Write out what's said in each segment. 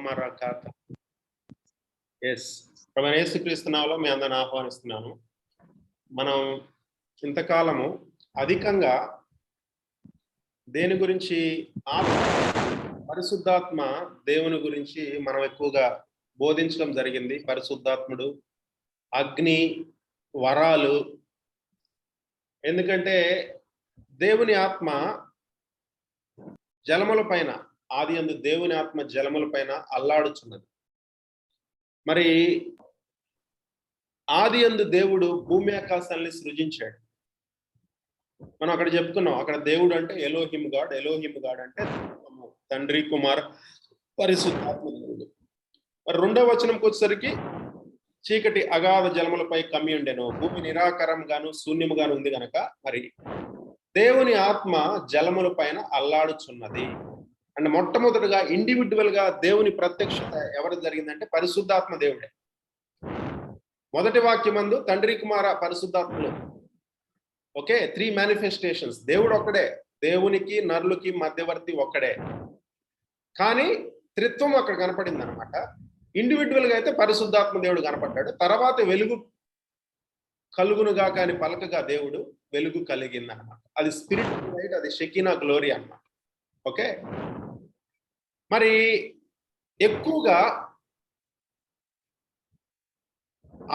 మరకాత yes ప్రభు యేసుక్రీస్తు నామములో మీ అందరిని ఆహ్వానిస్తున్నాను. మనం ఇంతకాలము అధికంగా దేని గురించి పరిశుద్ధాత్మ దేవుని గురించి మనం ఎక్కువగా బోధించడం జరిగింది. పరిశుద్ధాత్ముడు, అగ్ని, వరాలు. ఎందుకంటే దేవుని ఆత్మ జలముల పైన, ఆది యందు దేవుని ఆత్మ జలముల పైన అల్లాడుచున్నది. మరి ఆది యందు దేవుడు భూమి ఆకాశాన్ని సృజించాడు. మనం అక్కడ చెప్పుకున్నాం, అక్కడ దేవుడు అంటే ఎలోహిమ్ గాడ్. ఎలోహిమ్ గాడ్ అంటే తండ్రి, కుమార్, పరిశుద్ధాత్మ దేవుడు. మరి రెండవ వచనంకి వచ్చేసరికి చీకటి అగాధ జలములపై కమ్మి ఉండెను, భూమి నిరాకారంగాను శూన్యముగాను ఉంది గనక మరి దేవుని ఆత్మ జలముల పైన అల్లాడుచున్నది. అంటే మొట్టమొదటిగా ఇండివిడ్యువల్ గా దేవుని ప్రత్యక్షత ఎవరు జరిగిందంటే పరిశుద్ధాత్మ దేవుడే. మొదటి వాక్యమందు తండ్రి, కుమార, పరిశుద్ధాత్మలు. Okay, 3 manifestations. దేవుడు ఒక్కడే, దేవునికి నరులకి మధ్యవర్తి ఒక్కడే, కానీ త్రిత్వం అక్కడ కనపడింది అనమాట. ఇండివిడ్యువల్ గా అయితే పరిశుద్ధాత్మ దేవుడు కనపడ్డాడు. తర్వాత వెలుగు కలుగునుగా కానీ పలకగా దేవుడు వెలుగు కలిగింది అనమాట. అది స్పిరిట్ లైట్, అది షెకినా గ్లోరీ అన్నమాట. ఓకే, మరి ఎక్కువగా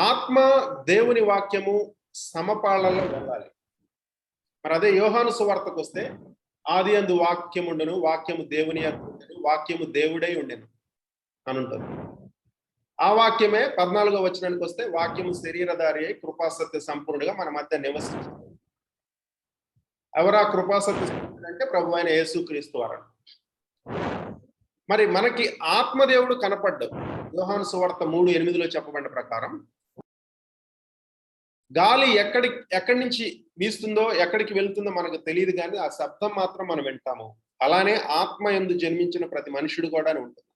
ఆత్మ దేవుని వాక్యము సమపాళ్లలో వెళ్ళాలి. మరి అదే యోహాను సువార్తకు వస్తే ఆది యందు వాక్యం ఉండెను, వాక్యము దేవుని యందు ఉండెను, వాక్యము దేవుడై ఉండెను అని ఉంటుంది. ఆ వాక్యమే 14వ వచనానికి వస్తే వాక్యము శరీరధారి అయి కృపాసత్య సంపూర్ణుడిగా మన మధ్య నివసించారు. ఎవరా కృపాసత్య సంపూర్ణుడు అంటే ప్రభు అయిన యేసుక్రీస్తు వారు. మరి మనకి ఆత్మదేవుడు కనపడ్డాడు. యోహాను సువార్త 3:8లో చెప్పబడిన ప్రకారం గాలి ఎక్కడి నుంచి వీస్తుందో, ఎక్కడికి వెళ్తుందో మనకు తెలియదు, కానీ ఆ శబ్దం మాత్రం మనం వింటాము. అలానే ఆత్మ యందు జన్మించిన ప్రతి మనుషుడు కూడా ఉంటుంది.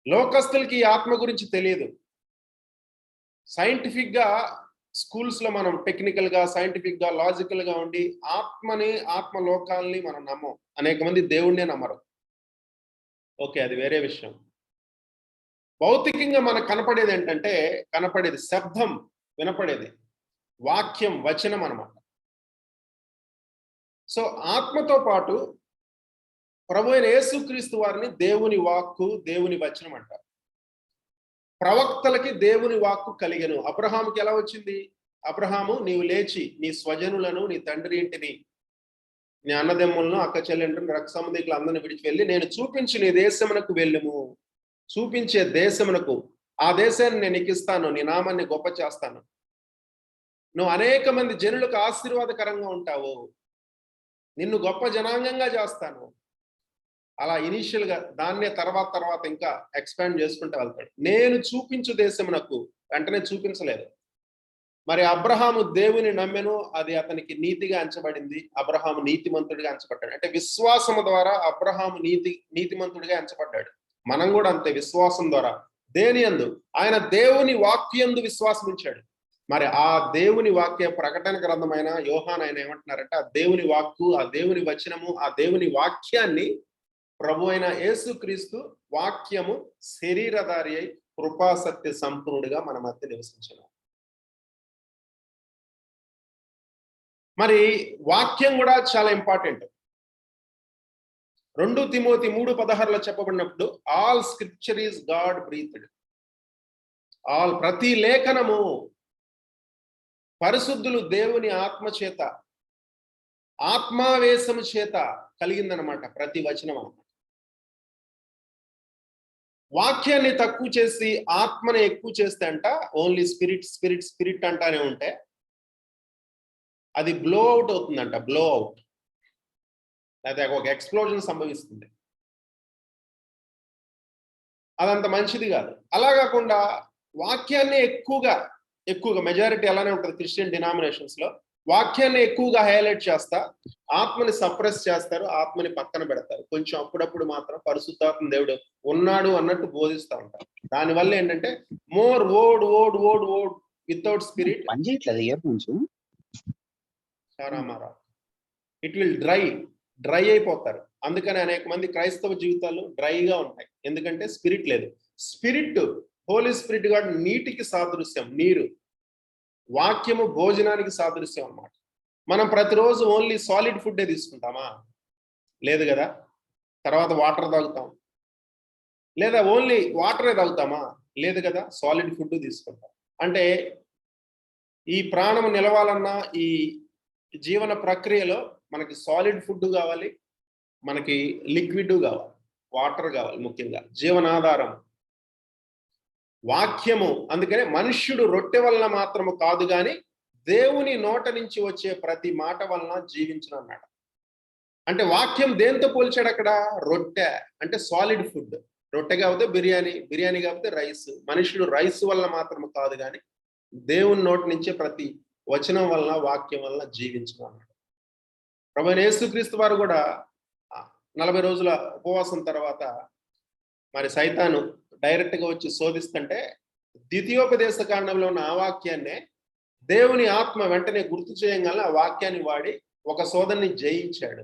లోకస్తులకి ఈ ఆత్మ గురించి తెలియదు. సైంటిఫిక్ గా స్కూల్స్ లో మనం టెక్నికల్ గా, సైంటిఫిక్ గా, లాజికల్ గా ఉండి ఆత్మని, ఆత్మ లోకాలని మనం నమ్మం. అనేక మంది దేవుణ్ణే నమ్మరు. ఓకే, అది వేరే విషయం. భౌతికంగా మనకు కనపడేది ఏంటంటే, కనపడేది శబ్దం, వినపడేది వాక్యం, వచనం అన్నమాట. సో ఆత్మతో పాటు ప్రభు అయిన యేసుక్రీస్తు వారిని దేవుని వాక్కు, దేవుని వచనం అంటారు. ప్రవక్తలకి దేవుని వాక్కు కలిగెను. అబ్రహాముకి ఎలా వచ్చింది? అబ్రహాము, నీవు లేచి నీ స్వజనులను, నీ తండ్రి ఇంటిని, నీ అన్నదమ్ములను, అక్క చెల్లెంటును, రక్త సంబంధికులు అందరిని విడిచి వెళ్ళి నేను చూపించి నీ దేశమునకు వెళ్ళుము. చూపించే దేశమునకు, ఆ దేశాన్ని నేను నీకు ఇస్తాను, నీ నామాన్ని గొప్ప చేస్తాను, నువ్వు అనేక మంది జనులకు ఆశీర్వాదకరంగా ఉంటావు, నిన్ను గొప్ప జనాంగంగా చేస్తాను. అలా ఇనీషియల్ గా దాన్నే తర్వాత ఇంకా ఎక్స్పాండ్ చేసుకుంటూ వెళ్తాడు. నేను చూపించు దేశమునకు, వెంటనే చూపించలేదు. మరి అబ్రహాము దేవుని నమ్మెను, అది అతనికి నీతిగా ఎంచబడింది. అబ్రహాము నీతిమంతుడిగా ఎంచబడ్డాడు. అంటే విశ్వాసము ద్వారా అబ్రహాము నీతిమంతుడిగా ఎంచబడ్డాడు. మనం కూడా అంతే, విశ్వాసం ద్వారా దేని యందు, ఆయన దేవుని వాక్యందు విశ్వాసం ఉంచాడు. మరి ఆ దేవుని వాక్య ప్రకటన గ్రంథమైన యోహాను ఆయన ఏమంటున్నారంటే, ఆ దేవుని వాక్కు, ఆ దేవుని వచనము, ఆ దేవుని వాక్యాన్ని ప్రభు అయిన యేసుక్రీస్తు వాక్యము శరీరధారి అయి కృపాసత్య సంపూర్ణుడిగా మన మధ్య నివసించారు. మరి వాక్యం కూడా చాలా ఇంపార్టెంట్. 2 తిమోతి 3:16లో చెప్పబడినప్పుడు all scripture is God breathed. ప్రతి లేఖనము పరిశుద్ధులు దేవుని ఆత్మ చేత, ఆత్మావేశము చేత కలిగిందనమాట. ప్రతి వచనం అన్నమాట. వాక్యాన్ని తక్కువ చేసి ఆత్మని ఎక్కువ చేస్తే అంట ఓన్లీ స్పిరిట్ స్పిరిట్ స్పిరిట్ అంటానే ఉంటే అది బ్లో అవుట్ అవుతుందంట. బ్లో అవుట్, లేదా ఒక ఎక్స్ప్లోజన్ సంభవిస్తుంది. అదంత మంచిది కాదు. అలా కాకుండా వాక్యాన్ని ఎక్కువగా మెజారిటీ అలానే ఉంటుంది క్రిస్టియన్ డినామినేషన్స్ లో. వాక్యాన్ని ఎక్కువగా హైలైట్ చేస్తా ఆత్మని సప్రెస్ చేస్తారు, ఆత్మని పక్కన పెడతారు. కొంచెం అప్పుడప్పుడు మాత్రం పరిశుద్ధాత్మ దేవుడు ఉన్నాడు అన్నట్టు బోధిస్తూ ఉంటారు. దానివల్ల ఏంటంటే more word without spirit it will dry అయిపోతారు. అందుకని అనేక మంది క్రైస్తవ జీవితాలు డ్రైగా ఉంటాయి. ఎందుకంటే స్పిరిట్ లేదు. స్పిరిట్, హోలీ స్పిరిట్ గాడు నీటికి సాదృశ్యం, నీరు. వాక్యము భోజనానికి సాదృశ్యం అన్నమాట. మనం ప్రతిరోజు ఓన్లీ సాలిడ్ ఫుడ్డే తీసుకుంటామా? లేదు కదా. తర్వాత వాటర్ తాగుతాం. లేదా ఓన్లీ వాటరే తాగుతామా? లేదు కదా. సాలిడ్ ఫుడ్ తీసుకుంటాం. అంటే ఈ ప్రాణం నిలవాలన్నా, ఈ జీవన ప్రక్రియలో మనకి సాలిడ్ ఫుడ్ కావాలి, మనకి లిక్విడ్ కావాలి, వాటర్ కావాలి. ముఖ్యంగా జీవనాధారం వాక్యము. అందుకనే మనుష్యుడు రొట్టె వలన మాత్రము కాదు గాని దేవుని నోట నుంచి వచ్చే ప్రతి మాట వలన జీవించును అన్నాడు. అంటే వాక్యం దేంతో పోల్చాడు అక్కడ? రొట్టె అంటే సాలిడ్ ఫుడ్. రొట్టె కాకపోతే బిర్యానీ, బిర్యానీ కాకపోతే రైస్. మనుషుడు రైస్ వల్ల మాత్రము కాదు కానీ దేవుని నోటి నుంచే ప్రతి వచనం వలన, వాక్యం వలన జీవించును అన్నాడు. ప్రభువైన యేసుక్రీస్తు వారు కూడా 40 రోజుల ఉపవాసం తర్వాత మరి సైతాను డైరెక్ట్ గా వచ్చి శోధిస్తుంటే ద్వితీయోపదేశ కాండంలో ఉన్న ఆ వాక్యాన్నే దేవుని ఆత్మ వెంటనే గుర్తు చేయగల ఆ వాక్యాన్ని వాడి ఒక సోదరుని జయించాడు.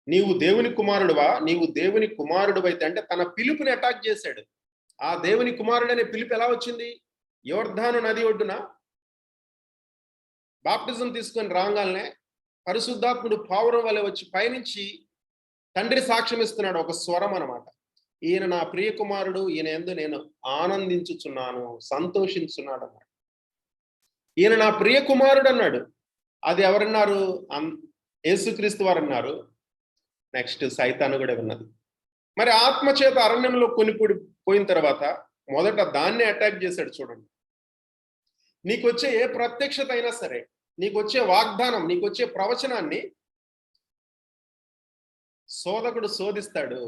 నీవు దేవుని కుమారుడువా? నీవు దేవుని కుమారుడువైతే అంటే తన పిలుపుని అటాక్ చేశాడు. ఆ దేవుని కుమారుడు అనే పిలుపు ఎలా వచ్చింది? యోర్దాను నది ఒడ్డున బాప్టిజం తీసుకొని రాగానే పరిశుద్ధాత్ముడు పావురం వలె వచ్చి పైనుంచి తండ్రి సాక్ష్యం ఇస్తున్నాడు. ఒక స్వరం అన్నమాట. ఈయన నా ప్రియ కుమారుడు, ఈయన యందు నేను ఆనందించుచున్నాను, సంతోషించున్నాడు అన్నాడు. ఈయన నా ప్రియ కుమారుడు అన్నాడు. అది ఎవరన్నారు? యేసుక్రీస్తు వారు అన్నారు. నెక్స్ట్ సైతాను కూడా విన్నది. మరి ఆత్మచేత అరణ్యంలో కొనిపూడి పోయిన తర్వాత మొదట దాన్ని అటాక్ చేశాడు. చూడండి, నీకొచ్చే ఏ ప్రత్యక్షత అయినా సరే, నీకొచ్చే వాగ్దానం, నీకొచ్చే ప్రవచనాన్ని శోధకుడు శోధిస్తాడు.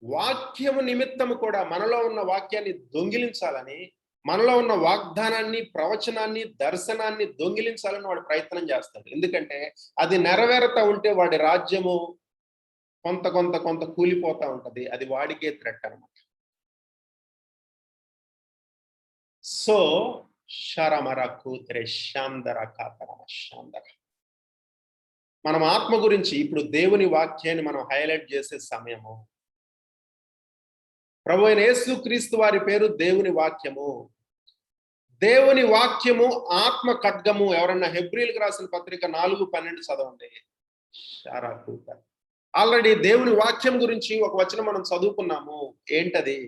వాక్యము నిమిత్తము కూడా మనలో ఉన్న వాక్యాన్ని దొంగిలించాలని, మనలో ఉన్న వాగ్దానాన్ని, ప్రవచనాన్ని, దర్శనాన్ని దొంగిలించాలని వాడు ప్రయత్నం చేస్తాడు. ఎందుకంటే అది నెరవేరుతా ఉంటే వాడి రాజ్యము కొంత కొంత కొంత కూలిపోతా ఉంటది. అది వాడికే థ్రెట్ అనమాట. సో శరమర కూతురే శాందర కాతర శాందర. మనం ఆత్మ గురించి ఇప్పుడు దేవుని వాక్యాన్ని మనం హైలైట్ చేసే సమయము. ప్రభువైన యేసుక్రీస్తు వారి పేరు దేవుని వాక్యము. దేవుని వాక్యము ఆత్మ ఖడ్గము. ఎవరన్నా హెబ్రీలకు రాసిన పత్రిక 4:12 చదవండి. ఆల్రెడీ దేవుని వాక్యం గురించి ఒక వచనం మనం చదువుకున్నాము. ఏంటది?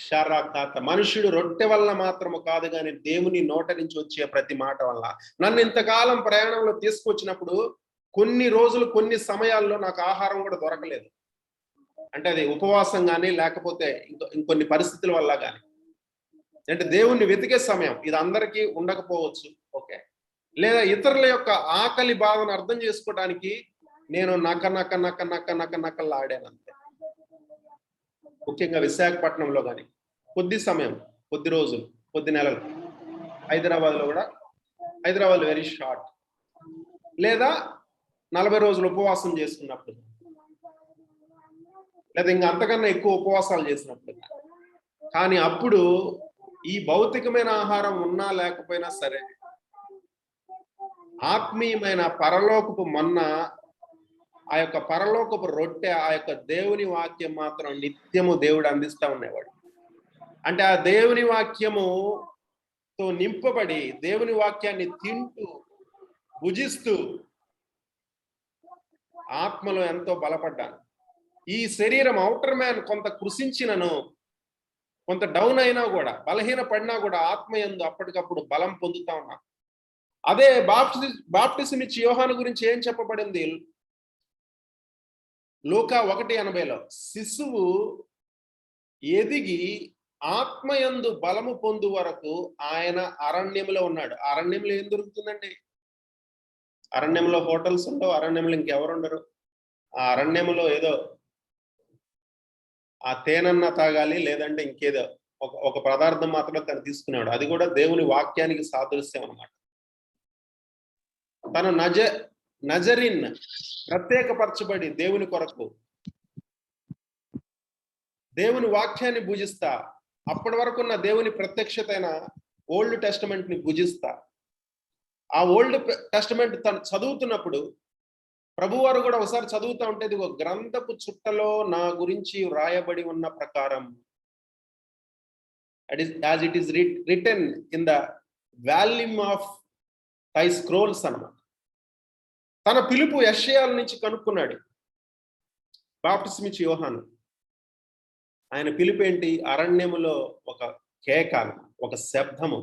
షరాకాత. మనుషుడు రొట్టె వల్ల మాత్రము కాదు కానీ దేవుని నోట నుంచి వచ్చే ప్రతి మాట వల్ల. నన్ను ఇంతకాలం ప్రయాణంలో తీసుకొచ్చినప్పుడు కొన్ని రోజులు, కొన్ని సమయాల్లో నాకు ఆహారం కూడా దొరకలేదు. అంటే అది ఉపవాసం కానీ, లేకపోతే ఇంకొన్ని పరిస్థితుల వల్ల కానీ, అంటే దేవుణ్ణి వెతికే సమయం. ఇది అందరికీ ఉండకపోవచ్చు, ఓకే. లేదా ఇతరుల యొక్క ఆకలి బాధను అర్థం చేసుకోవడానికి నేను నక్కలాడాను అంతే. ముఖ్యంగా విశాఖపట్నంలో కానీ కొద్ది సమయం, కొద్ది రోజులు, కొద్ది నెలలు. హైదరాబాద్లో కూడా, హైదరాబాద్ వెరీ షార్ట్. లేదా 40 రోజులు ఉపవాసం చేసుకున్నప్పుడు, లేదా ఇంకా అంతకన్నా ఎక్కువ ఉపవాసాలు చేసినప్పుడు. కానీ అప్పుడు ఈ భౌతికమైన ఆహారం ఉన్నా లేకపోయినా సరే, ఆత్మీయమైన పరలోకపు మన్నా, ఆ యొక్క పరలోకపు రొట్టె, ఆ యొక్క దేవుని వాక్యం మాత్రం నిత్యము దేవుడు అందిస్తా ఉండేవాడు. అంటే ఆ దేవుని వాక్యముతో నింపబడి దేవుని వాక్యాన్ని తింటూ భుజిస్తూ ఆత్మలో ఎంతో బలపడ్డాను. ఈ శరీరం అవుటర్ మ్యాన్ కొంత కృషించినను, కొంత డౌన్ అయినా కూడా, బలహీన పడినా కూడా ఆత్మయందు అప్పటికప్పుడు బలం పొందుతా ఉన్నా. అదే బాప్టిజం ఇచ్చి యోహాను గురించి ఏం చెప్పబడింది? లూకా 1:80లో శిశువు ఎదిగి ఆత్మయందు బలము పొందు వరకు ఆయన అరణ్యంలో ఉన్నాడు. అరణ్యంలో ఏం దొరుకుతుందండి? అరణ్యంలో హోటల్స్ ఉండవు, అరణ్యంలో ఇంకెవరు ఉండరు. ఆ అరణ్యంలో ఏదో ఆ తేనన్న తాగాలి, లేదంటే ఇంకేదో ఒక పదార్థం మాత్రమే తను తీసుకున్నాడు. అది కూడా దేవుని వాక్యానికి సాదృశ్యం అన్నమాట. తను నజరిన్ ప్రత్యేకపరచబడి దేవుని కొరకు దేవుని వాక్యాన్ని భుజిస్తా, అప్పటి వరకు ఉన్న దేవుని ప్రత్యక్షత అయిన ఓల్డ్ టెస్టమెంట్ ని భుజిస్తా. ఆ ఓల్డ్ టెస్టమెంట్ తను చదువుతున్నప్పుడు ప్రభువారు కూడా ఒకసారి చదువుతా ఉంటే ఇదిగో గ్రంథపు చుట్టలో నా గురించి వ్రాయబడి ఉన్న ప్రకారం as it is written in the volume of thy scrolls అన్నమాట. తన పిలుపు యెషయాల నుంచి కనుక్కున్నాడు బాప్టిస్మ ఇచ్చే యోహాను. ఆయన పిలుపు ఏంటి? అరణ్యములో ఒక కేక, ఒక శబ్దము,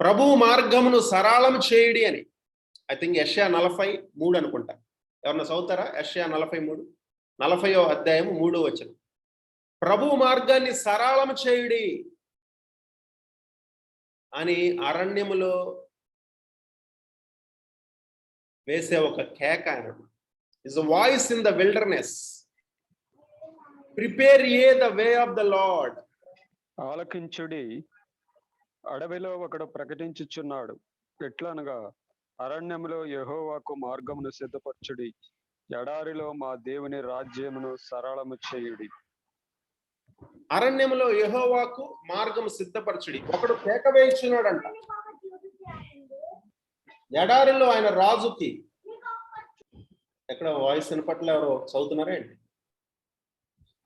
ప్రభువు మార్గమును సరళం చేయుడి అని. ఐ థింక్ యెషయా 43 అనుకుంటా. ఎవరన్నా చదువుతారా? యెషయా 43, 40వ అధ్యాయము 3వ వచనం. ప్రభువు మార్గాన్ని సరళం చేయుడి అని అరణ్యములో వేసే ఒక కేక ఆయన. Is a voice in the wilderness, prepare ye the way of the Lord. ఆలకించుడి, అడవిలో ఒకడు ప్రకటించుచున్నాడు, ఎట్లనగా అరణ్యములో యెహోవాకు మార్గమును సిద్ధపరచుడి, ఎడారిలో మా దేవుని రాజ్యమును సరళము చేయుడి. అరణ్యములో యెహోవాకు మార్గము సిద్ధపరచుడి. ఒకడు కేక వేయుచున్నాడంట. ఎడారిలో ఆయన రాజుకి. ఎక్కడ వాయిస్ వినపట్ల ఎవరో చదువుతున్నారా ఏంటి?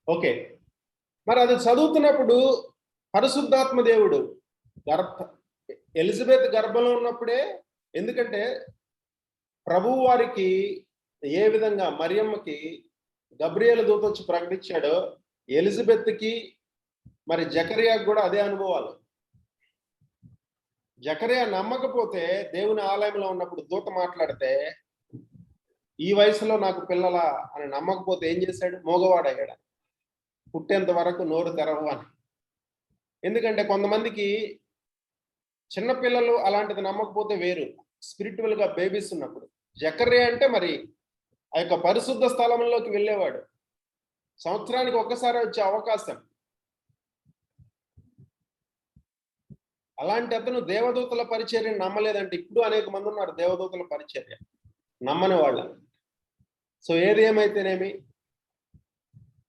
ఓకే, మరి అది చదువుతున్నప్పుడు పరిశుద్ధాత్మ దేవుడు ఎలిజబెత్ గర్భంలో ఉన్నప్పుడే, ఎందుకంటే ప్రభువు వారికి ఏ విధంగా మరియమ్మకి గబ్రియేలు దూత వచ్చి ప్రకటించాడో ఎలిజబెత్కి మరి జకర్యాకు కూడా అదే అనుభవాలు. జకర్యా నమ్మకపోతే దేవుని ఆలయంలో ఉన్నప్పుడు దూత మాట్లాడితే ఈ వయసులో నాకు పిల్లల అని నమ్మకపోతే ఏం చేశాడు? మోగవాడయ్యాడు. పుట్టేంత వరకు నోరు తెరవు అని. ఎందుకంటే కొంతమందికి చిన్నపిల్లలు అలాంటిది నమ్మకపోతే వేరు, స్పిరిచువల్ గా బేబీస్ ఉన్నప్పుడు. జకర్యా అంటే మరి ఆ యొక్క పరిశుద్ధ స్థలంలోకి వెళ్ళేవాడు. సంవత్సరానికి ఒక్కసారి వచ్చే అవకాశం. అలాంటి అతను దేవదూతల పరిచర్యను నమ్మలేదంటే ఇప్పుడు అనేక మంది ఉన్నారు దేవదూతల పరిచర్య నమ్మని వాళ్ళని. సో ఏది ఏమైతేనేమి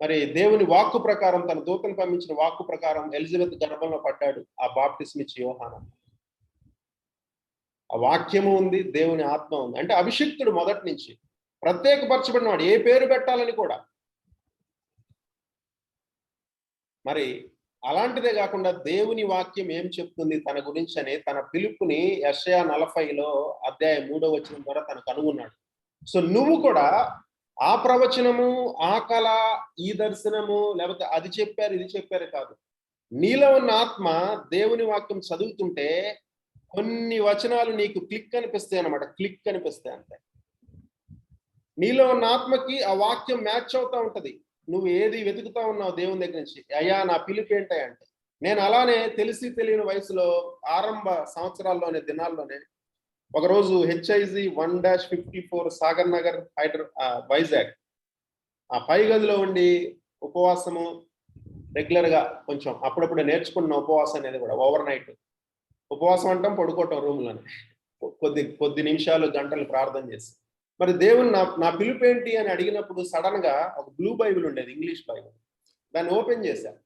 మరి దేవుని వాక్కు ప్రకారం, తన దూతను పంపించిన వాక్కు ప్రకారం ఎలిజబెత్ గర్భంలో పడ్డాడు ఆ బాప్టిస్మ ఇచ్చే యోహాను. ఆ వాక్యము ఉంది, దేవుని ఆత్మ ఉంది. అంటే అభిషిక్తుడు మొదటి నుంచి ప్రత్యేకపరచబడినవాడు, ఏ పేరు పెట్టాలని కూడా. మరి అలాంటిదే కాకుండా దేవుని వాక్యం ఏం చెప్తుంది తన గురించి అని తన పిలుపుని యెషయా 40లో అధ్యాయం 3వ వచనం ద్వారా తనకు కనుగొన్నాడు. సో నువ్వు కూడా ఆ ప్రవచనము, ఆ కళ, ఈ దర్శనము, లేకపోతే అది చెప్పారు ఇది చెప్పారు కాదు. నీలో ఉన్న ఆత్మ దేవుని వాక్యం చదువుతుంటే కొన్ని వచనాలు నీకు క్లిక్ అనిపిస్తాయి అన్నమాట. క్లిక్ అనిపిస్తాయి అంతే. నీలో ఉన్న ఆత్మకి ఆ వాక్యం మ్యాచ్ అవుతా ఉంటది. నువ్వు ఏది వెతుకుతా ఉన్నావు దేవుని దగ్గర నుంచి. అయ్యా నా పిలుపు ఏంటంటే, నేను అలానే తెలిసి తెలియని వయసులో ఆరంభ సంవత్సరాల్లోనే దినాల్లోనే ఒకరోజు HIG 1-54 సాగర్ నగర్ వైజాగ్ ఆ పై గదిలో ఉండి ఉపవాసము రెగ్యులర్ గా కొంచెం అప్పుడప్పుడు నేర్చుకున్న ఉపవాసం అనేది కూడా ఓవర్ నైట్ ఉపవాసం అంటాం, పడుకోవటం రూమ్లోనే కొద్ది నిమిషాలు గంటలు ప్రార్థన చేసి. మరి దేవుని నా పిలుపు ఏంటి అని అడిగినప్పుడు సడన్ గా ఒక బ్లూ బైబిల్ ఉండేది, ఇంగ్లీష్ బైబిల్. దాన్ని ఓపెన్ చేశాను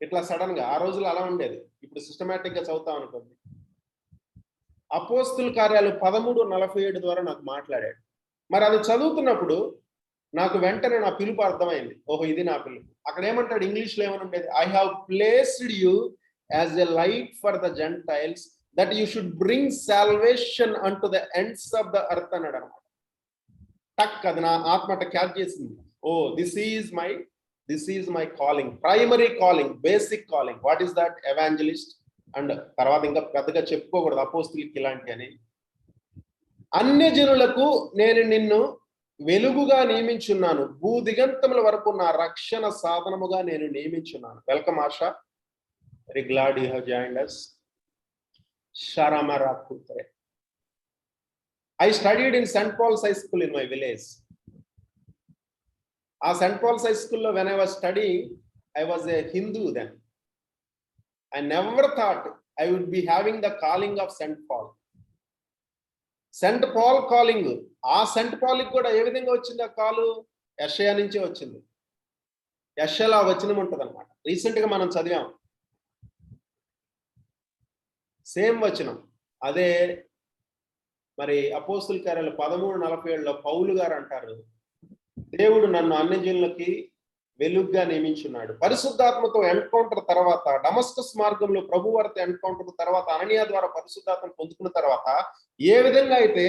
ఇట్లా సడన్ గా. ఆ రోజులు అలా ఉండేది, ఇప్పుడు సిస్టమేటిక్ గా చదువుతాం అనుకోండి. అపోస్తుల కార్యాలు 13:47 ద్వారా నాకు మాట్లాడాడు. మరి అది చదువుతున్నప్పుడు నాకు వెంటనే నా పిలుపు అర్థమైంది. ఓహో ఇది నా పిలుపు. అక్కడ ఏమంటాడు ఇంగ్లీష్లో ఏమని ఉండేది? I have placed you as a light for the Gentiles that you should bring salvation unto the ends of the earth అన్నాడు అనమాట. టక్, అది నా ఆత్మట క్యాచ్ చేసింది. Oh this is my calling, primary calling, basic calling. What is that? Evangelist. And తర్వాత ఇంకా పెద్దగా చెప్పుకోకూడదు అపోస్తులకి ఇలాంటి అని. అన్య జనులకు నేను నిన్ను వెలుగుగా నియమించున్నాను, భూదిగంతముల వరకు నా రక్షణ సాధనముగా నేను నియమించున్నాను. Welcome Asha, very glad you have joined us. Sharamara Putre. I studied in St. Paul's High School in my village. St. Paul's High School, when I was studying, I was a Hindu then. I never thought I would be having the calling of St. Paul. St. Paul calling, St. Paul కూడా ఏ విధంగా వచ్చింది? ఆ కాలు యెషయా నుంచే వచ్చింది. యెషయాలో వచనం ఉంటుంది అనమాట. రీసెంట్ గా మనం చదివాం సేమ్ వచనం. అదే మరి అపోస్తుల కార్యాలు 13:47లో పౌలు గారు అంటారు, దేవుడు నన్ను అన్యజనులకి వెలుగ్గా నియమించున్నాడు. పరిశుద్ధాత్మతో ఎన్కౌంటర్ తర్వాత, డమస్కస్ మార్గంలో ప్రభువారితో ఎన్కౌంటర్ తర్వాత, అననీయ ద్వారా పరిశుద్ధాత్మ పొందుకున్న తర్వాత ఏ విధంగా అయితే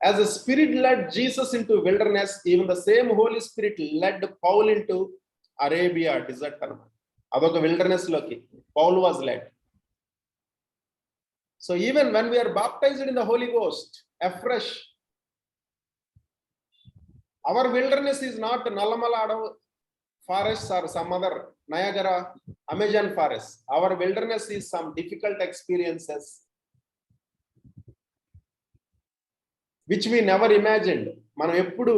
as a spirit led Jesus into wilderness, even the same Holy Spirit led Paul into Arabia desert అన్నమాట. అదొక wilderness లోకి Paul was led. So even when we are baptized in the Holy Ghost afresh, our wilderness is not Nalamala forest or some other Niagara, Amazon forest. Our wilderness is some difficult experiences which we never imagined. మనం ఎప్పుడు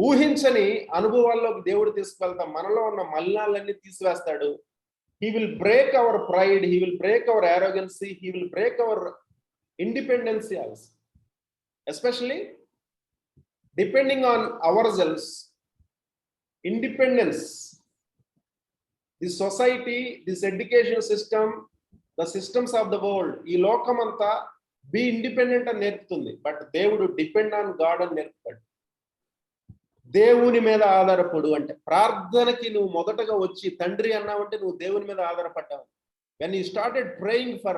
ఊహించని అనుభవాల్లోకి దేవుడు తీసుకెళ్తాం. మనలో ఉన్న మలినాలన్నీ తీసివేస్తాడు. He will break our pride, he will break our arrogancy, he will break our independency also. Especially depending on ourselves, independence. This society, this education system, the systems of the world, ఈ లోకమంతా be independent అని నేర్పుతుంది. But దేవుడు depend on God అని నేర్పుతాడు. దేవుని మీద ఆధారపడు అంటే, ప్రార్థనకి నువ్వు మొదటగా వచ్చి తండ్రి అన్నావంటే నువ్వు దేవుని మీద ఆధారపడ్డావు. when you started praying for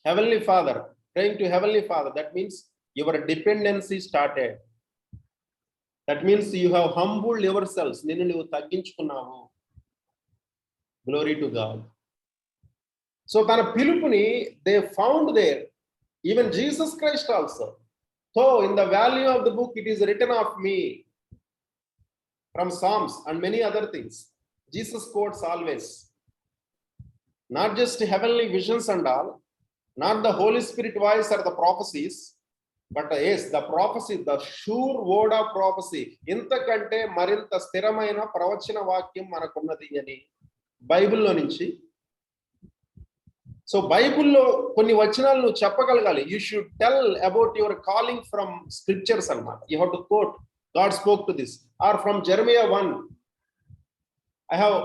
heavenly father, praying to heavenly father, that means your dependency started. That means you have humbled yourselves. నిన్ను నువ్వు తగ్గించుకున్నావు. Glory to God. So తన పిలుపుని they found there. Even Jesus Christ also. So in the value of the book it is written of me, from Psalms and many other things. Jesus quotes always. Not just heavenly visions and all, not the Holy Spirit voice or the prophecies, but yes, the prophecy, the sure word of prophecy. ఇంతకంటే మరింత స్థిరమైన ప్రవచన వాక్యం మనకున్నది అని బైబిల్లో నుంచి. So బైబిల్లో కొన్ని వచనాలు నువ్వు చెప్పగలగాలి. You should tell about your calling from scriptures అన్నమాట. You have to quote God spoke to this, or from Jeremiah 1, I have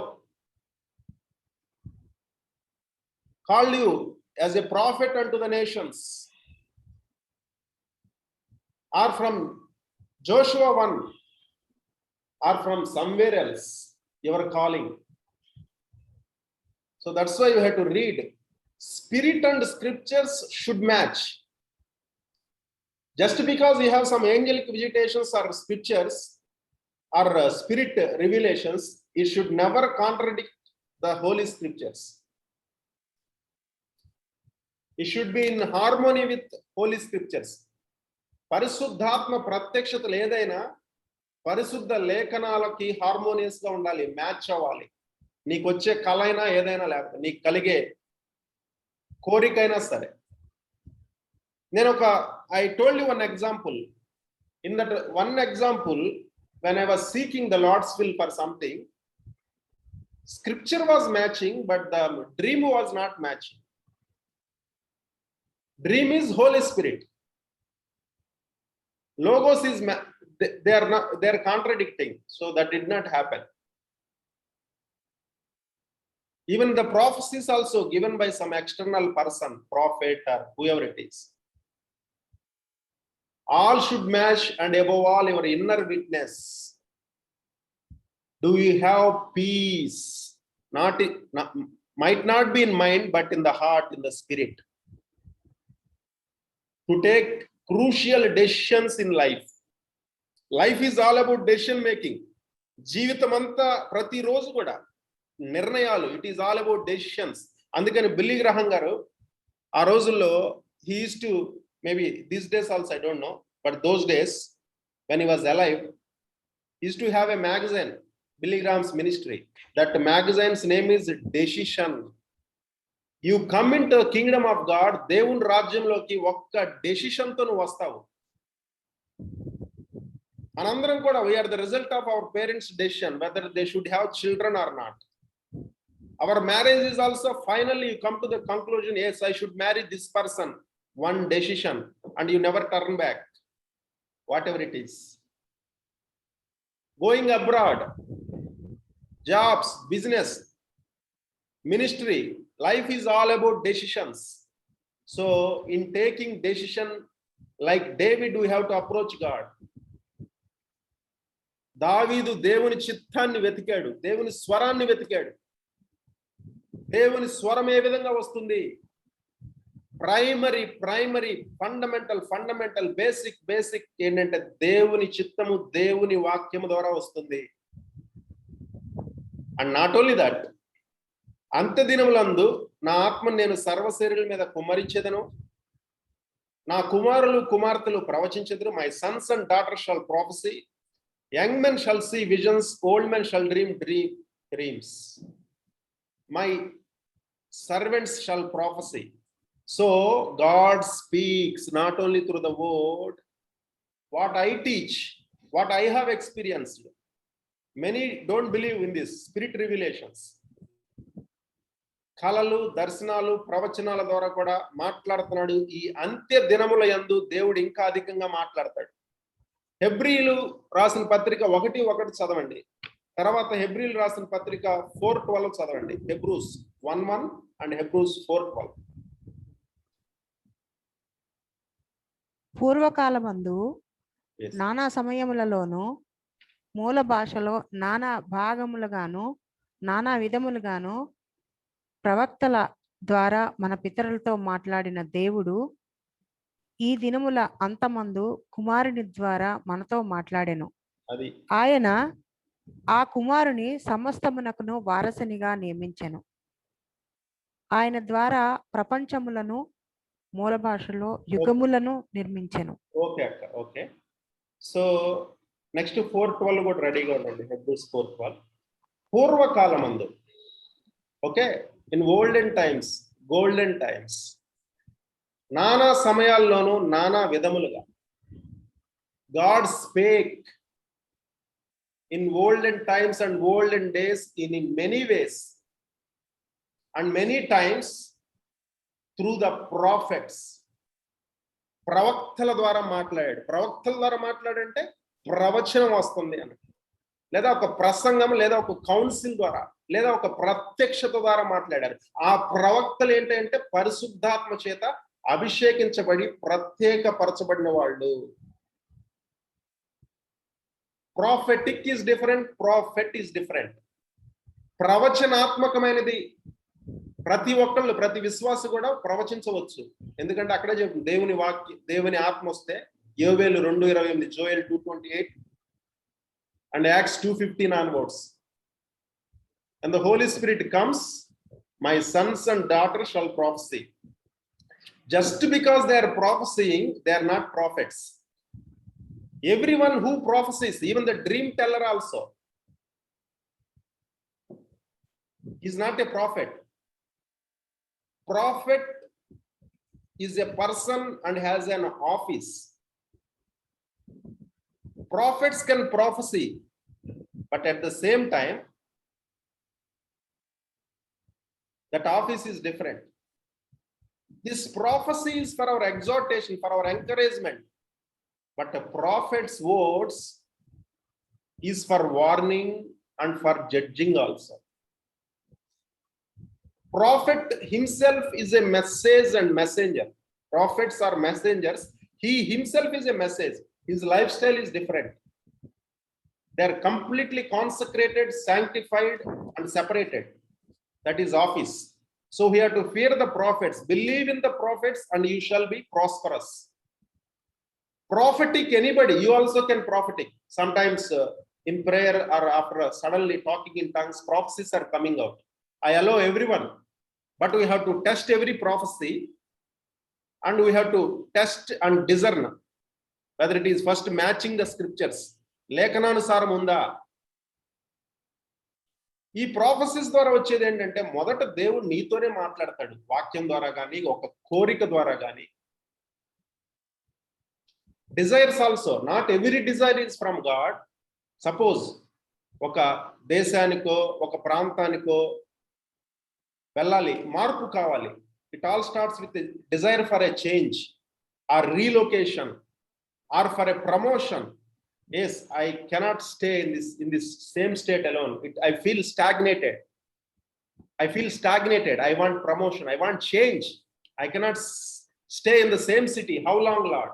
called you as a prophet unto the nations, or from Joshua 1, or from somewhere else your calling. So that's why you have to read. Spirit and scriptures should match. Just because you have some angelic visitations or scriptures or spirit revelations, it should never contradict the holy scriptures. It should be in harmony with holy scriptures. పరిశుద్ధాత్మ ప్రత్యక్షతలు ఏదైనా పరిశుద్ధ లేఖనాలకి harmonious గా ఉండాలి, match అవ్వాలి. నీకు వచ్చే కళ అయినా ఏదైనా, లేకపోతే నీకు కలిగే కోరికైనా సరే. నేను ఒక I told you one example. In that one example, when I was seeking the Lord's will for something, scripture was matching but the dream was not matching. Dream is Holy Spirit, logos is they are contradicting, so that did not happen. Even the prophecies also given by some external person, prophet or whoever it is, all should match, and above all your inner witness. Do you have peace? Might not be in mind, but in the heart, in the spirit, to take crucial decisions in life. Life is all about decision making. జీవితం అంతా ప్రతిరోజు కూడా నిర్ణయాలు. It is all about decisions. అందుకని Billy గ్రహం గారు ఆ రోజుల్లో he used to, maybe these days also I don't know, but those days when he was alive, he used to have a magazine, Billy Graham's ministry. That magazine's name is Decision. You come into the kingdom of God, దేవుని రాజ్యంలోకి ఒక్క decision తో నువ్వు వస్తావు. మనందరం కూడా we are the result of our parents' decision, whether they should have children or not. Our marriage is also, finally you come to the conclusion, yes, I should marry this person. One decision, and you never turn back, whatever it is. Going abroad, jobs, business, ministry, life is all about decisions. So in taking decision like David, we have to approach God. దావీదు దేవుని చిత్తాన్ని వెతికాడు, దేవుని స్వరాన్ని వెతికాడు. దేవుని స్వరం ఏ విధంగా వస్తుంది? ప్రైమరీ ఫండమెంటల్ బేసిక్ ఏంటంటే దేవుని చిత్తము, దేవుని వాక్యము ద్వారా వస్తుంది. అండ్ నాట్ ఓన్లీ దట్, అంత్య దినములందు నా ఆత్మను నేను సర్వశరీరుల మీద కుమ్మరించెదను, నా కుమారులు కుమార్తెలు ప్రవచించెదరు. My sons and daughters shall prophesy, young men shall see visions, old men shall dream dreams. My servants shall prophesy. So God speaks not only through the word, what I teach, what I have experienced. Many don't believe in this spirit revelations. కలలు, దర్శనాలు, ప్రవచనాల ద్వారా కూడా మాట్లాడుతున్నాడు. ఈ అంత్య దినముల యందు దేవుడు ఇంకా అధికంగా మాట్లాడతాడు. హెబ్రీలు రాసిన పత్రిక 1:1 చదవండి. తర్వాత హెబ్రీలు రాసిన పత్రిక 4:12 చదవండి. Hebrews 1:1 and Hebrews 4:12. పూర్వకాలమందు నానా సమయములలోను మూల భాషలో నానా భాగములుగాను నానా విధములుగాను ప్రవక్తల ద్వారా మన పితరులతో మాట్లాడిన దేవుడు ఈ దినముల అంతమందు కుమారుని ద్వారా మనతో మాట్లాడెను. ఆయన ఆ కుమారుని సమస్తమునకును వారసునిగా నియమించెను. ఆయన ద్వారా ప్రపంచములను మూల భాషలో యుగములను నిర్మించెను. ఓకే అక్క, ఓకే. సో నెక్స్ట్ 4:12 కూడా రెడీగా ఉండండి. హెబ్రూస్ 4:12. పూర్వకాలమందు, okay, in olden times, golden times, నానా సమయాల్లోనూ నానా విధములుగా God spake in olden times and olden days in many ways and many times through the prophets. ప్రవక్తల ద్వారా మాట్లాడాడు. ప్రవక్తల ద్వారా మాట్లాడంటే ప్రవచనం వస్తుంది అని, లేదా ఒక ప్రసంగం, లేదా ఒక కౌన్సిల్ ద్వారా, లేదా ఒక ప్రత్యక్షత ద్వారా మాట్లాడారు. ఆ ప్రవక్తలు ఏంటంటే పరిశుద్ధాత్మ చేత అభిషేకించబడి ప్రత్యేకపరచబడిన వాళ్ళు. Prophetic is different, prophet is different. ప్రవచనాత్మకమైనది ప్రతి ఒక్కళ్ళు, ప్రతి విశ్వాసి కూడా ప్రవచించవచ్చు. ఎందుకంటే అక్కడే చెప్తుంది దేవుని వాక్యం, దేవుని ఆత్మ వస్తే యోవేలు 2:28, Joel 2:28 and Acts 2:15 onwards. And the Holy Spirit comes, my sons and daughters shall prophesy. Just because they are prophesying, they are not prophets. Everyone who prophesies, even the dream teller also, is not a prophet. Prophet is a person and has an office. Prophets can prophesy, but at the same time, that office is different. This prophecy is for our exhortation, for our encouragement, but the prophet's words is for warning and for judging also. Prophet himself is a message and messenger. Prophets are messengers. He himself is a message. His lifestyle is different. They are completely consecrated, sanctified, and separated. That is office. So we have to fear the prophets, believe in the prophets, and you shall be prosperous. Prophetic, anybody, you also can prophetic. Sometimes in prayer or after suddenly talking in tongues, prophecies are coming out. I allow everyone, but we have to test every prophecy, and we have to test and discern whether it is first matching the scriptures. లేఖనానుసారం ఉందా? ఈ ప్రాఫెసిస్ ద్వారా వచ్చేది ఏంటంటే మొదట దేవుడు నీతోనే మాట్లాడతాడు, వాక్యం ద్వారా కానీ, ఒక కోరిక ద్వారా కానీ. Desires also, not every desire is from God. Suppose ఒక దేశానికో ఒక ప్రాంతానికో వెళ్ళాలి, మార్పు కావాలి. It all starts with desire for a change or relocation or for a promotion. Yes, I cannot stay in this same state alone. I feel stagnated. I want promotion. I want change. I cannot stay in the same city. How long, Lord?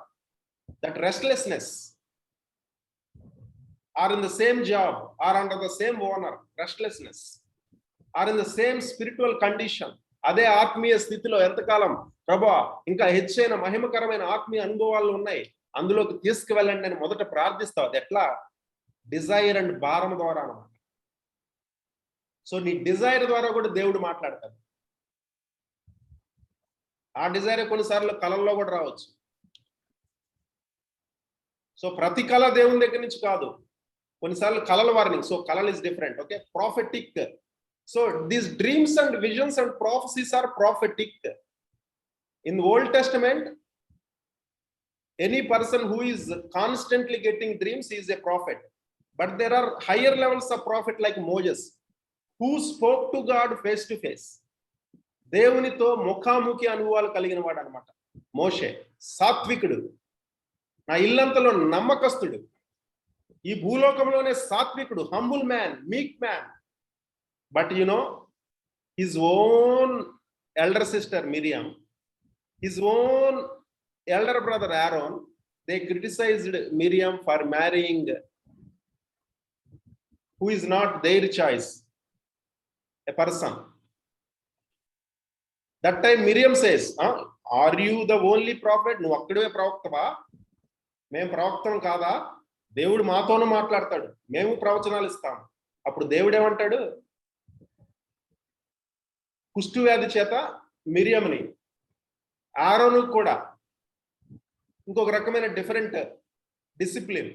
That restlessness, or in the same job, or under the same owner, restlessness, or in the same spiritual condition, అదే ఆత్మీయ స్థితిలో ఎంతకాలం? ప్రభువా, ఇంకా హెచ్చైన మహిమకరమైన ఆత్మీయ అనుభవాలు ఉన్నాయి, అందులోకి తీసుకువెళ్ళండి అని మొదట ప్రార్థిస్తావు. అది ఎట్లా? డిజైర్ అండ్ భారం ద్వారా అన్నమాట. సో నీ డిజైర్ ద్వారా కూడా దేవుడు మాట్లాడతాడు. ఆ డిజైర్ కొన్నిసార్లు కళల్లో కూడా రావచ్చు. సో ప్రతి కళ దేవుని దగ్గర నుంచి కాదు, కొన్నిసార్లు కళల వార్నింగ్. సో కళలు is different. Okay, prophetic. So these dreams and visions and prophecies are prophetic. In Old Testament, any person who is constantly getting dreams is a prophet. But there are higher levels of prophet like Moses, who spoke to God face to face. దేవునితో ముఖాముఖి అనుభవాలు కలిగిన వాడు అనమాట మోషే. సాత్వికుడు, నా ఇల్లంతలో నమ్మకస్తుడు, ఈ భూలోకంలోనే సాత్వికుడు, humble man, meek man. But you know, his own elder sister Miriam, his own elder brother Aaron, they criticized Miriam for marrying who is not their choice, a person. That time Miriam says, are you the only prophet? నువ్వు ఒక్కడే ప్రవక్తవా? మేము ప్రవక్తం కాదా? దేవుడు మాతోనూ మాట్లాడతాడు, మేము ప్రవచనాలు ఇస్తాం. అప్పుడు దేవుడు ఏమంటాడు? కుష్టు వ్యాధి చేత మిరియంని, ఆరోను కూడా ఇంకొక రకమైన డిఫరెంట్ డిసిప్లిన్.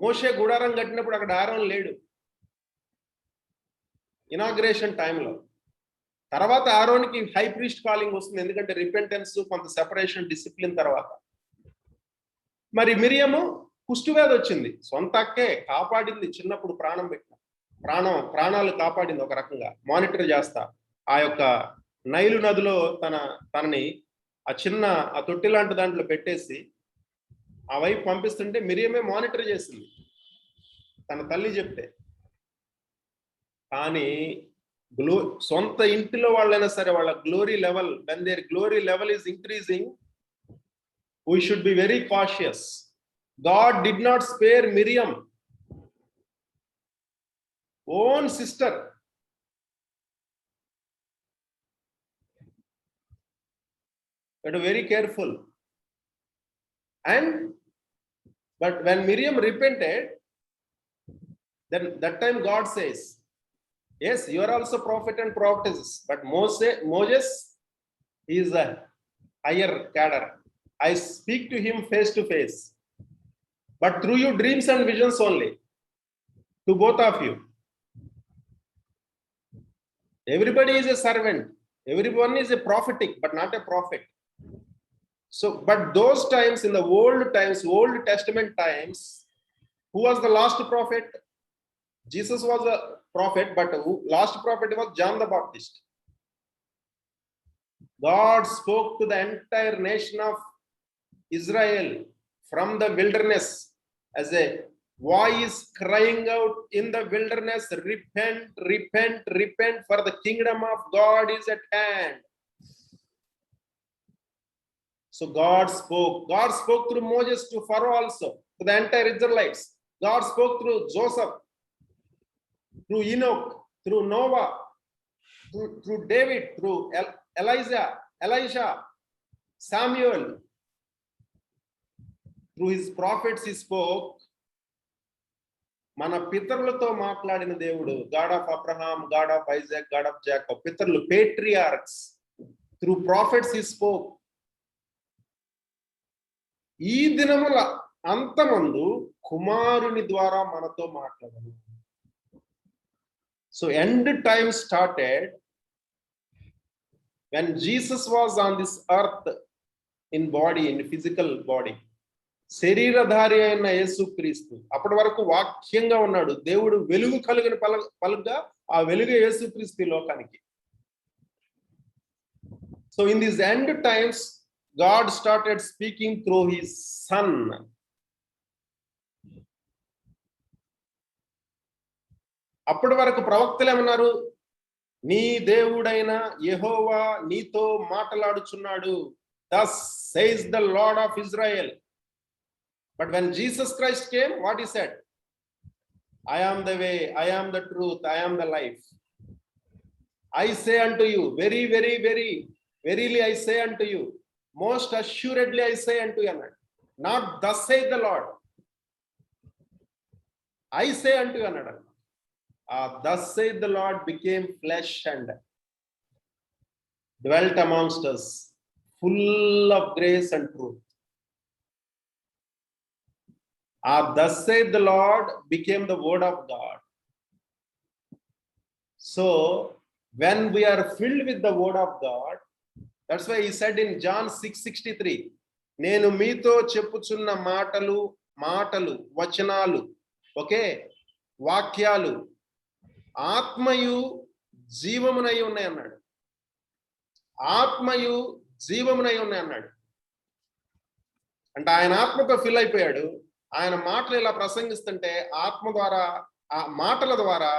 మోషే గుడారం కట్టినప్పుడు అక్కడ ఆరోన్ లేడు ఇనాగ్రేషన్ టైంలో. తర్వాత ఆరోన్కి హై ప్రీస్ట్ కాలింగ్ వస్తుంది, ఎందుకంటే రిపెంటెన్స్, కొంత సెపరేషన్, డిసిప్లిన్ తర్వాత. మరి మిరియము కుష్ఠవ్యాధి వచ్చింది, సొంత అక్కే కాపాడింది, చిన్నప్పుడు ప్రాణం పెట్టిన, ప్రాణాలు కాపాడింది. ఒక రకంగా మానిటర్ చేస్తా ఆ యొక్క నైలు నదిలో తనని ఆ చిన్న ఆ తొట్టి లాంటి దాంట్లో పెట్టేసి ఆ వైపు పంపిస్తుంటే మిరియమే మానిటర్ చేసింది, తన తల్లి చెప్తే. కానీ సొంత ఇంటిలో వాళ్ళైనా సరే, వాళ్ళ glory level, when their glory level is increasing, we should be very cautious. God did not spare Miriam, own sister. But very careful. But when Miriam repented, then that time God says, yes, you are also prophet and prophetess, but Moses is a higher cadre. I speak to him face to face, but through your dreams and visions only, to both of you. Everybody is a servant, everyone is a prophetic, but not a prophet. So, but those times, in the old Testament times, who was the last prophet? Jesus was a prophet, but last prophet was John the Baptist. God spoke to the entire nation of Israel from the wilderness as a voice crying out in the wilderness, repent, repent, repent, for the kingdom of God is at hand. So God spoke through Moses to Pharaoh also, to the entire Israelites. God spoke through Joseph, through Enoch, through Noah, through David, through Elijah, Samuel. Through his prophets he spoke. మన పితరులతో మాట్లాడిన దేవుడు, God of Abraham, God of Isaac, God of Jacob, పితరులు, patriarchs. Through prophets he spoke. ఈ దినముల అంతమందు కుమారుని ద్వారా మనతో మాట్లాడను. So end time started when Jesus was on this earth in body, in physical body. శరీరధారి అయిన యేసుక్రీస్తు అప్పటి వరకు వాక్యంగా ఉన్నాడు. దేవుడు వెలుగు కలిగిన పలుగ్గా ఆ వెలుగు యేసుక్రీస్తు లోకానికి. So in these end times, God started speaking through his son. అప్పటి వరకు ప్రవక్తలు ఏమన్నారు? నీ దేవుడైన యెహోవా నీతో మాట్లాడుచున్నాడు. Thus says the Lord of Israel. But when Jesus Christ came, what he said? I am the way, I am the truth, I am the life. I say unto you, very, very, very, verily I say unto you, most assuredly I say unto you, not thus saith the Lord. I say unto you, thus saith the Lord became flesh and dwelt amongst us, full of grace and truth. Thus saith the Lord became the word of God. So when we are filled with the word of God, that's why he said in John 6:63, నేను మీతో చెప్పుచున్న మాటలు వచనాలు, okay, వాక్యాలు ఆత్మయు జీవమునై ఉన్నాయి అన్నాడు. ఆత్మయు జీవమునై ఉన్నాయి అన్నాడు. అంటే ఆయన ఆత్మతో ఫిల్ అయిపోయాడు. ఆయన మాటలు ఇలా ప్రసంగిస్తుంటే ఆత్మ ద్వారా, ఆ మాటల ద్వారా,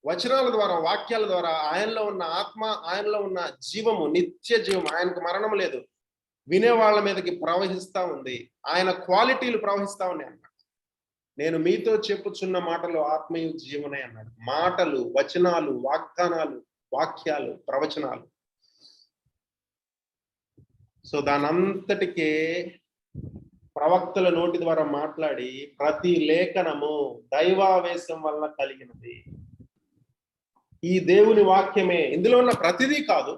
వచనాల ద్వారా, వాక్యాల ద్వారా ఆయనలో ఉన్న ఆత్మ, ఆయనలో ఉన్న జీవము, నిత్య జీవం, ఆయనకు మరణం లేదు, వినే వాళ్ళ మీదకి ప్రవహిస్తా ఉంది. ఆయన క్వాలిటీలు ప్రవహిస్తా ఉన్నాయి అన్నమాట. నేను మీతో చెప్పుచున్న మాటలు ఆత్మయు జీవనే అన్నాడు. మాటలు, వచనాలు, వాగ్దానాలు, వాక్యాలు, ప్రవచనాలు. సో దానంతటికే ప్రవక్తల నోటి ద్వారా మాట్లాడి ప్రతి లేఖనము దైవావేశం వలన కలిగినది. ఈ దేవుని వాక్యమే, ఇందులో ఉన్న ప్రతిదీ కాదు.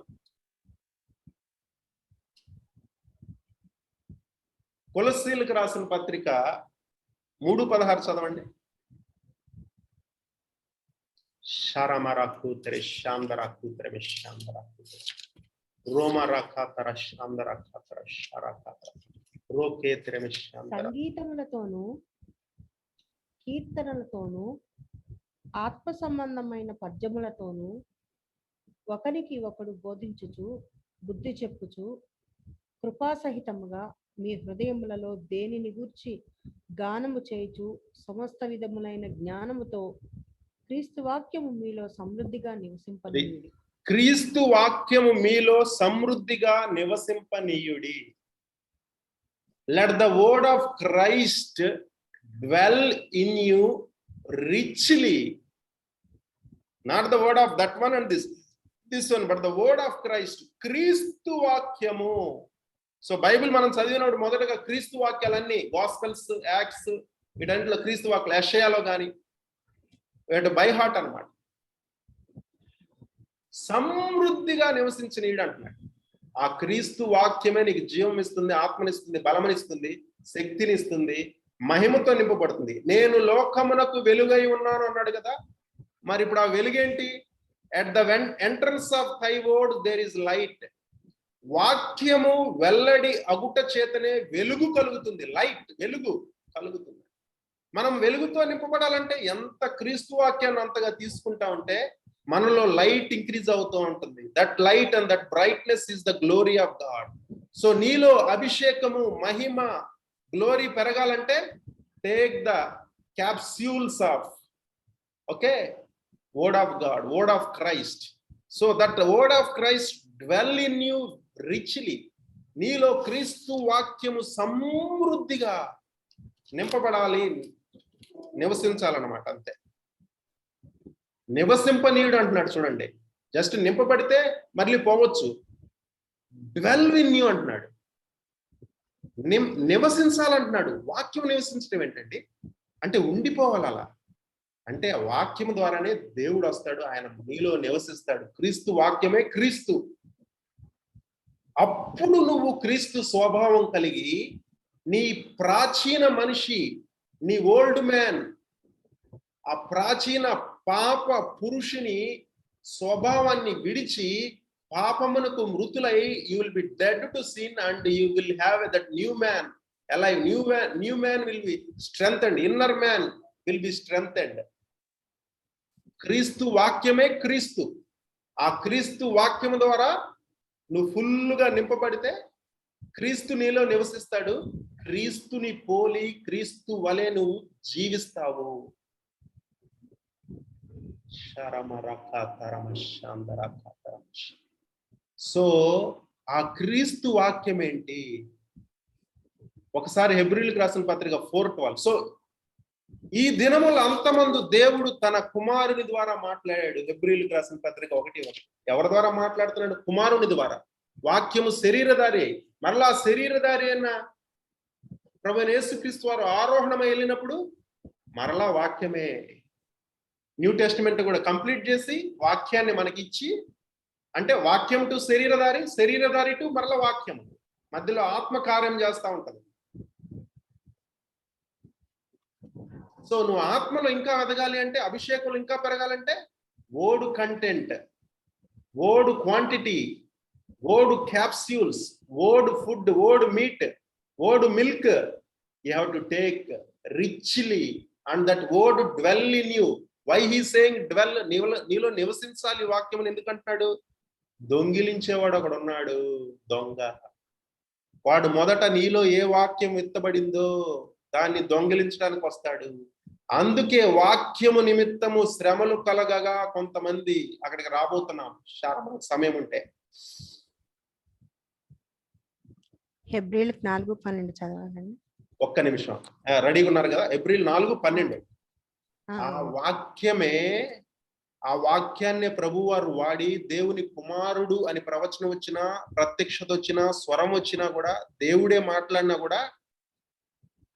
కొలస్సీలకు రాసిన పత్రిక 3:16 చదవండి. సంగీతములతోనూ కీర్తనలతోనూ ఆత్మ సంబంధమైన పద్యములతోనూ ఒకరికి ఒకడు బోధించుచు బుద్ధి చెప్పుచు కృపాసహితముగా మీ హృదయములలో దేనిని గూర్చి గానము చేయుచు సమస్త విధములైన జ్ఞానముతో క్రీస్తు వాక్యము మీలో సమృద్ధిగా నివసింపనీయుడి. క్రీస్తు వాక్యము మీలో సమృద్ధిగా నివసింపనీయుడి. Let the word of Christ dwell in you richly. Not the word of that one and this one, but the word of Christ. క్రీస్తు వాక్యము. సో బైబిల్ మనం చదివినప్పుడు మొదటగా క్రీస్తు వాక్యాలన్నీ, గాస్పెల్స్, యాక్ట్స్, వీటన్నిటిలో క్రీస్తు వాక్యాలు, యెషయాలో కానీ బై హార్ట్ అన్నమాట. సమృద్ధిగా నివసించనీయుడు అంటున్నాడు. ఆ క్రీస్తు వాక్యమే నీకు జీవం ఇస్తుంది, ఆత్మనిస్తుంది, బలమనిస్తుంది, శక్తినిస్తుంది, మహిమతో నింపబడుతుంది. నేను లోకమునకు వెలుగై ఉన్నాను అన్నాడు కదా. మరి ఇప్పుడు ఆ వెలుగేంటి? At the entrance of thy word there is light. వాక్యము వెల్లడి అగుట చేతనే వెలుగు కలుగుతుంది. లైట్, వెలుగు కలుగుతుంది. మనం వెలుగుతో నింపబడాలంటే ఎంత క్రీస్తు వాక్యాన్ని అంతగా తీసుకుంటా ఉంటే మనలో లైట్ ఇంక్రీజ్ అవుతూ ఉంటుంది. That light and that brightness is the glory of God. So నీలో అభిషేకము, మహిమ, గ్లోరీ పెరగాలంటే take the capsules of, okay, word of God, word of Christ. So that word of Christ dwell in you richly. నీలో క్రీస్తు వాక్యము సమృద్ధిగా నింపబడాలి, నివసించాలన్నమాట. అంతే. నివసింపనీయుడు అంటున్నాడు చూడండి. జస్ట్ నింపబడితే మళ్ళీ పోవచ్చు. డ్వెల్ ఇన్ యూ అంటున్నాడు, నివసించాలంటున్నాడు. వాక్యం నివసించడం ఏంటండి? అంటే ఉండిపోవాలి. అలా అంటే వాక్యం ద్వారానే దేవుడు వస్తాడు, ఆయన నీలో నివసిస్తాడు. క్రీస్తు వాక్యమే క్రీస్తు. అప్పుడు నువ్వు క్రీస్తు స్వభావం కలిగి నీ ప్రాచీన మనిషి, నీ ఓల్డ్ మ్యాన్, ఆ ప్రాచీన పాప పురుషుని స్వభావాన్ని విడిచి పాపమునకు మృతులై you will be dead to sin and you will have that new man alive. New man will be strengthened. Inner man will be strengthened. క్రీస్తు వాక్యమే క్రీస్తు. ఆ క్రీస్తు వాక్యము ద్వారా నువ్వు ఫుల్గా నింపబడితే క్రీస్తు నీలో నివసిస్తాడు. క్రీస్తుని పోలి క్రీస్తు వలె నువ్వు జీవిస్తావు. సో ఆ క్రీస్తు వాక్యం ఏంటి? ఒకసారి హెబ్రీయులకు రాసిన పత్రిక 4:12. సో ఈ దినముల అంతమందు దేవుడు తన కుమారుని ద్వారా మాట్లాడాడు. హెబ్రీయులకు రాసిన పత్రిక 1:1. ఎవరి ద్వారా మాట్లాడుతున్నాడు? కుమారుని ద్వారా. వాక్యము శరీరధారి అయి, మరలా శరీరధారి అయిన ప్రభువైన యేసుక్రీస్తు వారు ఆరోహణమై వెళ్ళినప్పుడు మరలా వాక్యమే. న్యూ టెస్టిమెంట్ కూడా కంప్లీట్ చేసి వాక్యాన్ని మనకిచ్చి, అంటే వాక్యం టు శరీరధారి, శరీరధారి టు మరలా వాక్యం, మధ్యలో ఆత్మ కార్యం చేస్తూ ఉంటది. సో నువ్వు ఆత్మలో ఇంకా ఎదగాలి అంటే, అభిషేకంలో ఇంకా పెరగాలంటే, word content, word quantity, word capsules, word food, word meat, word milk you have to take richly, and that word dwell in you. Why he saying dwell? నీలో నివసించాలి వాక్యం. ఎందుకంటున్నాడు? దొంగిలించేవాడు ఒకడు ఉన్నాడు, దొంగ. వాడు మొదట నీలో ఏ వాక్యం విత్తబడిందో దాన్ని దొంగిలించడానికి వస్తాడు. అందుకే వాక్యము నిమిత్తము శ్రమలు కలగగా కొంతమంది అక్కడికి రాబోతున్నాం సమయం ఉంటే. హెబ్రీయులకు 4:12 చదవాలండి. ఒక్క నిమిషం, రెడీగా ఉన్నారు కదా? హెబ్రీయులు 4:12. ఆ వాక్యమే, ఆ వాక్యాన్నే ప్రభు వారు వాడి దేవుని కుమారుడు అని ప్రవచనం వచ్చినా, ప్రత్యక్షత వచ్చినా, స్వరం వచ్చినా కూడా, దేవుడే మాట్లాడినా కూడా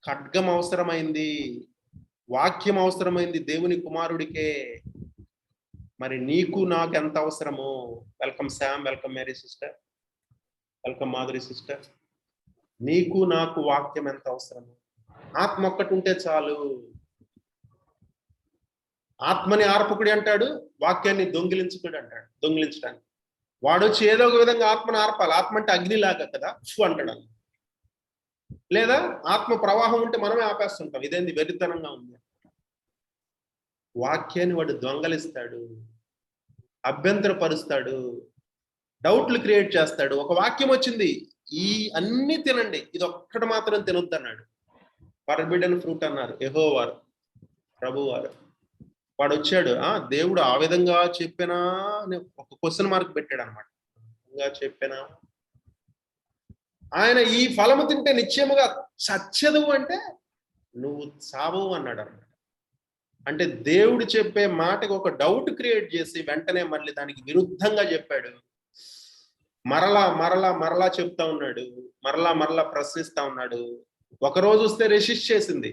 ఖడ్గం అవసరమైంది, వాక్యం అవసరమైంది దేవుని కుమారుడికే. మరి నీకు నాకు ఎంత అవసరమో. Welcome Sam, welcome Mary sister, welcome Madhuri sister. నీకు నాకు వాక్యం ఎంత అవసరమో. ఆత్మ ఒక్కటి ఉంటే చాలు. ఆత్మని ఆర్పకుడి అంటాడు, వాక్యాన్ని దొంగిలించుకుడు అంటాడు. దొంగిలించడానికి వాడొచ్చి ఏదో ఒక విధంగా ఆత్మను ఆర్పాలి. ఆత్మ అంటే అగ్నిలాగా కదా, అంటాడు. లేదా ఆత్మ ప్రవాహం ఉంటే మనమే ఆపేస్తుంటాం. ఇదేంది వెరితనంగా ఉంది. వాక్యాన్ని వాడు దొంగలిస్తాడు, అభ్యంతరపరుస్తాడు, డౌట్లు క్రియేట్ చేస్తాడు. ఒక వాక్యం వచ్చింది, ఈ అన్ని తినండి, ఇది ఒక్కటి మాత్రం తినొద్దు అన్నాడు. ఫర్బిడెన్ ఫ్రూట్ అన్నారు యెహోవారు, ప్రభువారు. వాడు వచ్చాడు, దేవుడు ఆ విధంగా చెప్పినా ఒక క్వశ్చన్ మార్క్ పెట్టాడు అనమాట. చెప్పినా ఆయన ఈ ఫలము తింటే నిశ్చయముగా చచ్చదు అంటే నువ్వు చావవు అన్నాడు అన్నమాట. అంటే దేవుడు చెప్పే మాటకి ఒక డౌట్ క్రియేట్ చేసి వెంటనే మళ్ళీ దానికి విరుద్ధంగా చెప్పాడు. మరలా మరలా మరలా చెప్తా ఉన్నాడు, మరలా మరలా ప్రశ్నిస్తా ఉన్నాడు. ఒకరోజు వస్తే రెసిస్ట్ చేసింది,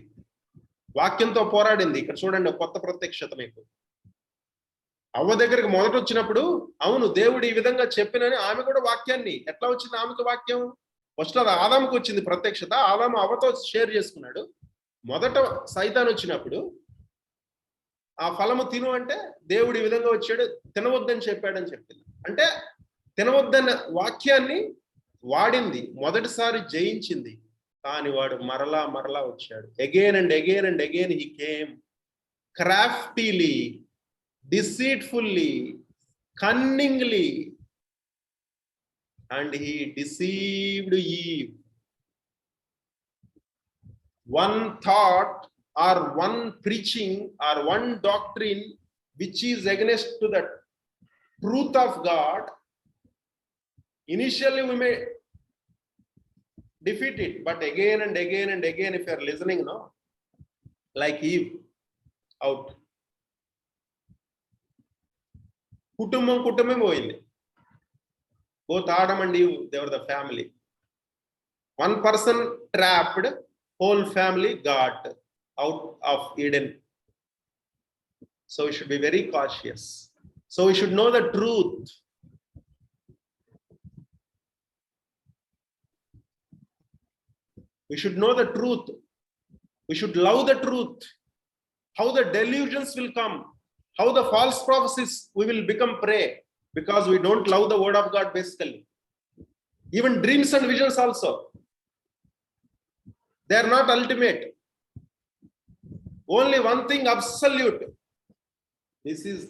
వాక్యంతో పోరాడింది. ఇక్కడ చూడండి, కొత్త ప్రత్యక్షత మీకు. అవ్వ దగ్గరికి మొదట వచ్చినప్పుడు, అవును దేవుడు ఈ విధంగా చెప్పినని ఆమె కూడా వాక్యాన్ని, ఎట్లా వచ్చింది ఆమెకు వాక్యం? ఫస్ట్ అది ఆదాముకు వచ్చింది ప్రత్యక్షత. ఆదాము అవ్వతో షేర్ చేసుకున్నాడు. మొదట సైతాన్ వచ్చినప్పుడు ఆ ఫలము తిను అంటే దేవుడు ఈ విధంగా వచ్చాడు, తినవద్దని చెప్పాడని చెప్పింది. అంటే తినవద్దన్న వాక్యాన్ని వాడింది, మొదటిసారి జయించింది. కానీ వాడు మరలా మరలా వచ్చాడు. Again and again and again he came craftily, deceitfully, cunningly, and he deceived Eve. One thought or one preaching or one doctrine which is against to the truth of God, initially we may defeat it, but again and again and again, if you are listening, no, like Eve, out. కుటుంబం పోయింది. both Adam and Eve, they were the family. One person trapped, whole family got out of Eden. So we should be very cautious. So we should know the truth. We should know the truth. We should love the truth. How the delusions will come, how the false prophecies we will become prey, because we don't love the word of God basically. Even dreams and visions also, they are not ultimate. Only one thing absolute. This is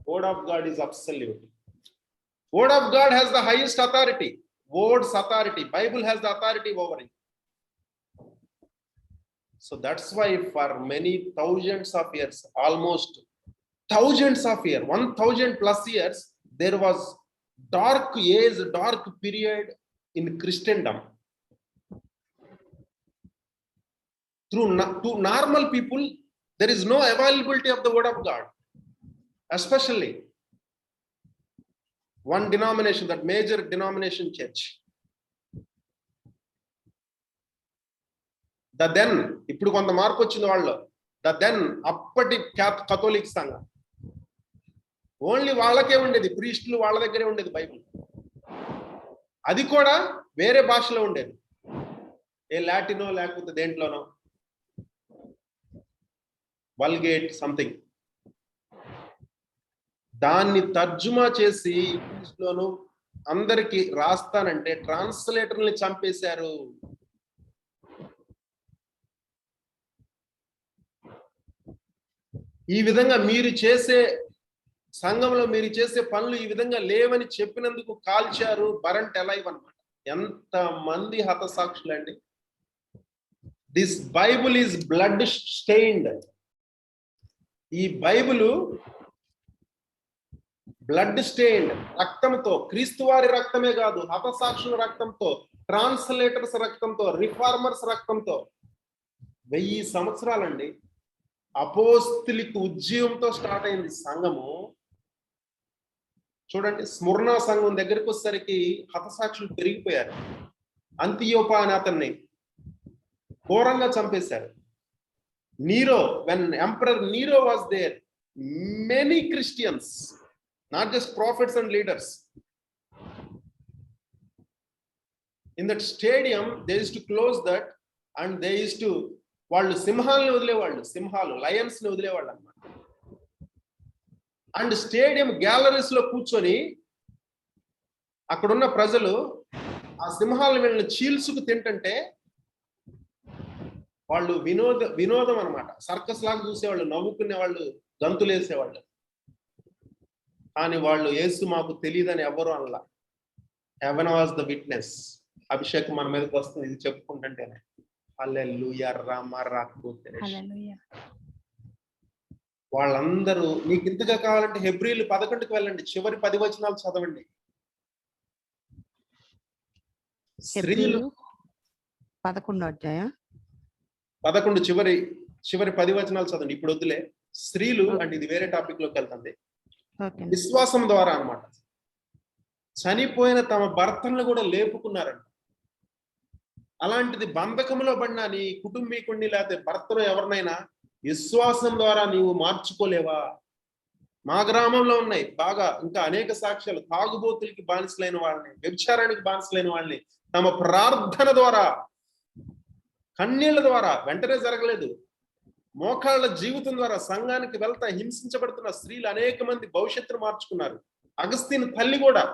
word of God is absolute. Word of God has the highest authority. Word's authority. Bible has the authority over it. So that's why for many thousands of years, almost thousands of years, 1000 plus years, there was dark age, dark period in Christendom. To normal people, there is no availability of the word of God, especially one denomination, that major denomination church. The then, ఇప్పుడు కొంత మార్పు వచ్చింది వాళ్ళు, the then అప్పటి Catholic సంఘం, only వాళ్ళకే ఉండేది, ప్రీస్టులు వాళ్ళ దగ్గరే ఉండేది బైబిల్. అది కూడా వేరే భాషలో ఉండేది, ఏ లాటినో లేకపోతే దేంట్లోనో, వల్గేట్ సంథింగ్. దాన్ని తర్జుమా చేసి ఇంగ్లీష్లోను అందరికి రాస్తానంటే ట్రాన్స్లేటర్ని చంపేశారు. ఈ విధంగా మీరు చేసే సంఘంలో మీరు చేసే పనులు ఈ విధంగా లేవని చెప్పినందుకు కాల్చారు, బరంట్ ఎలైవ్ అన్నమాట. ఎంత మంది హతసాక్షులండి. This Bible is blood stained. ఈ బైబిలు బ్లడ్ స్టెయిన్డ్, రక్తంతో, క్రీస్తు వారి రక్తమే కాదు, హతసాక్షుల రక్తంతో, ట్రాన్స్లేటర్స్ రక్తంతో, రిఫార్మర్స్ రక్తంతో, 1000 సంవత్సరాలండి. అపోస్తలిక ఉద్యమంతో స్టార్ట్ అయింది సంఘము. చూడండి, స్ముర్నా సంఘం దగ్గరికి వచ్చేసరికి హతసాక్షులు పెరిగిపోయారు. అంతియోపా అని అతన్ని ఘోరంగా చంపేశారు. Nero, when Emperor Nero was there, many Christians, not just prophets and leaders, in that stadium they used to close that, and they used to, వాళ్ళు సింహాలను వదిలేవాళ్ళు, సింహాలు, లయన్స్ ని వదిలేవాళ్ళు అన్నమాట. అండ్ స్టేడియం గ్యాలరీస్ లో కూర్చొని అక్కడున్న ప్రజలు ఆ సింహాలను వీళ్ళని చీల్చుకు తింటుంటే వాళ్ళు వినోదం అన్నమాట, సర్కస్ లాగా చూసేవాళ్ళు, నవ్వుకునేవాళ్ళు, గంతులు వేసేవాళ్ళు. కానీ వాళ్ళు యేసు మాకు తెలియదని ఎవరు అనలా. Heaven was the witness. అభిషేకం మన మీదకి వస్తుంది ఇది చెప్పుకుంటుంటేనే. హల్లెలూయా, హల్లెలూయా. వాళ్ళందరూ, మీకు ఇంతగా కావాలంటే హెబ్రీలు 11కి వెళ్ళండి, చివరి 10 వచనాలు చదవండి. స్త్రీలు 11వ అధ్యాయం 11 చివరి 10 వచనాలు చదవండి. ఇప్పుడు వద్దులే, స్త్రీలు అంటే ఇది వేరే టాపిక్ లోకి వెళ్తుంది. విశ్వాసం ద్వారా అన్నమాట చనిపోయిన తమ భర్తలను కూడా లేపుకున్నారంట. అలాంటిది బంధకంలో పడిన నీ కుటుంబీకుడిని లేకపోతే భర్తను ఎవరినైనా విశ్వాసం ద్వారా నీవు మార్చుకోలేవా? మా గ్రామంలో ఉన్నాయి బాగా ఇంకా అనేక సాక్ష్యాలు. తాగుబోతులకి బానిసలైన వాళ్ళని, వ్యభిచారానికి బానిసలైన వాళ్ళని తమ ప్రార్థన ద్వారా, కన్నీళ్ల ద్వారా, వెంటనే జరగలేదు, మోకాళ్ళ జీవితం ద్వారా సంఘానికి వెళ్తా హింసించబడుతున్న స్త్రీలు అనేక మంది భవిష్యత్తును మార్చుకున్నారు. అగస్తిన్ తల్లి కూడా,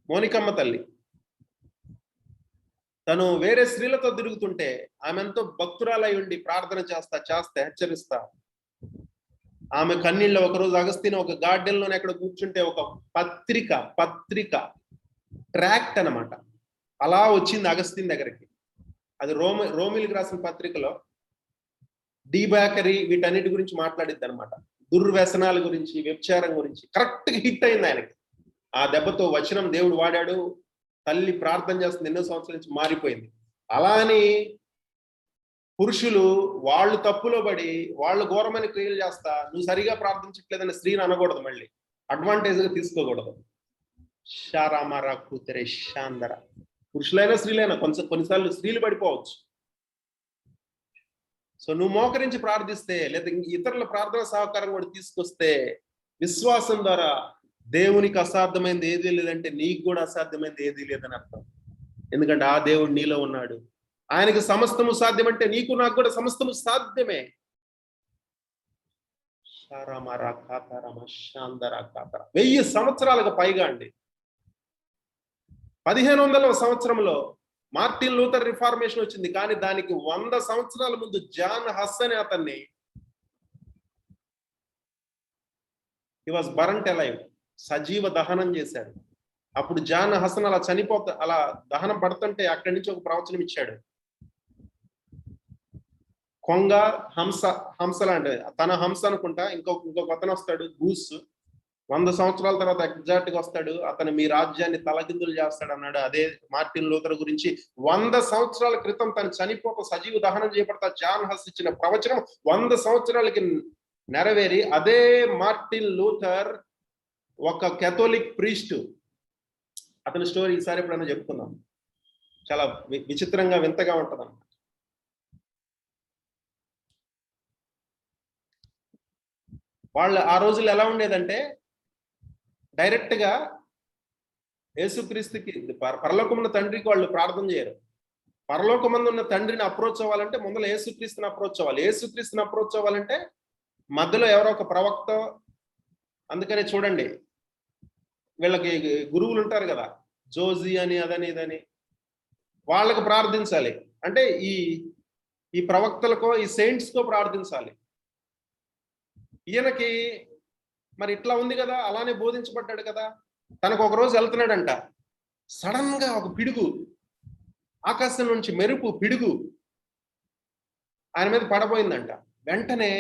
మోనికమ్మ తల్లి, తను వేరే స్త్రీలతో తిరుగుతుంటే ఆమె ఎంతో భక్తురాలై ఉండి ప్రార్థన చేస్తే హెచ్చరిస్తా, ఆమె కన్నీళ్ళ ఒకరోజు అగస్తిని ఒక గార్డెన్ లోనే ఎక్కడ కూర్చుంటే ఒక పత్రిక ట్రాక్ట్ అన్నమాట అలా వచ్చింది అగస్తిన్ దగ్గరికి. అది రోమిలికి రాసిన పత్రికలో డీబాకరీ వీటన్నిటి గురించి మాట్లాడిద్ది అనమాట. దుర్వ్యసనాల గురించి, వ్యభిచారం గురించి కరెక్ట్ గా హిట్ అయింది ఆయనకి. ఆ దెబ్బతో వచనం దేవుడు వాడాడు. తల్లి ప్రార్థన చేస్తుంది, ఎన్నో సంవత్సరాల నుంచి మారిపోయింది. అలా అని పురుషులు వాళ్ళు తప్పులో పడి వాళ్ళు ఘోరమైన క్రియలు చేస్తా నువ్వు సరిగా ప్రార్థించట్లేదని స్త్రీని అనకూడదు, మళ్ళీ అడ్వాంటేజ్ గా తీసుకోకూడదు. షారామారా కూతురే శాందర. పురుషులైనా స్త్రీలైనా కొన్నిసార్లు స్త్రీలు పడిపోవచ్చు. సో నువ్వు మోకరించి ప్రార్థిస్తే లేదా ఇతరుల ప్రార్థన సహకారం కూడా తీసుకొస్తే విశ్వాసం ద్వారా దేవునికి అసాధ్యమైనది ఏదీ లేదంటే నీకు కూడా అసాధ్యమైనది ఏదీ లేదని అర్థం. ఎందుకంటే ఆ దేవుడు నీలో ఉన్నాడు. ఆయనకి సమస్తము సాధ్యమంటే నీకు నాకు కూడా సమస్తము సాధ్యమే. 1000 సంవత్సరాలకు పైగా అండి. 1500వ సంవత్సరంలో మార్టిన్ లూథర్ రిఫార్మేషన్ వచ్చింది. కానీ దానికి 100 సంవత్సరాల ముందు జాన్ హస్ అనే అతన్ని హి వాస్ బర్న్ట్ అలైవ్, సజీవ దహనం చేశాడు. అప్పుడు జాన్ హసన్ అలా దహనం పడుతుంటే అక్కడి నుంచి ఒక ప్రవచనం ఇచ్చాడు. కొంగ, హంస లాంటిది. తన హంస అనుకుంటా. ఇంకొక అతను వస్తాడు గూస్. 100 సంవత్సరాల తర్వాత ఎగ్జాక్ట్ గా వస్తాడు. అతను మీ రాజ్యాన్ని తలకిందులు చేస్తాడు అన్నాడు. అదే మార్టిన్ లూథర్ గురించి 100 సంవత్సరాల క్రితం తను చనిపోక సజీవ దహనం చేయబడతా జాన్ హస్ ఇచ్చిన ప్రవచనం 100 సంవత్సరాలకి నెరవేరి అదే మార్టిన్ లూథర్ ఒక కేథోలిక్ ప్రీస్ట్. అతని స్టోరీ ఈసారి ఎప్పుడైనా చెప్పుకుందాం. చాలా విచిత్రంగా వింతగా ఉంటది. వాళ్ళు ఆ రోజుల్లో ఎలా ఉండేదంటే డైరెక్ట్ గా యేసుక్రీస్తుకి పరలోకమున్న తండ్రికి వాళ్ళు ప్రార్థన చేయరు. పరలోకమందు ఉన్న తండ్రిని అప్రోచ్ అవ్వాలంటే ముందర యేసుక్రీస్తుని అప్రోచ్ అవ్వాలి. యేసుక్రీస్తుని అప్రోచ్ అవ్వాలంటే మధ్యలో ఎవరో ఒక ప్రవక్త. అందుకనే చూడండి, వీళ్ళకి గురువులు ఉంటారు కదా, జోజీ అని అదని ఇదని, వాళ్ళకు ప్రార్థించాలి. అంటే ఈ ప్రవక్తలకో ఈ సెయింట్స్కో ప్రార్థించాలి. ఈయనకి మరి ఇట్లా ఉంది కదా, అలానే బోధించబడ్డాడు కదా. తనకు ఒక రోజు వెళ్తున్నాడంట, సడన్ గా ఒక పిడుగు, ఆకాశం నుంచి మెరుపు పిడుగు ఆయన మీద పడబోయిందంట. వెంటనే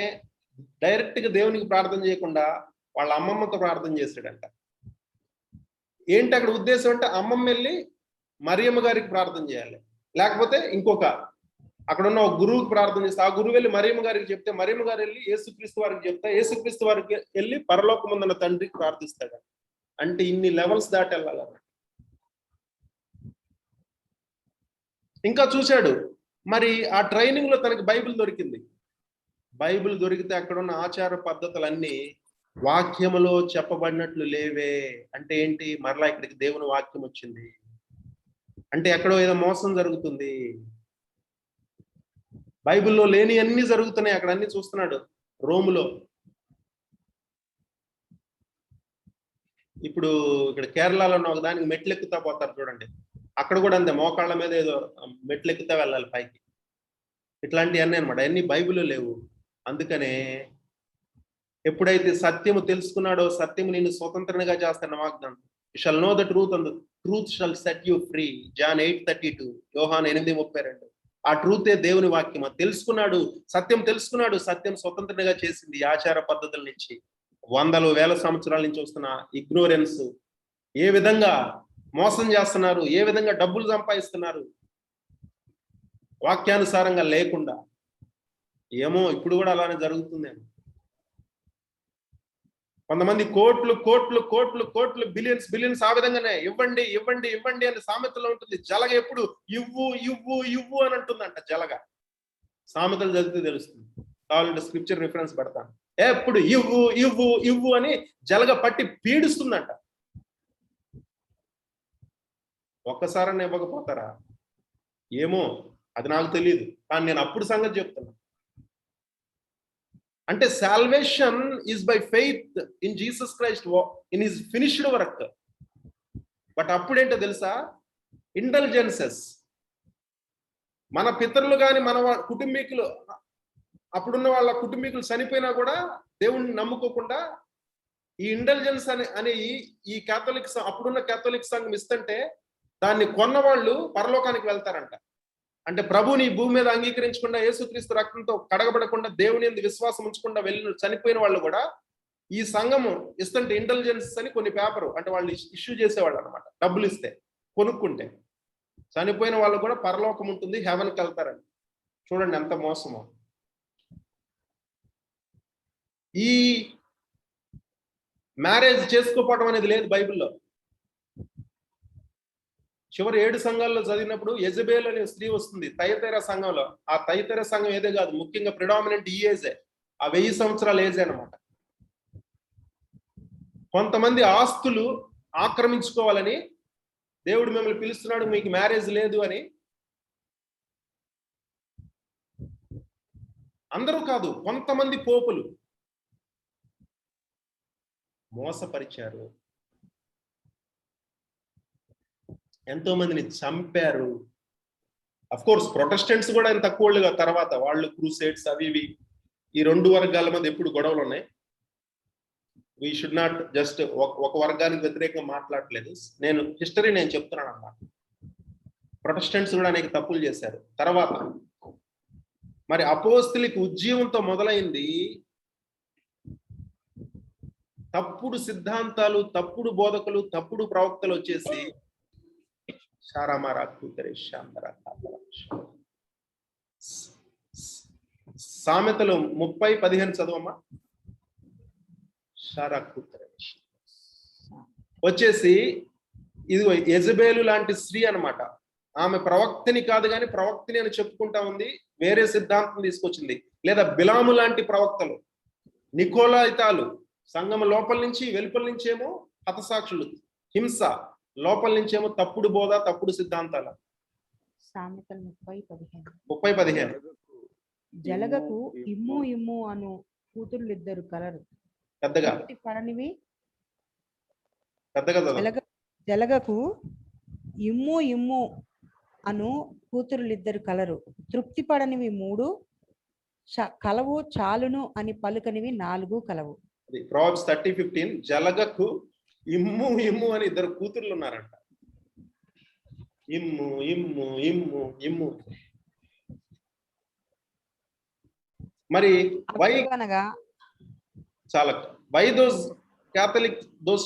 డైరెక్ట్ గా దేవునికి ప్రార్థన చేయకుండా వాళ్ళ అమ్మమ్మతో ప్రార్థన చేశాడంట. ఏంటి అక్కడ ఉద్దేశం అంటే, అమ్మమ్మ వెళ్ళి మరియమ్మ గారికి ప్రార్థన చేయాలి, లేకపోతే ఇంకొక అక్కడ ఉన్న ఒక గురువుకి ప్రార్థన చేస్తే ఆ గురువు వెళ్ళి మరియమ్మ గారికి చెప్తే మరియమ్మ గారు వెళ్ళి యేసుక్రీస్తు వారికి చెప్తే యేసుక్రీస్తు వారికి వెళ్ళి పరలోకమున్న తండ్రికి ప్రార్థిస్తాడు. అంటే ఇన్ని లెవెల్స్ దాటి వెళ్ళాలి. ఇంకా చూశాడు, మరి ఆ ట్రైనింగ్ లో తనకి బైబిల్ దొరికింది. బైబిల్ దొరికితే అక్కడ ఉన్న ఆచార పద్ధతులన్నీ వాక్యములో చెప్పబడినట్లు లేవే. అంటే ఏంటి, మరలా ఇక్కడికి దేవుని వాక్యం వచ్చింది అంటే ఎక్కడో ఏదో మోసం జరుగుతుంది. బైబిల్లో లేని అన్ని జరుగుతున్నాయి అక్కడ, అన్ని చూస్తున్నాడు. రోములో ఇప్పుడు ఇక్కడ కేరళలో ఉన్న ఒక దానికి మెట్లెక్కుతా పోతారు చూడండి, అక్కడ కూడా అంతే, మోకాళ్ళ మీద ఏదో మెట్లెక్కుతా వెళ్ళాలి పైకి. ఇట్లాంటివన్నీ అనమాట, అన్ని బైబిల్లో లేవు. అందుకనే ఎప్పుడైతే సత్యము తెలుసుకున్నాడో సత్యము నిన్ను స్వతంత్రంగా చేస్తాడన్న వాగ్దానం. You shall know the truth and the truth shall set you free. John 8:32, Yohanu 8:32. ఆ ట్రూతే దేవుని వాక్యం. తెలుసుకున్నాడు, సత్యం తెలుసుకున్నాడు, సత్యం స్వతంత్రంగా చేసింది. ఆచార పద్ధతుల నుంచి, వందలు వేల సంవత్సరాల నుంచి వస్తున్న ఇగ్నోరెన్స్, ఏ విధంగా మోసం చేస్తున్నారు, ఏ విధంగా డబ్బులు సంపాదిస్తున్నారు వాక్యానుసారంగా లేకుండా. ఏమో ఇప్పుడు కూడా అలానే జరుగుతుందేమో. కొంతమంది కోట్లు కోట్లు కోట్లు కోట్లు బిలియన్స్ ఆ విధంగానే ఇవ్వండి ఇవ్వండి ఇవ్వండి అని సామెతలో ఉంటుంది. జలగ ఎప్పుడు ఇవ్వు ఇవ్వు ఇవ్వు అని అంటుందంట. జలగ సామెతలు చదివితే తెలుస్తుంది. కావాలంటే స్క్రిప్చర్ రిఫరెన్స్ పెడతాను. ఎప్పుడు ఇవ్వు ఇవ్వు ఇవ్వు అని జలగ పట్టి పీడిస్తుందంట. ఒక్కసారన్నా ఇవ్వకపోతారా ఏమో, అది నాకు తెలియదు. కానీ నేను అప్పుడు సంగతి చెప్తున్నా. అంటే salvation is by faith in Jesus Christ in his finished work. But అప్పుడేంటో తెలుసా, ఇంటెలిజెన్సెస్, మన పితరులు కానీ మన కుటుంబీకులు, అప్పుడున్న వాళ్ళ కుటుంబీకులు చనిపోయినా కూడా దేవుణ్ణి నమ్ముకోకుండా ఈ ఇంటెలిజెన్స్ అనే ఈ కేథలిక్, అప్పుడున్న కేథలిక్ సంఘం ఇస్తుంటే దాన్ని కొన్న వాళ్ళు పరలోకానికి వెళ్తారంట. అంటే ప్రభుని భూమి మీద అంగీకరించకుండా, యేసుక్రీస్తు రక్తంతో కడగబడకుండా, దేవుని యందు విశ్వాసం ఉంచకుండా వెళ్ళిన చనిపోయిన వాళ్ళు కూడా ఈ సంఘము ఇస్తుంటే ఇంటెలిజెన్స్ అని కొన్ని పేపరు, అంటే వాళ్ళు ఇష్యూ చేసేవాళ్ళు అనమాట. డబ్బులు ఇస్తే కొనుక్కుంటే చనిపోయిన వాళ్ళు కూడా పరలోకం ఉంటుంది, హెవెన్కి వెళ్తారని. చూడండి ఎంత మోసమో. ఈ మ్యారేజ్ చేసుకోపోవడం అనేది లేదు బైబిల్లో. చివరి 7 సంఘాల్లో చదివినప్పుడు యెజబెల్ అనే స్త్రీ వస్తుంది తయతైర సంఘంలో. ఆ తయతైర సంఘం ఏదే కాదు, ముఖ్యంగా ప్రిడామినెంట్ ఈ ఏజే, ఆ 1000 సంవత్సరాల ఏజే అనమాట. కొంతమంది ఆస్తులు ఆక్రమించుకోవాలని దేవుడు మిమ్మల్ని పిలుస్తున్నాడు, మీకు మ్యారేజ్ లేదు అని. అందరూ కాదు, కొంతమంది పోపులు మోసపరిచారు, ఎంతో మందిని చంపారు. అఫ్ కోర్స్ ప్రొటెస్టెంట్స్ కూడా ఆయన తక్కువ వాళ్ళుగా, తర్వాత వాళ్ళు క్రూసేడ్స్ అవి ఇవి, ఈ 2 వర్గాల మధ్య ఎప్పుడు గొడవలు ఉన్నాయి. వీ షుడ్ నాట్ జస్ట్ ఒక వర్గానికి వ్యతిరేకంగా మాట్లాడలేదు. నేను హిస్టరీ నేను చెప్తున్నాను అన్నమాట. ప్రొటెస్టెంట్స్ కూడా అనేక తప్పులు చేశారు. తర్వాత మరి అపోస్తలికి ఉజ్జీవంతో మొదలైంది తప్పుడు సిద్ధాంతాలు, తప్పుడు బోధకులు, తప్పుడు ప్రవక్తలు వచ్చేసి సామెతలు 30:15 చదవమ్మా. వచ్చేసి ఇది యెజబేలు లాంటి స్త్రీ అన్నమాట. ఆమె ప్రవక్తని కాదు కానీ ప్రవక్తని అని చెప్పుకుంటా ఉంది, వేరే సిద్ధాంతం తీసుకొచ్చింది. లేదా బిలాము లాంటి ప్రవక్తలు, నికోలాయితాలు, సంఘం లోపల నుంచి వెలుపల నుంచేమో హతసాక్షులు, హింస, లోపల నుంచేమో తప్పుడు బోధ, తప్పుడు సిద్ధాంతాలు. సామెతలు 30:15. 30:15. జలగకు ఇమ్ము ఇమ్ము అను కూతుర్లిద్దరు కలరు, పెద్దగా తృప్తి పడనివి. పెద్దగా చదవండి. జలగకు ఇమ్ము ఇమ్ము అను కూతురులిద్దరు కలరు, తృప్తి పడనివి 3 కలవు, చాలును అని పలుకనివి 4 కలవు. ప్రాబ్స్ 30:15. జలగకు ఇమ్ము ఇమ్ము అని 2 కూతుర్లు ఉన్నారంట. ఇమ్ము ఇమ్ము ఇమ్ము ఇమ్ము. మరి చాలా why those Catholic those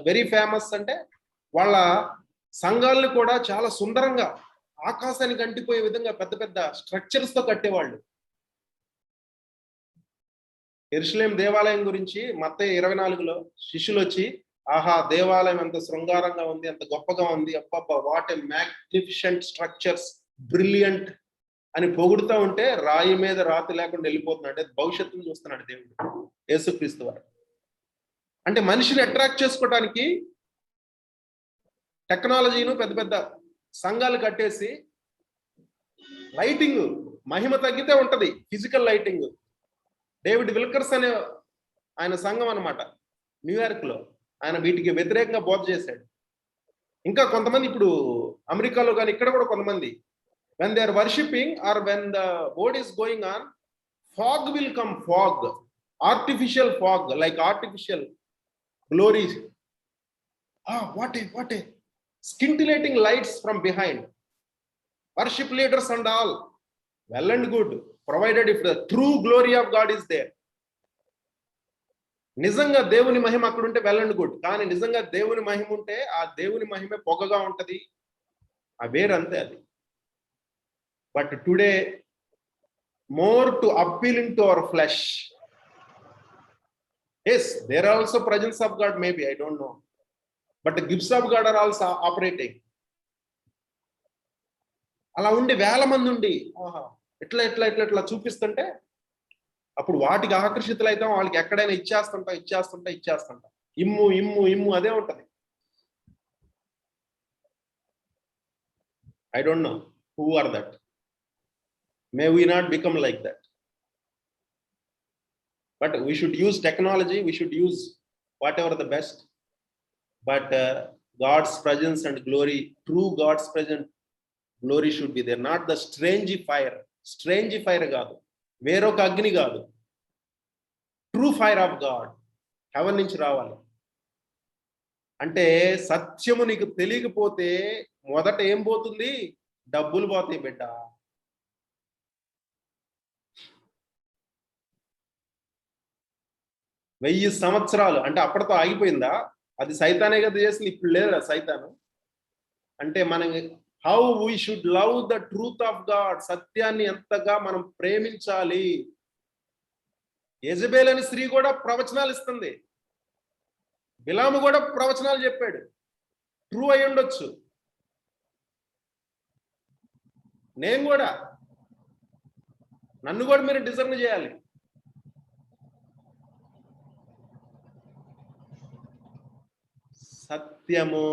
very famous అంటే వాళ్ళ సంఘాలను కూడా చాలా సుందరంగా ఆకాశానికి అంటిపోయే విధంగా పెద్ద పెద్ద స్ట్రక్చర్స్ తో కట్టేవాళ్ళు. యెరూషలేం దేవాలయం గురించి మత్తయి 24లో శిష్యులు వచ్చి, ఆహా దేవాలయం ఎంత శృంగారంగా ఉంది, ఎంత గొప్పగా ఉంది, అబ్బబ్బా what a magnificent structures, brilliant అని పొగుడుతూ ఉంటే రాయి మీద రాతి లేకుండా వెళ్ళిపోతున్నాడు. అంటే భవిష్యత్తును చూస్తున్నాడు దేవుడు, యేసుక్రీస్తు వారు. అంటే మనిషిని అట్రాక్ట్ చేసుకోవడానికి టెక్నాలజీను పెద్ద పెద్ద సంఘాలు కట్టేసి, లైటింగ్ మహిమ తగ్గితే ఉంటది, ఫిజికల్ లైటింగ్. డేవిడ్ విల్కర్స్ అనే ఆయన సంఘం అన్నమాట, న్యూయార్క్ లో. ఆయన వీటికి వ్యతిరేకంగా బోధ చేశాడు. ఇంకా కొంతమంది ఇప్పుడు అమెరికాలో కానీ ఇక్కడ కూడా కొంతమంది, when they are worshipping or when the word is going on, fog will come, fog, artificial fog, like artificial glory. What a scintillating lights from behind. Worship leaders and all, well and good, provided if the true glory of God is there. నిజంగా దేవుని మహిమ అక్కడ ఉంటే well and good. కానీ నిజంగా దేవుని మహిమ ఉంటే ఆ దేవుని మహిమే పొగగా ఉంటది, ఆ వేరంతే అది. But today more to appealing to our flesh. Yes, there are also presence of God, maybe, I don't know, but the gifts of God are also operating. అలా ఉండి వేల మంది ఉండి ఇట్లా ఇట్లా ఇట్లా ఇట్లా చూపిస్తుంటే అప్పుడు వాటికి ఆకర్షితులైతాం, వాళ్ళకి ఎక్కడైనా ఇచ్చేస్తుంటా. ఇమ్ము ఇమ్ము ఇమ్ము అదే ఉంటది. I don't know who are that. May we not become like that. But we should use technology, we should use whatever the best. But God's presence and glory, true God's presence, glory should be there. Not the strange fire కాదు, వేరొక అగ్ని కాదు, true fire of God heaven నుంచి రావాలి. అంటే సత్యము నీకు తెలియకపోతే మొదట ఏం పోతుంది? డబ్బులు పోతాయి బిడ్డ. వెయ్యి సంవత్సరాలు అంటే అప్పటితో ఆగిపోయిందా? అది సైతానే కదా చేసింది, ఇప్పుడు లేదా సైతాను. అంటే మనం how we should love the truth of God, సత్యాన్ని ఎంతగా మనం ప్రేమించాలి. యెజబెల్ అనే స్త్రీ కూడా ప్రవచనాలు ఇస్తుంది, బిలాము కూడా ప్రవచనాలు చెప్పాడు, ట్రూ అయి ఉండొచ్చు. నేను కూడా, నన్ను కూడా మీరు డిజర్న్ చేయాలి. సత్యము,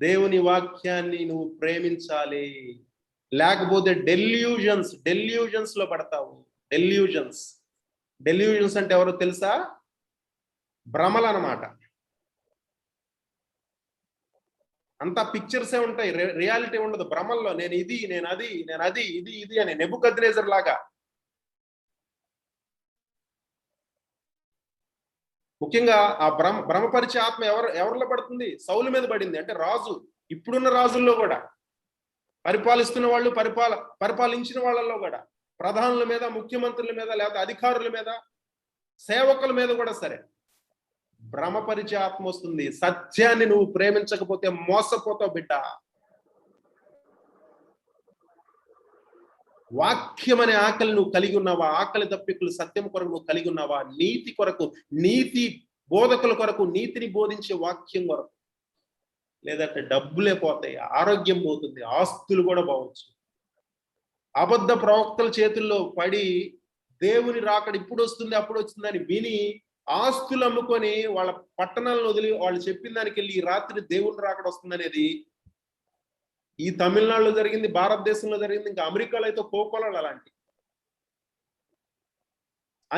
దేవుని వాక్యాన్ని నువ్వు ప్రేమించాలి. లేకపోతే డెల్యూజన్స్ లో పడతావు. డెల్యూజన్స్ అంటే ఎవరో తెలుసా? భ్రమలు అన్నమాట. అంతా పిక్చర్సే ఉంటాయి, రియాలిటీ ఉండదు. భ్రమల్లో నేను ఇది, నేను అది, ఇది అని నెబుకద్నెజర్ లాగా. ముఖ్యంగా ఆ భ్రమపరిచే ఆత్మ ఎవరిలో పడుతుంది? సౌలు మీద పడింది. అంటే రాజు, ఇప్పుడున్న రాజుల్లో కూడా, పరిపాలిస్తున్న వాళ్ళు, పరిపాలించిన వాళ్ళల్లో కూడా ప్రధానుల మీద, ముఖ్యమంత్రుల మీద, లేకపోతే అధికారుల మీద, సేవకుల మీద కూడా సరే భ్రమపరిచే ఆత్మ వస్తుంది. సత్యాన్ని నువ్వు ప్రేమించకపోతే మోసపోతావు బిడ్డ. వాక్యం అనే ఆకలి నువ్వు కలిగి ఉన్నావా? ఆకలి దప్పికులు సత్యం కొరకు నువ్వు కలిగి ఉన్నావా? నీతి కొరకు, నీతి బోధకుల కొరకు, నీతిని బోధించే వాక్యం కొరకు. లేదంటే డబ్బులే పోతాయి, ఆరోగ్యం పోతుంది, ఆస్తులు కూడా పోవచ్చు. అబద్ధ ప్రవక్తల చేతుల్లో పడి దేవుని రాకడ ఇప్పుడు వస్తుంది అప్పుడు వస్తుందని విని ఆస్తులు అమ్ముకొని వాళ్ళ పట్టణాలను వదిలి వాళ్ళు చెప్పిన దానికి వెళ్ళి ఈ రాత్రి దేవుని రాకడ వస్తుందనేది ఈ తమిళనాడులో జరిగింది, భారతదేశంలో జరిగింది, ఇంకా అమెరికాలో అయితే కోకోలాలు అలాంటి.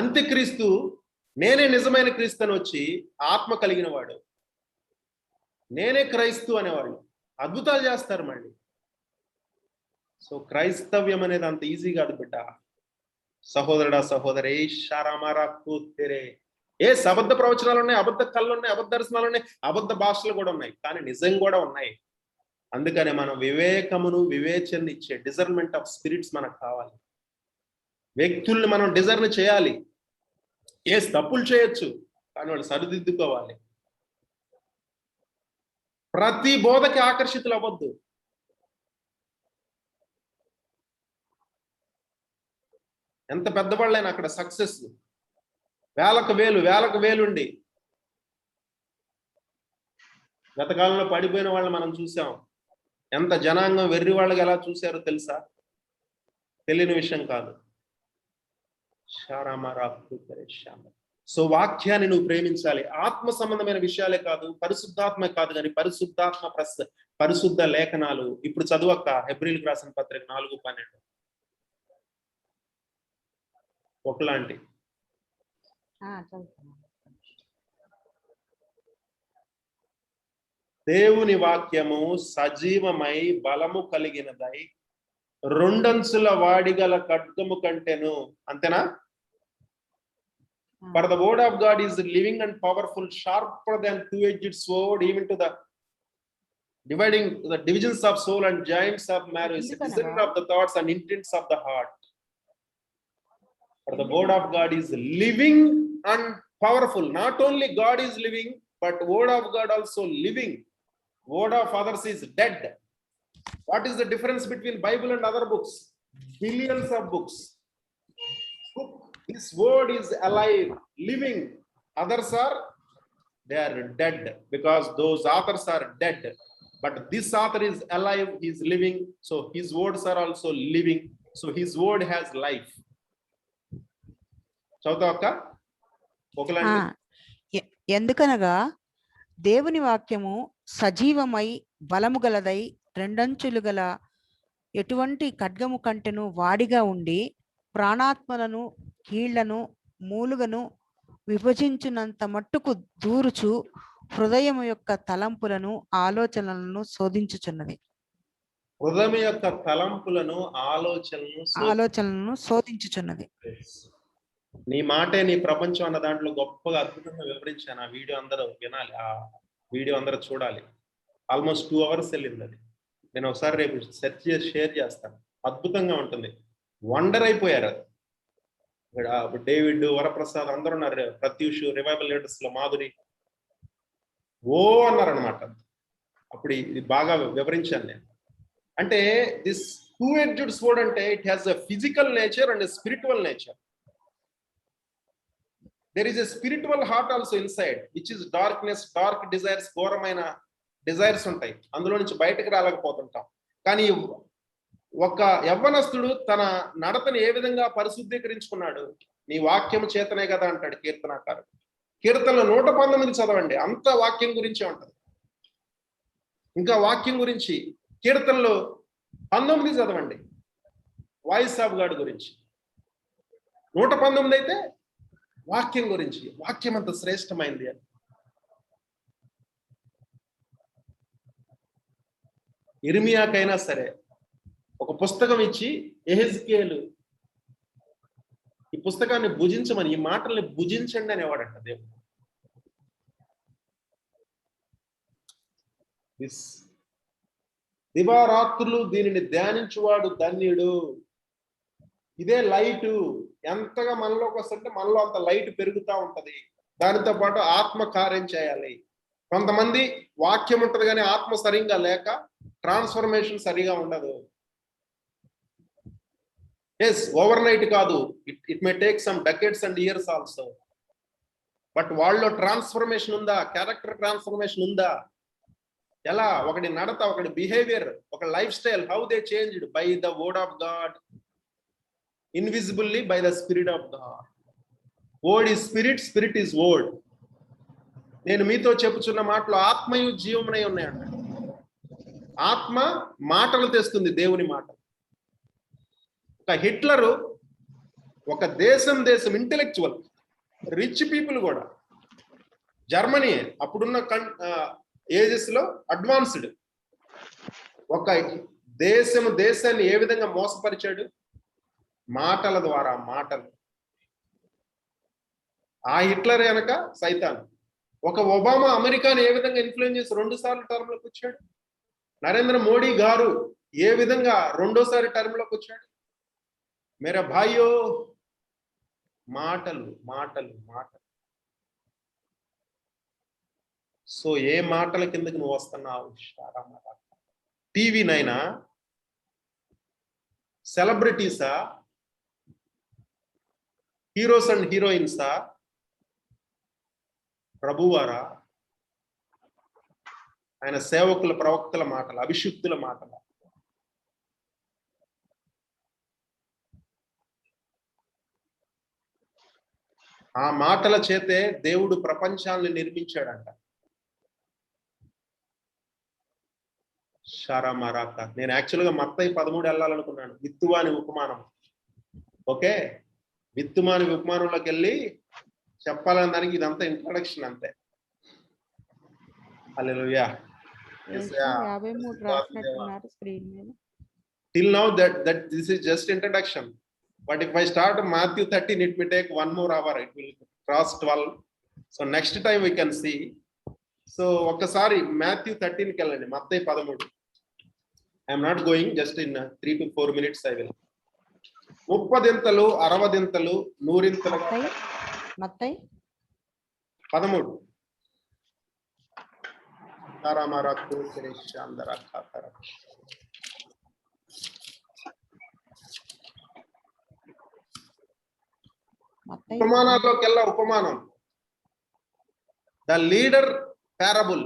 అంత్యక్రీస్తు నేనే నిజమైన క్రీస్తు అని వచ్చి ఆత్మ కలిగిన వాడు, నేనే క్రైస్తు అనేవాళ్ళు అద్భుతాలు చేస్తారు మళ్ళీ. సో క్రైస్తవ్యం అనేది అంత ఈజీ కాదు బిడ్డ. సహోదరుడా, సహోదరే, షారామారా కూతురే, అబద్ధ ప్రవచనాలు ఉన్నాయి, అబద్ధ కళ్ళు ఉన్నాయి, అబద్ధ దర్శనాలు ఉన్నాయి, అబద్ధ భాషలు కూడా ఉన్నాయి, కానీ నిజం కూడా ఉన్నాయి. అందుకనే మనం వివేకమును, వివేచన ఇచ్చే డిజర్న్మెంట్ ఆఫ్ స్పిరిట్స్ మనకు కావాలి. వ్యక్తుల్ని మనం డిజర్న్ చేయాలి. తప్పులు చేయొచ్చు, కానీ వాళ్ళు సరిదిద్దుకోవాలి. ప్రతి బోధకి ఆకర్షితులు అవ్వద్దు. ఎంత పెద్దవాళ్ళైనా అక్కడ సక్సెస్ వేలకు వేలుండి గతకాలంలో పడిపోయిన వాళ్ళని మనం చూసాం. ఎంత జనాంగం వెర్రి వాళ్ళకి ఎలా చూశారో తెలుసా? తెలియని విషయం కాదు. సో వాక్యాన్ని నువ్వు ప్రేమించాలి. ఆత్మ సంబంధమైన విషయాలే కాదు, పరిశుద్ధాత్మ కాదు, కానీ పరిశుద్ధ లేఖనాలు. ఇప్పుడు చదువక్క హెబ్రీలకు రాసిన పత్రిక 4:12 ఒకలాంటి. దేవుని వాక్యము సజీవమై బలము కలిగినదై రెండంచుల వాడిగల ఖడ్గము కంటెను. అంతేనా? For the word of God is living and powerful, sharper than two-edged sword, even to the dividing the divisions of soul and joints of marrow, is a discerner of the thoughts and intents of the heart. For the word of God is living and powerful. Not only God is living, but word of God also living. Word of others is dead. What is the difference between Bible and other books? Billions of books. This word is alive, living. Others they are dead because those authors are dead. But this author is alive, he is living. So his words are also living. So his word has life. ఎందుకనగా దేవుని వాక్యము సజీవమై బలము గలదై రెండంచులు గల ఎటువంటి ఖడ్గము కంటెను వాడిగా ఉండి ప్రాణాత్మలను, కీళ్లను, మూలుగను విభజించునంత మట్టుకు దూరుచు హృదయం యొక్క తలంపులను, ఆలోచనలను శోధించుచున్నది. హృదయం యొక్క తలంపులను, ఆలోచనలను శోధించుచున్నది. నీ మాటే నీ ప్రపంచం అన్న దాంట్లో గొప్పగా అద్భుతంగా వివరించాను. ఆ వీడియో అందరూ వినాలి, ఆ వీడియో అందరూ చూడాలి. ఆల్మోస్ట్ 2 hours వెళ్ళింది అది. నేను ఒకసారి రేపు సెర్చ్ చేసి షేర్ చేస్తాను. అద్భుతంగా ఉంటుంది. వండర్ అయిపోయారు. అది డేవిడ్, వరప్రసాద్ అందరూ ఉన్నారు. ప్రత్యూష్, రివైవల్ లీడర్స్ లో మాధురి అన్నారనమాట. అప్పుడు ఇది బాగా వివరించాను నేను. అంటే దిస్ two-edged sword అంటే it has a physical nature and spiritual nature. There is a spiritual heart also inside, which is darkness, dark desires, ఘోరమైన డిజైర్స్ ఉంటాయి. అందులో నుంచి బయటకు రాలేకపోతుంటాం. కానీ ఒక యవ్వనస్తుడు తన నడతని ఏ విధంగా పరిశుద్ధీకరించుకున్నాడు? నీ వాక్యము చేతనే కదా అంటాడు కీర్తనాకారుడు. కీర్తనలు 119 చదవండి, అంత వాక్యం గురించే ఉంటది. ఇంకా వాక్యం గురించి కీర్తనలు 19 చదవండి, వాయిస్ ఆఫ్ గాడ్ గురించి. 119 అయితే వాక్యం గురించి. వాక్యం అంత శ్రేష్టమైంది అని. ఇర్మియాకైనా సరే ఒక పుస్తకం ఇచ్చి యెహెజ్కేలు ఈ పుస్తకాన్ని భుజించమని, ఈ మాటల్ని భుజించండి అనేవాడంట దేవుడు. దివారాత్రులు దీనిని ధ్యానించువాడు ధన్యుడు. ఇదే లైట్ ఎంతగా మనలోకి వస్తుంటే మనలో అంత లైట్ పెరుగుతూ ఉంటది. దానితో పాటు ఆత్మ కార్యం చేయాలి. కొంతమంది వాక్యం ఉంటది కానీ ఆత్మ సరిగ్గా లేక ట్రాన్స్ఫర్మేషన్ సరిగా ఉండదు. ఎస్, ఓవర్ నైట్ కాదు, it may take some decades and years also. But వాళ్ళలో ట్రాన్స్ఫర్మేషన్ ఉందా? క్యారెక్టర్ ట్రాన్స్ఫర్మేషన్ ఉందా? ఎలా? ఒకటి నడత, ఒకటి బిహేవియర్, ఒక lifestyle, how they changed by the word of God, invisibly by the spirit of God. Word is spirit, spirit is word. నేను మీతో చెప్పుచున్న మాటలు ఆత్మయు జీవమునై ఉన్నాయంట. ఆత్మ మాటలు తెస్తుంది, దేవుని మాట. ఒక హిట్లరు, ఒక దేశం ఇంటెలెక్చువల్ రిచ్ పీపుల్ కూడా, జర్మనీ అప్పుడున్న ఏజెస్ లో అడ్వాన్స్డ్, ఒక దేశాన్ని ఏ విధంగా మోసపరిచాడు? మాటల ద్వారా. మాటలు. ఆ హిట్లర్ వెనక సైతాన్. ఒక ఒబామా అమెరికాని ఏ విధంగా ఇన్ఫ్లుయెన్స్ చేసి 2 సార్లు టర్మ్ లోకి వచ్చాడు? నరేంద్ర మోడీ గారు ఏ విధంగా 2వ టర్మ్ లోకి వచ్చాడు? మేరా భాయ్యో, మాటలు మాటలు మాటలు. సో ఏ మాటల కిందకి నువ్వు వస్తున్నావు? టీవీనైనా, సెలబ్రిటీసా, హీరోస్ అండ్ హీరోయిన్సా, ప్రభువారా, ఆయన సేవకుల ప్రవక్తల మాటలు, అభిషిక్తుల మాటలు? ఆ మాటల చేతే దేవుడు ప్రపంచాన్ని నిర్మించాడంట. షారామారాక. నేను యాక్చువల్గా మత్తయి 13 వెళ్ళాలనుకున్నాను, విత్తువాని ఉపమానం. ఓకే, విత్తుమాని ఉపమానంలోకి వెళ్ళి చెప్పాలని దానికి ఇదంతా ఇంట్రడక్షన్ అంతే. హల్లెలూయా. Till now that this is just introduction. But if I start Matthew 13, it may take 1 more hour. It will cross 12. So next time we can see. So ఒకసారి Matthew 13 కి వెళ్ళండి, మత్తయి 13. I am not going, just in 3 to 4 minutes I will. 30 దింతలు, 60 దింతలు, 100 దింతలు. మత్తయి 13. తారామారాకు తెరేషాందర ఖాతర. ఉపమానాల్లోకెల్లా ఉపమానం. The leader parable.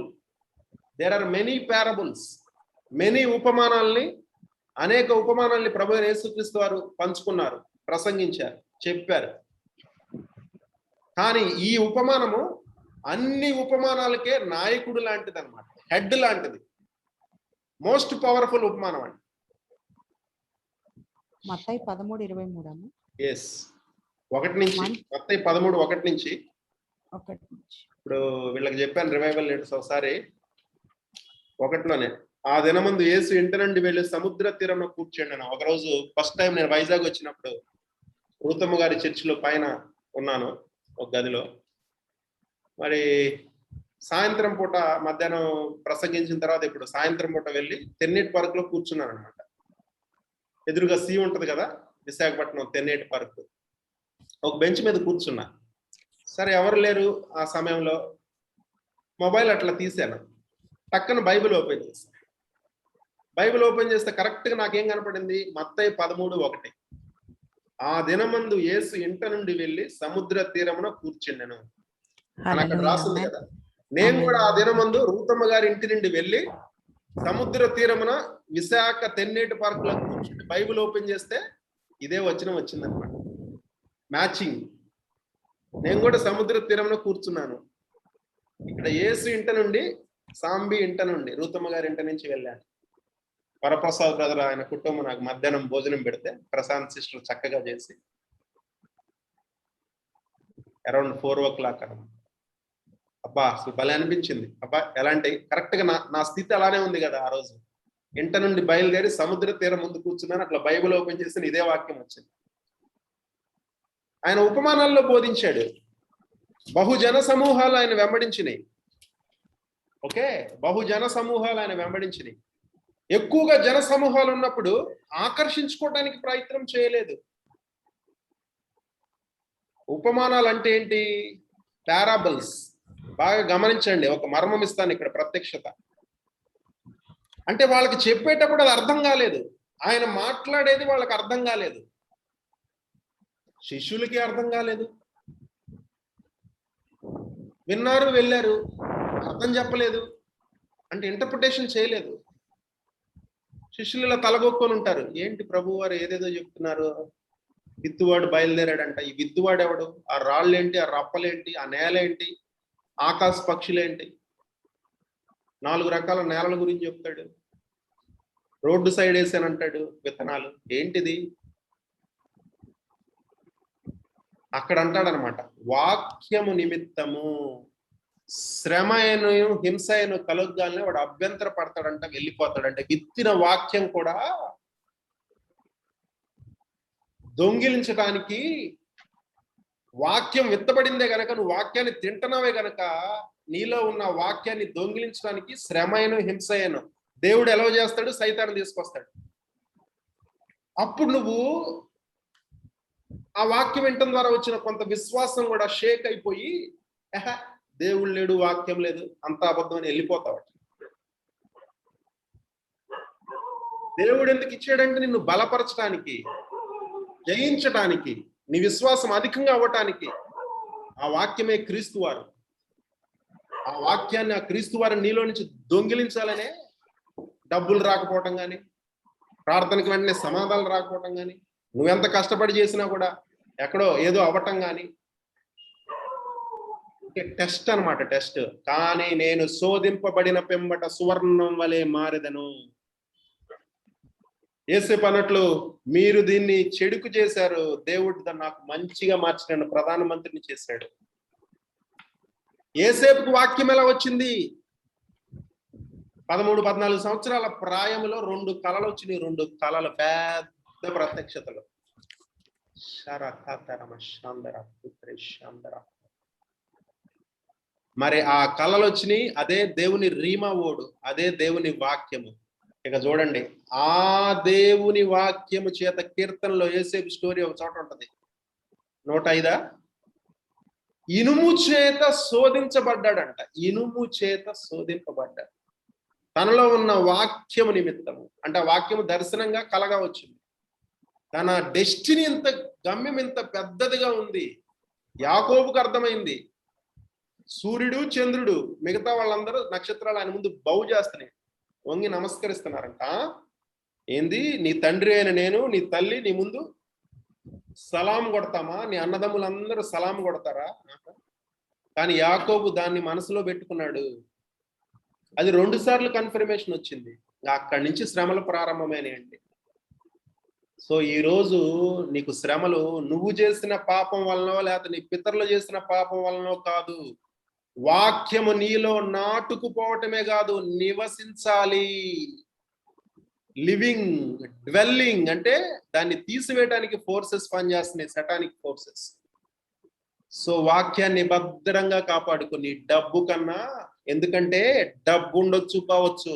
There are many parables, many ఉపమానాల్ని, అనేక ఉపమానాల్ని ప్రభు యేసుక్రీస్తు వారు పంచుకున్నారు, ప్రసంగించారు, చెప్పారు. కానీ ఈ ఉపమానము అన్ని ఉపమానాలకే నాయకుడు లాంటిది అన్నమాట, హెడ్ లాంటిది, మోస్ట్ పవర్ఫుల్ ఉపమానం అండి. మత్తయి 13:23. ఎస్, 1 నుంచి, మత్తయి 13:1 నుంచి. ఇప్పుడు వీళ్ళకి చెప్పాను రివైవల్ లీడర్స్ ఒకసారి 1లోనే. ఆ దినమందు యేసు ఇంటి నుండి వెళ్ళి సముద్ర తీరంలో కూర్చోండి. ఒకరోజు ఫస్ట్ టైం నేను వైజాగ్ వచ్చినప్పుడు రూతమ్మ గారి చర్చిలో పైన ఉన్నాను ఒక గదిలో. మరి సాయంత్రం పూట, మధ్యాహ్నం ప్రసంగించిన తర్వాత ఇప్పుడు సాయంత్రం పూట వెళ్ళి తెన్నేటి పార్క్ లో కూర్చున్నాను అనమాట. ఎదురుగా సీ ఉంటది కదా, విశాఖపట్నం తెన్నేటి పార్క్. ఒక బెంచ్ మీద కూర్చున్నా. సరే, ఎవరు లేరు ఆ సమయంలో. మొబైల్ అట్లా తీసాను, టక్కన బైబిల్ ఓపెన్ చేశాను. బైబిల్ ఓపెన్ చేస్తే కరెక్ట్ గా నాకేం కనపడింది? మత్తయి 13:1. ఆ దినమందు యేసు ఇంట నుండి వెళ్ళి సముద్ర తీరమున కూర్చుండెను అని అక్కడ రాసింది కదా. నేను కూడా ఆ దినమందు రూతమ్మ గారి ఇంటి నుండి వెళ్ళి సముద్ర తీరమున విశాఖ తెన్నేటి పార్క్ లో కూర్చుండి బైబిల్ ఓపెన్ చేస్తే ఇదే వచనం వచ్చిందనమాట, మ్యాచింగ్. నేను కూడా సముద్ర తీరంలో కూర్చున్నాను. ఇక్కడ యేసు ఇంట నుండి, సాంబి ఇంట నుండి, రూతమ్మ గారి ఇంట నుంచి వెళ్ళాను. వరప్రసాద్ బ్రదర్, ఆయన కుటుంబం నాకు మధ్యాహ్నం భోజనం పెడితే ప్రశాంత్ సిస్టర్ చక్కగా చేసి అరౌండ్ 4 o'clock అన్నమాట. అబ్బా అసలు భలే అనిపించింది. అబ్బా ఎలాంటి కరెక్ట్ గా నా స్థితి అలానే ఉంది కదా. ఆ రోజు ఇంట నుండి బయలుదేరి సముద్ర తీరం ముందు కూర్చున్నాను, అట్లా బైబిల్ ఓపెన్ చేసి ఇదే వాక్యం వచ్చింది. ఆయన ఉపమానాల్లో బోధించాడు. బహుజన సమూహాలు ఆయన వెంబడించినాయి. ఓకే, బహుజన సమూహాలు ఆయన వెంబడించినాయి. ఎక్కువగా జన సమూహాలు ఉన్నప్పుడు ఆకర్షించుకోవడానికి ప్రయత్నం చేయలేదు. ఉపమానాలు అంటే ఏంటి? పారాబుల్స్. బాగా గమనించండి, ఒక మర్మం ఇస్తాను ఇక్కడ, ప్రత్యక్షత. అంటే వాళ్ళకి చెప్పేటప్పుడు అది అర్థం కాలేదు, ఆయన మాట్లాడేది వాళ్ళకి అర్థం కాలేదు, శిష్యులకి అర్థం కాలేదు. విన్నారు, వెళ్ళారు, అర్థం చెప్పలేదు, అంటే ఇంటర్ప్రిటేషన్ చేయలేదు. శిష్యులు ఇలా తలగొక్కొని ఉంటారు, ఏంటి ప్రభు వారు ఏదేదో చెప్తున్నారు, విత్తువాడు బయలుదేరాడంట. ఈ విత్తువాడు ఎవడు? ఆ రాళ్ళేంటి, ఆ రప్పలేంటి, ఆ నేలేంటి, ఆకాశ పక్షులేంటి, 4 రకాల నేలల గురించి చెప్తాడు, రోడ్డు సైడ్ వేసానంటాడు విత్తనాలు, ఏంటిది? అక్కడ అంటాడనమాట, వాక్యము నిమిత్తము శ్రమ అయిన హింస అయిన కలుగ్గానే వాడు అభ్యంతర పడతాడంట, వెళ్ళిపోతాడంటే విత్తిన వాక్యం కూడా దొంగిలించడానికి, వాక్యం విత్తబడిందే గనక, నువ్వు వాక్యాన్ని తింటున్నావే గనక, నీలో ఉన్న వాక్యాన్ని దొంగిలించడానికి శ్రమైన హింసయను దేవుడు ఎలా చేస్తాడు? సైతాన్ని తీసుకొస్తాడు. అప్పుడు నువ్వు ఆ వాక్యం వినటం ద్వారా వచ్చిన కొంత విశ్వాసం కూడా షేక్ అయిపోయి, దేవుడు లేడు, వాక్యం లేదు, అంత అబద్ధం అని వెళ్ళిపోతావు. దేవుడు ఎందుకు ఇచ్చాడంటే నిన్ను బలపరచడానికి, జయించడానికి, నీ విశ్వాసం అధికంగా అవ్వటానికి. ఆ వాక్యమే క్రీస్తు వారు. ఆ వాక్యాన్ని, ఆ క్రీస్తు వారిని నీలో నుంచి దొంగిలించాలనే డబ్బులు రాకపోవటం కానీ, ప్రార్థనకి వెంటనే సమాధానం రాకపోవటం కానీ, నువ్వెంత కష్టపడి చేసినా కూడా ఎక్కడో ఏదో అవ్వటం కానీ, టెస్ట్ అన్నమాట, టెస్ట్. కానీ నేను శోధింపబడిన పిమ్మట సువర్ణం వలె మారెదను. యేసేపు అన్నట్లు, మీరు దీన్ని చెడుకు చేశారు, దేవుడు దాన్ని నాకు మంచిగా మార్చినాడు, ప్రధానమంత్రిని చేశాడు. యేసేపుకు వాక్యం ఎలా వచ్చింది? 13-14 సంవత్సరాల ప్రాయంలో 2 కళలు వచ్చినాయి, 2 కళలు, పెద్ద ప్రత్యక్షతలు. మరి ఆ కళలు వచ్చినాయి, అదే దేవుని రీమా ఓడు, అదే దేవుని వాక్యము. ఇక చూడండి, ఆ దేవుని వాక్యము చేత కీర్తనలో యేసేపు స్టోరీ ఒక చోట ఉంటది, 105. ఇనుము చేత శోధించబడ్డాడంట, ఇనుము చేత శోధింపబడ్డాడు తనలో ఉన్న వాక్యము నిమిత్తము. అంటే ఆ వాక్యము దర్శనంగా కలగా వచ్చింది. తన డెస్టినీ ఇంత, గమ్యం ఇంత పెద్దదిగా ఉంది. యాకోబుకు అర్థమైంది, సూర్యుడు చంద్రుడు మిగతా వాళ్ళందరూ నక్షత్రాలు ఆయన ముందు బౌ చేస్తున్నాయి, వంగి నమస్కరిస్తున్నారంట. ఏంది, నీ తండ్రి అయిన నేను, నీ తల్లి నీ ముందు సలాం కొడతామా? నీ అన్నదమ్ములందరూ సలాం కొడతారా? కానీ యాకోబు దాన్ని మనసులో పెట్టుకున్నాడు. అది 2 సార్లు కన్ఫర్మేషన్ వచ్చింది. అక్కడి నుంచి శ్రమలు ప్రారంభమైనాయండి. సో ఈ రోజు నీకు శ్రమలు నువ్వు చేసిన పాపం వలనో, లేకపోతే నీ పితరులు చేసిన పాపం వలనో కాదు. వాక్యము నీలో నాటుకుపోవటమే కాదు, నివసించాలి. లివింగ్, డ్వెల్లింగ్ అంటే దాన్ని తీసివేయడానికి ఫోర్సెస్ పనిచేస్తున్నాయి, సటానిక్ ఫోర్సెస్. సో వాక్యాన్ని భద్రంగా కాపాడుకుని, డబ్బు కన్నా, ఎందుకంటే డబ్బు ఉండొచ్చు కావచ్చు,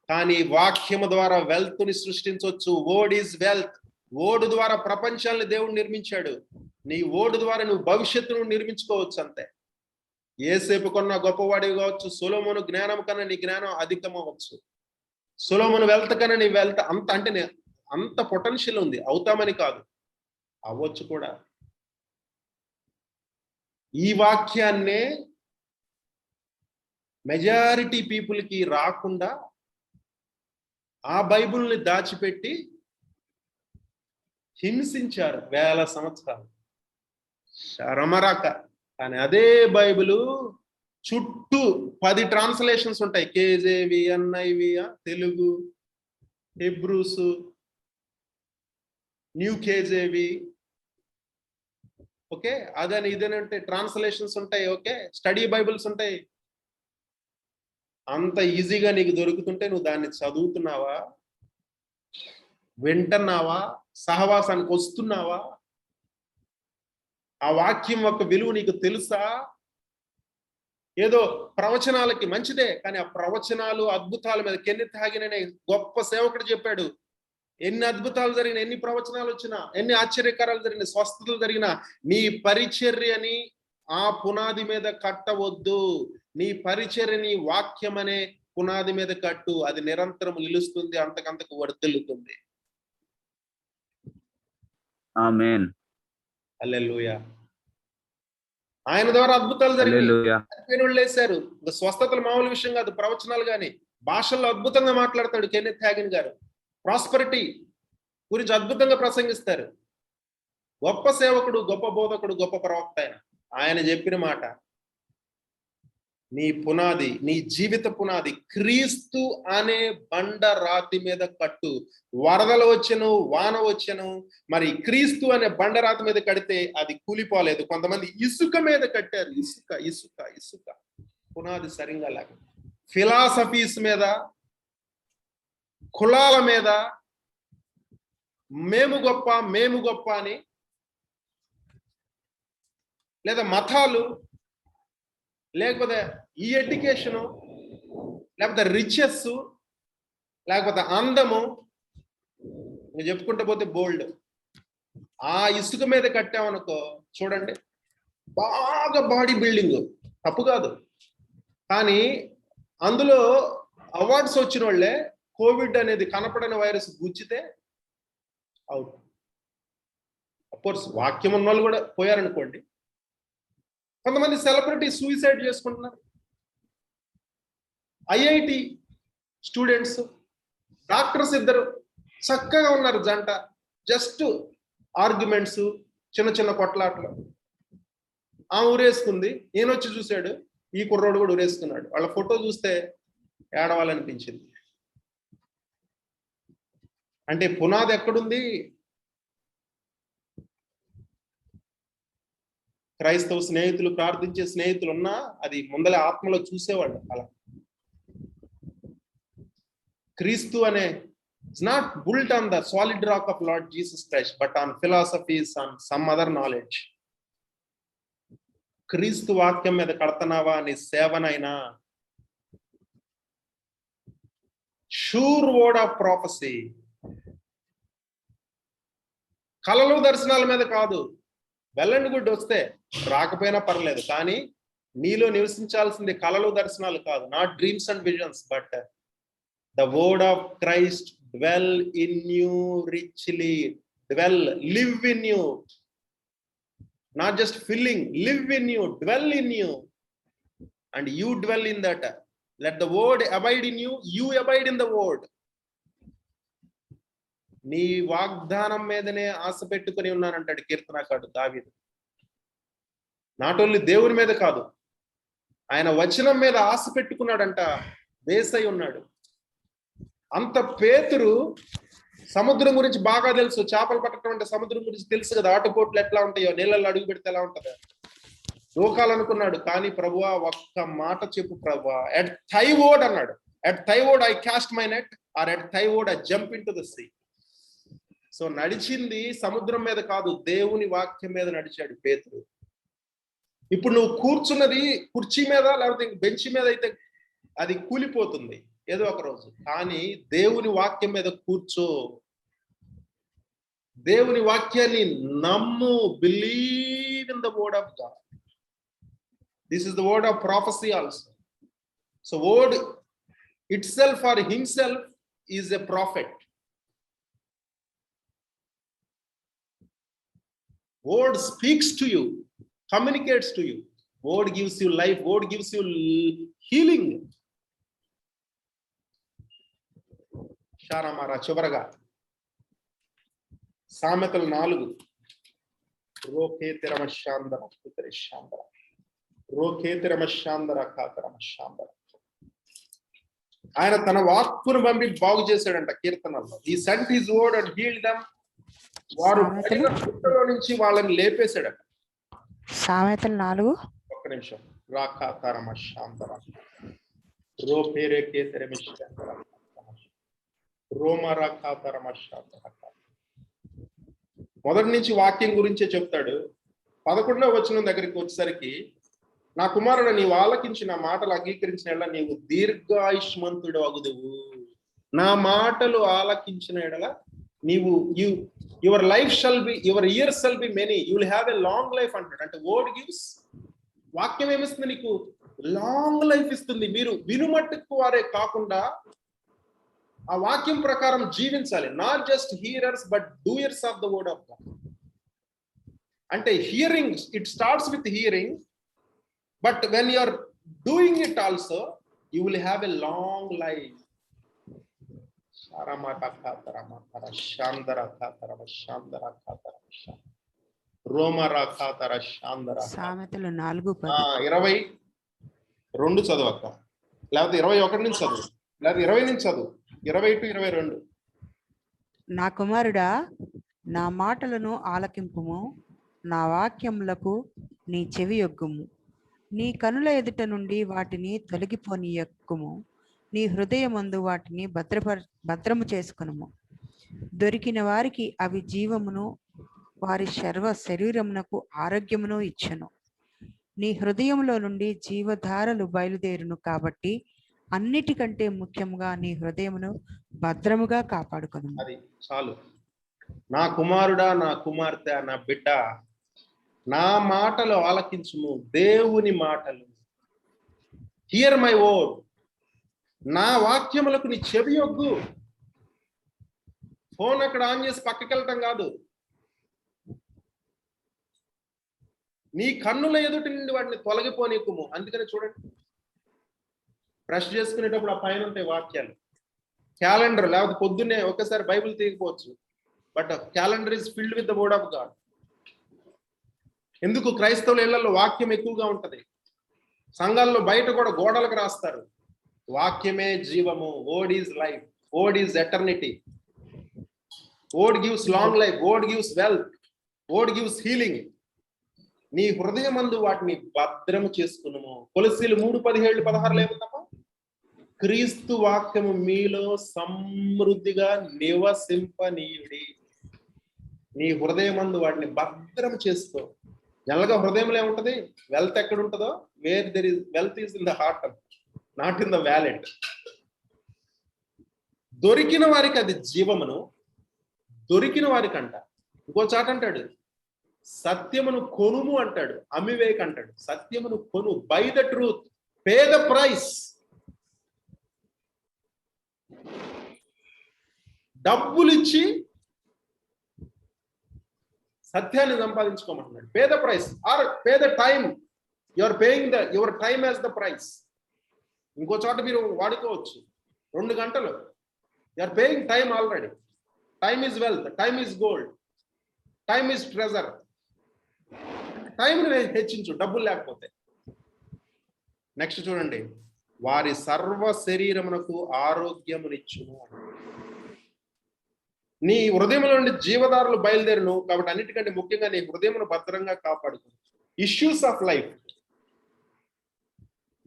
కానీ వాక్యము ద్వారా వెల్త్ ని సృష్టించవచ్చు. Word is wealth. ఓడు ద్వారా ప్రపంచాన్ని దేవుడు నిర్మించాడు. నీ ఓడు ద్వారా నువ్వు భవిష్యత్తును నిర్మించుకోవచ్చు అంతే. యేసేపు కొన్న గొప్పవాడివి కావచ్చు, సొలొమోను జ్ఞానం కన్నా నీ జ్ఞానం అధికమవచ్చు, సొలొమోను వెల్త్ కన్నా నీ వెల్త్ అంత, అంటే అంత పొటెన్షియల్ ఉంది. అవుతామని కాదు, అవ్వచ్చు కూడా. ఈ వాక్యాన్నే మెజారిటీ పీపుల్కి రాకుండా ఆ బైబిల్ని దాచిపెట్టి హింసించారు 1000 సంవత్సరాలు, శరమరాక. కానీ అదే బైబిలు చుట్టూ 10 ట్రాన్స్లేషన్స్ ఉంటాయి, KJV, NIV, Telugu, Hebrews, new KJV, okay, అదని ఇదేనంటే ట్రాన్స్లేషన్స్ ఉంటాయి, ఓకే, స్టడీ బైబిల్స్ ఉంటాయి. అంత ఈజీగా నీకు దొరుకుతుంటే నువ్వు దాన్ని చదువుతున్నావా, వింటున్నావా, సహవాసానికి వస్తున్నావా? ఆ వాక్యం యొక్క విలువ నీకు తెలుసా? ఏదో ప్రవచనాలకి మంచిదే, కానీ ఆ ప్రవచనాలు, అద్భుతాల మీద కెన్నెత్ హాగిన్ అనే గొప్ప సేవకుడు చెప్పాడు, ఎన్ని అద్భుతాలు జరిగిన, ఎన్ని ప్రవచనాలు వచ్చినా, ఎన్ని ఆశ్చర్యకారాలు జరిగిన, స్వస్థతలు జరిగిన, నీ పరిచర్యని ఆ పునాది మీద కట్టవద్దు. నీ పరిచర్యని వాక్యం అనే పునాది మీద కట్టు. అది నిరంతరం నిలుస్తుంది, అంతకంతకు వర్ధిల్లుతుంది. ఆమేన్. హల్లెలూయా. ఆయన ద్వారా అద్భుతాలు జరిగాయి. హల్లెలూయా. లేశారు. ఇంకా స్వస్థతలు మామూలు విషయం కాదు. ప్రవచనాలు గాని భాషల్లో అద్భుతంగా మాట్లాడతాడు కెన్నెత్ హ్యాగిన్ గారు. ప్రాస్పరిటీ గురించి అద్భుతంగా ప్రసంగిస్తారు. గొప్ప సేవకుడు, గొప్ప బోధకుడు, గొప్ప ప్రవక్త ఆయన చెప్పిన మాట, నీ పునాది, నీ జీవిత పునాది క్రీస్తు అనే బండ రాతి మీద కట్టు. వరదలు వచ్చెను, వాన వచ్చెను, మరి క్రీస్తు అనే బండరాతి మీద కడితే అది కూలిపోలేదు. కొంతమంది ఇసుక మీద కట్టారు. ఇసుక ఇసుక ఇసుక పునాది సరిగ్గా లేక, ఫిలాసఫీస్ మీద, కులాల మీద, మేము గొప్ప మేము గొప్ప అని, లేదా మతాలు, లేకపోతే ఈ ఎడ్యుకేషను, లేకపోతే రిచెస్, లేకపోతే అందము, చెప్పుకుంటూ పోతే బోల్డ్. ఆ ఇసుక మీద కట్టామనుకో, చూడండి బాగా బాడీ బిల్డింగ్, తప్పు కాదు. కానీ అందులో అవార్డ్స్ వచ్చిన వాళ్ళే కోవిడ్ అనేది కనపడని వైరస్ గుచ్చితే అవుట్. అఫ్కోర్స్ వాక్యం ఉన్న వాళ్ళు కూడా పోయారనుకోండి. కొంతమంది సెలబ్రిటీ సూసైడ్ చేసుకుంటున్నారు. ఐఐటి స్టూడెంట్స్, డాక్టర్స్ ఇద్దరు చక్కగా ఉన్నారు జంట. జస్ట్ ఆర్గ్యుమెంట్స్, చిన్న చిన్న కొట్లాట్లు. ఆ ఊరేసుకుంది, ఈయన వచ్చి చూశాడు, ఈ కుర్రోడు కూడా ఊరేసుకున్నాడు. వాళ్ళ ఫోటో చూస్తే ఏడవాలనిపించింది. అంటే పునాది ఎక్కడుంది? క్రైస్తవ స్నేహితులు, ప్రార్థించే స్నేహితులు ఉన్నా అది ముందలే ఆత్మలో చూసేవాళ్ళు. అలా క్రీస్తు అనే it's not built on the solid rock of Lord Jesus Christ, but on philosophies, on some other knowledge. క్రీస్తు వాక్యం మీద కడతనావా నీ సేవనైనా? Sure word of prophecy. కలలు దర్శనాల మీద కాదు. వెల్ అండ్ గుడ్ వస్తే రాకపోయినా పర్లేదు, కానీ నీలో నివసించాల్సింది కలలు దర్శనాలు కాదు. Not dreams and visions, but the word of Christ dwell in you richly. Dwell, live in you. Not just filling, live in you, dwell in you, and you dwell in that. Let the word abide in you, you abide in the word. నీ వాగ్దానం మీదనే ఆశ పెట్టుకుని ఉన్నానంటాడు కీర్తనకారుడు దావీదు. Not only దేవుని మీద కాదు, ఆయన వచనం మీద ఆశ పెట్టుకున్నాడంట. వేసై ఉన్నాడు. అంత పేతురు సముద్రం గురించి బాగా తెలుసు. చేపలు పట్టడం అంటే సముద్రం గురించి తెలుసు కదా. ఆటుపోట్లు ఎట్లా ఉంటాయో, నీళ్ళల్లో అడుగు పెడితే ఎలా ఉంటుందో దూకాలనుకున్నాడు. కానీ ప్రభువా ఒక్క మాట చెప్పు ప్రభువా, ఎట్ థై వర్డ్ అన్నాడు. At thy word I cast my net, or at thy word I jump into the sea. So నడిచింది సముద్రం మీద కాదు, దేవుని వాక్యం మీద నడిచాడు పేతురు. ఇప్పుడు నువ్వు కూర్చున్నది కుర్చీ మీద, లేకపోతే బెంచ్ మీద అయితే అది కూలిపోతుంది ఏదో ఒక రోజు. కానీ దేవుని వాక్యం మీద కూర్చో. దేవుని వాక్యాన్ని నమ్ము. Believe in the word of God. This is the word of prophecy also. So word itself or himself is a prophet. Word speaks to you, communicates to you. Word gives you life. Word gives you healing. శారమారా చివరగా సామెతలు 4. రోకే తిరమశాందర కుతరిశాందర, రోకే తిరమశాందర కాతరమశాందర. ఆయన తన వాక్కును పంపి బాగు చేశాడంట కీర్తనల్లో. He sent his word and healed them. వారు పుట్టలో నుంచి వాళ్ళని లేపేశాడట. సామెతలు 4. ఒక్క నిమిషం. రాకాతరమశాందర, రోపేరేకే తిరమశాందర, రోమరా కాతరమశాందర. మొదటి నుంచి వాక్యం గురించే చెప్తాడు. 11వ వచనం దగ్గరికి వచ్చేసరికి, నా కుమారుడు నీవు ఆలకించి నా మాటలు అంగీకరించిన ఎడల నీవు దీర్ఘాయుష్మంతుడు అగుదువు. నా మాటలు ఆలకించిన ఎడల నీవు your life shall be, your years shall be many, you will have a long life అంటాడు. అంటే వర్డ్ గివ్స్, వాక్యం ఏమిస్తుంది నీకు? లాంగ్ లైఫ్ ఇస్తుంది. మీరు వినుమట్టుకు వారే కాకుండా ఆ వాక్యం ప్రకారం జీవించాలి. Not just hearers but doers of the word of God. అంటే hearing, it starts with hearing, but when you are doing it also you will have a long life. సామెతలు 4:10. 22 చదువు అక్క, లేకపోతే 21 నుంచి చదువు, లేకపోతే 20 నుంచి చదువు. 20 to 22. నా కుమారుడా, నా మాటలను ఆలకింపుము, నా వాక్యములకు నీ చెవి యొగ్గుము. నీ కనుల ఎదుట నుండి వాటిని తొలగిపోనీయక్కుము. నీ హృదయమందు వాటిని భద్రము చేసుకునుము. దొరికిన వారికి అవి జీవమును, వారి శరీరమునకు ఆరోగ్యమును ఇచ్చును. నీ హృదయంలో నుండి జీవధారలు బయలుదేరును. కాబట్టి అన్నిటికంటే ముఖ్యముగా నీ హృదయమును భద్రముగా కాపాడుకును. అది చాలు. నా కుమారుడా, నా కుమార్తె, నా బిడ్డ, నా మాటలు ఆలకించుము, దేవుని మాటలు. హియర్ మై వర్డ్, నా వాక్యములకు నీ చెవి యొగ్గు. ఫోన్ అక్కడ ఆన్ చేసి పక్కకి వెళ్ళటం కాదు. నీ కన్నుల ఎదుటి నుండి వాటిని తొలగిపోనీకుము. అందుకని చూడండి, బ్రష్ చేసుకునేటప్పుడు ఆ పైన ఉంటాయి వాక్యాలు. క్యాలెండర్, లేకపోతే పొద్దున్నే ఒకసారి బైబిల్ తీయకపోవచ్చు, but calendar is filled with the word of God. ఎందుకు? క్రైస్తవుల ఇళ్లలో వాక్యం ఎక్కువగా ఉంటది. సంఘాల్లో బయట కూడా గోడలకు రాస్తారు, వాక్యమే జీవము, word is life, word is eternity, word gives long life, word gives wealth, word gives healing. నీ హృదయమందు వాటిని భద్రము చేసుకున్నాము. కొలస్సీలు 3:17-16 ఏముందమ్మా? క్రీస్తు వాక్యము మీలో సమృద్ధిగా నివసింపనీయుడి. నీ హృదయమందు వాటిని భద్రము చేసుకో. జనరల్గా హృదయంలో ఏముంటది? వెల్త్ ఎక్కడ ఉంటుందో, where there is wealth is in the heart, not in the wallet. దొరికిన వారికి అది జీవమును, దొరికిన వారికి అంట. ఇంకో చాట అంటాడు, సత్యమును కొనుము అంటాడు, అమ్మివేక్ అంటాడు. సత్యమును కొను, buy the truth, pay the price. డబ్బులిచ్చి సత్యాన్ని సంపాదించుకోమంటున్నాడు. Pay the price or pay the time. Your paying your time as the price. ఇంకో చోట మీరు వాడుకోవచ్చు, 2 గంటలు. Your paying time already. Time is wealth, time is gold, time is treasure. టైంని హెచ్చించు, డబ్బులు లేకపోతే. నెక్స్ట్ చూడండి, వారి సర్వ శరీరమునకు ఆరోగ్యమునిచ్చును. నీ హృదయంలో నుండి జీవధారలు బయలుదేరును. కాబట్టి అన్నిటికంటే ముఖ్యంగా నీ హృదయమును భద్రంగా కాపాడుకో. Issues of life,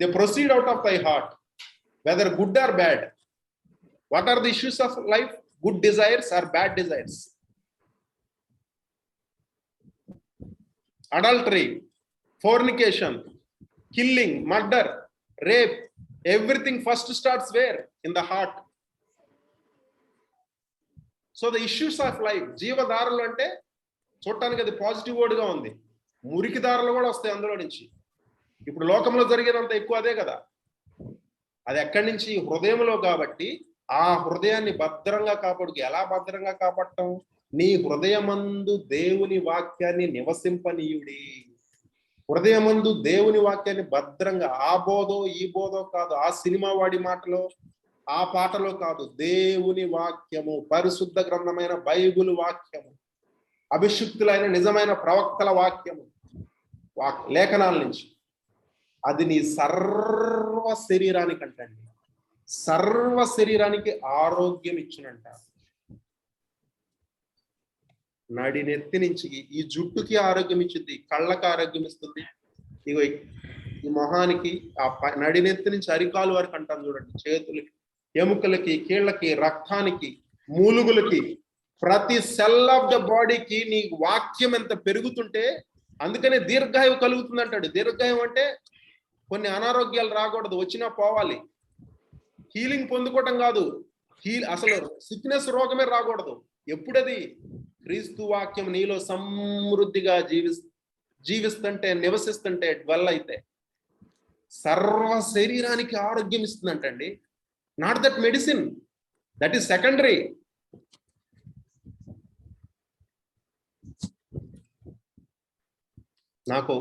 they proceed out of thy heart, whether good or bad. What are the issues of life? Good desires or bad desires. Adultery, fornication, killing, murder, rape, everything first starts where? In the heart. So the issues of life, జీవధారలు అంటే చూడటానికి అది positive word గా ఉంది. మురికి దారులు కూడా వస్తాయి అందులో నుంచి. ఇప్పుడు లోకంలో జరిగేదంతా ఎక్కువ అదే కదా. అది ఎక్కడి నుంచి? హృదయంలో. కాబట్టి ఆ హృదయాన్ని భద్రంగా కాపాడుకు. ఎలా భద్రంగా కాపాడటం? నీ హృదయమందు దేవుని వాక్యాన్ని నివసింపనీయుడి. హృదయమందు దేవుని వాక్యాన్ని భద్రంగా, ఆ బోధో ఈ బోధో కాదు, ఆ సినిమా వాడి మాటలో ఆ పాటలో కాదు, దేవుని వాక్యము, పరిశుద్ధ గ్రంథమైన బైబిల్ వాక్యము, అభిషిక్తులైన నిజమైన ప్రవక్తల వాక్యము, లేఖనాల నుంచి. అది నీ సర్వ శరీరానికి అంటండి, సర్వ శరీరానికి ఆరోగ్యం ఇచ్చినంట. నడినెత్తి నుంచి ఈ జుట్టుకి ఆరోగ్యం ఇచ్చింది, కళ్ళకి ఆరోగ్యం ఇస్తుంది. ఇగో ఈ మొహానికి, ఆ నడినెత్తి నుంచి అరికాలు వరకు అంటాను చూడండి, చేతులకి, ఎముకలకి, కీళ్ళకి, రక్తానికి, మూలుగులకి, ప్రతి సెల్ ఆఫ్ ద బాడీకి నీ వాక్యం ఎంత పెరుగుతుంటే అందుకనే దీర్ఘాయువు కలుగుతుంది అంటాడు. దీర్ఘాయువు అంటే కొన్ని అనారోగ్యాలు రాకూడదు, వచ్చినా పోవాలి. హీలింగ్ పొందుకోవటం కాదు, అసలు సిక్నెస్ రోగమే రాకూడదు. ఎప్పుడది? క్రీస్తు వాక్యం నీలో సమృద్ధిగా జీవిస్తుంటే, నివసిస్తుంటే, డ్వెల్ అయితే సర్వ శరీరానికి ఆరోగ్యం ఇస్తుందంటండి. Not that medicine, that is secondary. నాకు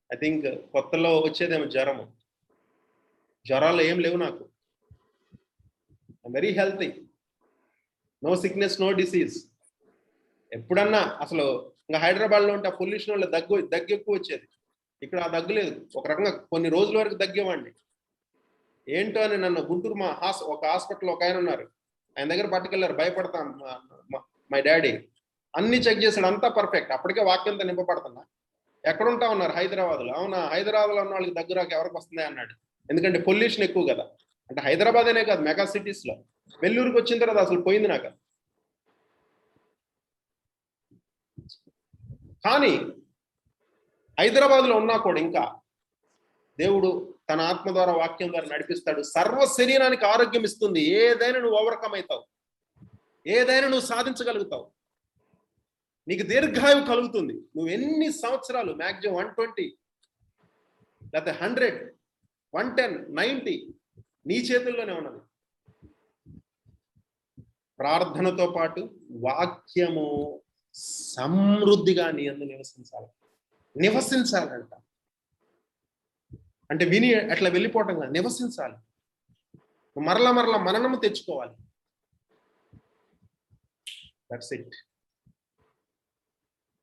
ఐ థింక్ కొత్తలో వచ్చేదేమో జ్వరాలు ఏం లేవు నాకు. Very healthy, no sickness, no disease. ఎప్పుడన్నా అసలు ఇంకా హైదరాబాద్లో ఉంటే ఆ పొల్యూషన్ వల్ల దగ్గు ఎక్కువ వచ్చేది. ఇక్కడ ఆ దగ్గు లేదు. ఒక రకంగా కొన్ని రోజుల వరకు దగ్గేవాడిని. ఏంటో అని నన్ను గుంటూరు ఒక హాస్పిటల్ ఒక ఆయన ఉన్నారు, ఆయన దగ్గర పట్టుకెళ్ళారు. భయపడతాం మై డాడీ. అన్ని చెక్ చేశాడు, అంతా పర్ఫెక్ట్. అప్పటికే వాక్యంతో నింపబడుతున్నా. ఎక్కడుంటా ఉన్నారు? హైదరాబాద్లో. అవునా, హైదరాబాద్లో ఉన్న వాళ్ళకి దగ్గు రాక ఎవరికి వస్తుంది అన్నాడు. ఎందుకంటే పొల్యూషన్ ఎక్కువ కదా. అంటే హైదరాబాద్ అనే కాదు, మెగా సిటీస్లో. వెల్లూరుకి వచ్చిన తర్వాత అసలు పోయింది నాకు. కానీ హైదరాబాద్లో ఉన్నా కూడా ఇంకా దేవుడు తన ఆత్మ ద్వారా, వాక్యం ద్వారా నడిపిస్తాడు. సర్వ శరీరానికి ఆరోగ్యం ఇస్తుంది. ఏదైనా నువ్వు ఓవర్కమ్ అవుతావు, ఏదైనా నువ్వు సాధించగలుగుతావు. నీకు దీర్ఘాయువు కలుగుతుంది. నువ్వు ఎన్ని సంవత్సరాలు, మ్యాక్సిమం 120 లేకపోతే 100, 110, 90 నీ చేతుల్లోనే ఉన్నది. ప్రార్థనతో పాటు వాక్యము సమృద్ధిగా నీ యందు నివసించాలంట. అంటే విని అట్లా వెళ్ళిపోవటం కాదు, నివసించాలి. మరలా మననము తెచ్చుకోవాలి. That's it.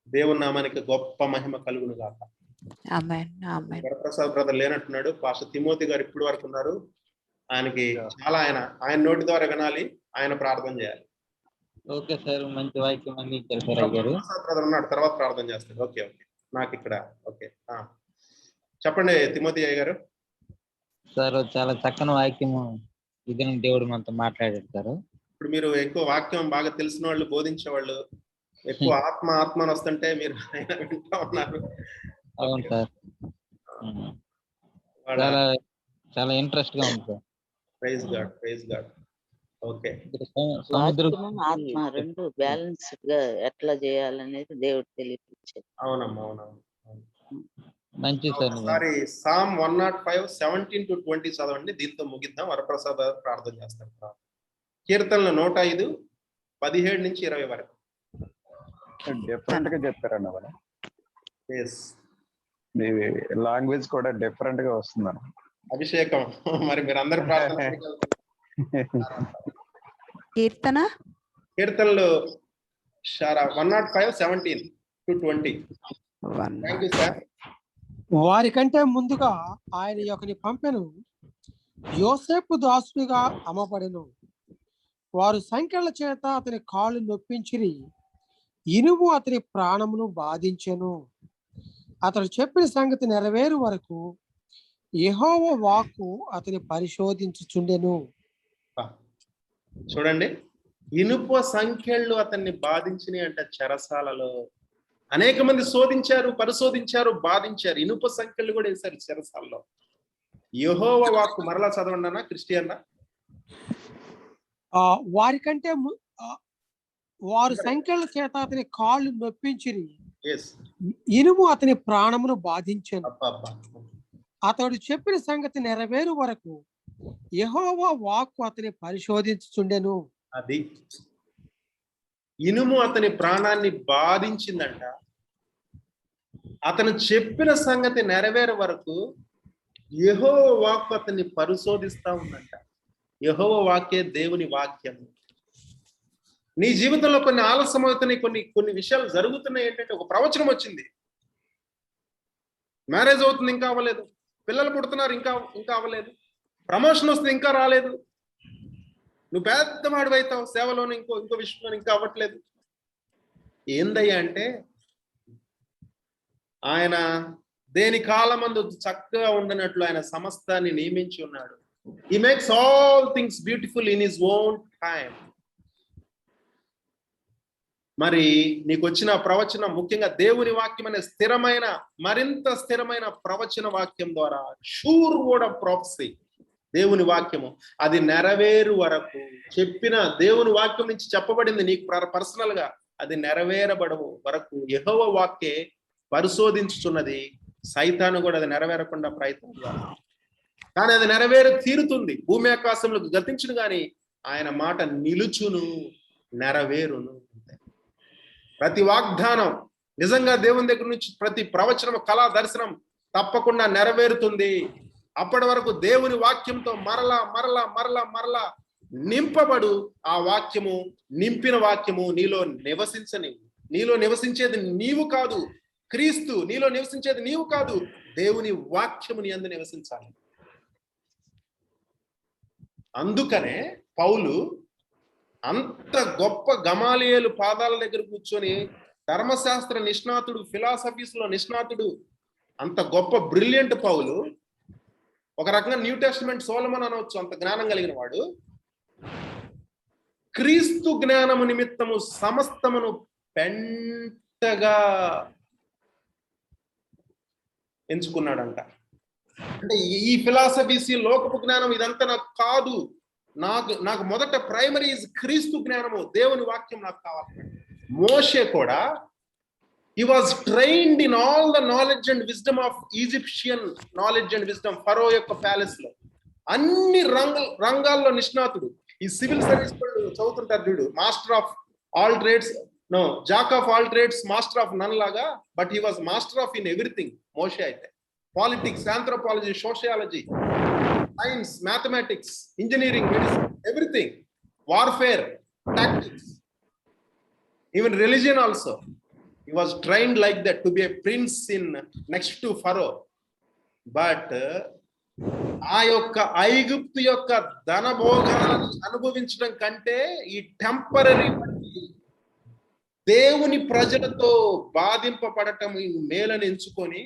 దేవుని నామానికి గొప్ప మహిమ కలుగును గాక. ఆమేన్, ఆమేన్. వరప్రసాద్ బ్రదర్ లేనట్టున్నాడు. పాస్టర్ తిమోతి గారు ఇప్పుడు వరకు ఉన్నారు. ఆయనకి చాలా ఆయన నోటి ద్వారా వినాలి, ఆయన ప్రార్థన చేయాలి. ఓకే సార్, మంచి వాక్యం అందించారు సార్ అయ్యారు. ప్రసాద్ బ్రదర్ ఉన్నాడు, తర్వాత ప్రార్థన చేస్తాడు. ఓకే నాకు ఇక్కడ ఓకే. చెప్పండి తిమోతి అయ్య గారు. సార్ చాలా చక్కని వాక్యము ఇది దేవుడు మనతో మాట్లాడారు సార్. ఇప్పుడు మీరు ఎక్కువ వాక్యం బాగా తెలిసిన వాళ్ళు, బోధించే వాళ్ళు, ఎక్కువ ఆత్మ వస్తుంటే మీరు వింటా ఉన్నారు. అవును సార్, చాలా చాలా ఇంట్రెస్ట్ గా ఉంది సార్. Praise God. ఓకే. వాక్యము ఆత్మ రెండు బ్యాలెన్స్ గా ఎట్లా చేయాలనేది దేవుడు తెలియపించాడు. అవునమ్మా. మంచి సార్. ఒకసారి సామ్ 105, 17 to 20 చదవండి. దీంతో ముగిద్దాం. వరప్రసాద్ ప్రార్థన చేస్తాడు. కీర్తనలు 105, 17 నుంచి 20 వరకు. డిఫరెంట్ గా చెప్పారండి అక్కడ. మీ లాంగ్వేజ్ కూడా డిఫరెంట్ గా వస్తుందన్న. అభిషేకం. మరి మీరు అందరు ప్రార్థన కీర్తనలు 105, 17 to 20. Thank you sir. వారి కంటే ముందుగా ఆయన యొక్కని పంపెను, యోసేపు దాసునిగా అమ్మబడెను. వారు సంకెళ్ల చేత అతని కాళ్ళు నొప్పించిరి, ఇనుము అతని ప్రాణమును బాధించెను. అతడు చెప్పిన సంగతి నెరవేరు వరకు యెహోవా వాక్కు అతని పరిశోధించుచుండెను. చూడండి, ఇనుప సంఖ్యలు అతన్ని బాధించినాయి అంటే చెరసాలలో అనేక మంది శోధించారు, పరిశోధించారు, బాధించారు. ఇనుప సంఖ్యలు కూడా వేశారు చెరసాలలో. యెహోవా వాక్కు మరలా చదవండి అన్న క్రిస్టియన్నా. వారు సంఖ్యల చేత అతని కాళ్ళు నొప్పించిరి, ఇనుము అతని ప్రాణమును బాధించెను. అతడు చెప్పిన సంగతి నెరవేరు వరకు యెహోవా వాక్కు అతని పరిశోధించుచుండెను. అది ఇనుము అతని ప్రాణాన్ని బాధించిందంట. అతను చెప్పిన సంగతి నెరవేరే వరకు యెహోవా వాక్కు అతన్ని పరిశోధిస్తా ఉందంట. యెహోవా వాక్యే దేవుని వాక్యము. నీ జీవితంలో కొన్ని ఆలస్యం అవుతున్నాయి, కొన్ని విషయాలు జరుగుతున్నాయి. ఏంటంటే ఒక ప్రవచనం వచ్చింది, మ్యారేజ్ అవుతుంది ఇంకా అవ్వలేదు, పిల్లలు పుడుతున్నారు ఇంకా అవ్వలేదు, ప్రమోషన్ వస్తుంది ఇంకా రాలేదు, నువ్వు పెద్ద వాడివైతావు సేవలోనే, ఇంకో విషయంలో ఇంకా అవ్వట్లేదు. ఏందయ్యా అంటే ఆయన దేని కాలమందు చక్కగా ఉండనట్లు ఆయన సమస్తాన్ని నియమించి ఉన్నాడు. He makes all things beautiful in his own time. మరి నీకు వచ్చిన ప్రవచనం ముఖ్యంగా దేవుని వాక్యం అనే మరింత స్థిరమైన ప్రవచన వాక్యం ద్వారా, షూర్ వర్డ్ ఆఫ్ ప్రాఫెసీ, దేవుని వాక్యము అది నెరవేరు వరకు, చెప్పిన దేవుని వాక్యం నుంచి చెప్పబడింది నీకు పర్సనల్ గా, అది నెరవేరబడవు వరకు యెహోవా వాక్యే పరిశోధించుచున్నది, సైతాను కూడా అది నెరవేరకుండా ప్రయత్నం చేయాలి. కానీ అది తీరుతుంది. భూమి ఆకాశంలోకి గతించును గాని ఆయన మాట నిలుచును, నెరవేరును. ప్రతి వాగ్దానం నిజంగా దేవుని దగ్గర నుంచి ప్రతి ప్రవచనం, కళా దర్శనం తప్పకుండా నెరవేరుతుంది. అప్పటి వరకు దేవుని వాక్యంతో మరలా మరలా మరలా మరలా నింపబడు. ఆ వాక్యము, నింపిన వాక్యము నీలో నివసించేది నీవు కాదు, క్రీస్తు నీలో నివసించేది నీవు కాదు, దేవుని వాక్యము నీ యందు నివసించాలి. అందుకనే పౌలు అంత గొప్ప గమాలియేలు పాదాల దగ్గర కూర్చొని, ధర్మశాస్త్ర నిష్ణాతుడు, ఫిలాసఫీస్ లో నిష్ణాతుడు, అంత గొప్ప బ్రిలియంట్ పౌలు, ఒక రకంగా న్యూ టెస్టమెంట్ సోలమన్ అనవచ్చు, అంత జ్ఞానం కలిగిన వాడు, క్రీస్తు జ్ఞానము నిమిత్తము సమస్తమును పెంటగా ఎంచుకున్నాడంట. అంటే ఈ ఫిలాసఫీస్, లోకపు జ్ఞానం ఇదంతా నాకు కాదు, నాకు మొదట ప్రైమరీ ఇస్ క్రీస్తు జ్ఞానము, దేవుని వాక్యం నాకు కావాలి. మోషే కూడా he was trained in all the knowledge and wisdom of Egyptian knowledge and wisdom. ఫరో యొక్క ప్యాలెస్ లో అన్ని రంగాల్లో నిష్ణాతుడు. ఈ సివిల్ సర్వీస్ చదువుతుంటారు చూడు, master of all trades, jack of all trades, master of none లాగా, but he was master of in everything. మోషే అయితే politics, anthropology, sociology, science, mathematics, engineering, medicine, everything, warfare, tactics, even religion also. He was trained like that to be a prince in next to Pharaoh. But ఆ యొక్క ఐగుప్తు యొక్క ధనభోగాలను అనుభవించడం కంటే ఈ temporary దేవుని ప్రజలతో బాధింపబడటం మేలని ఎంచుకొని,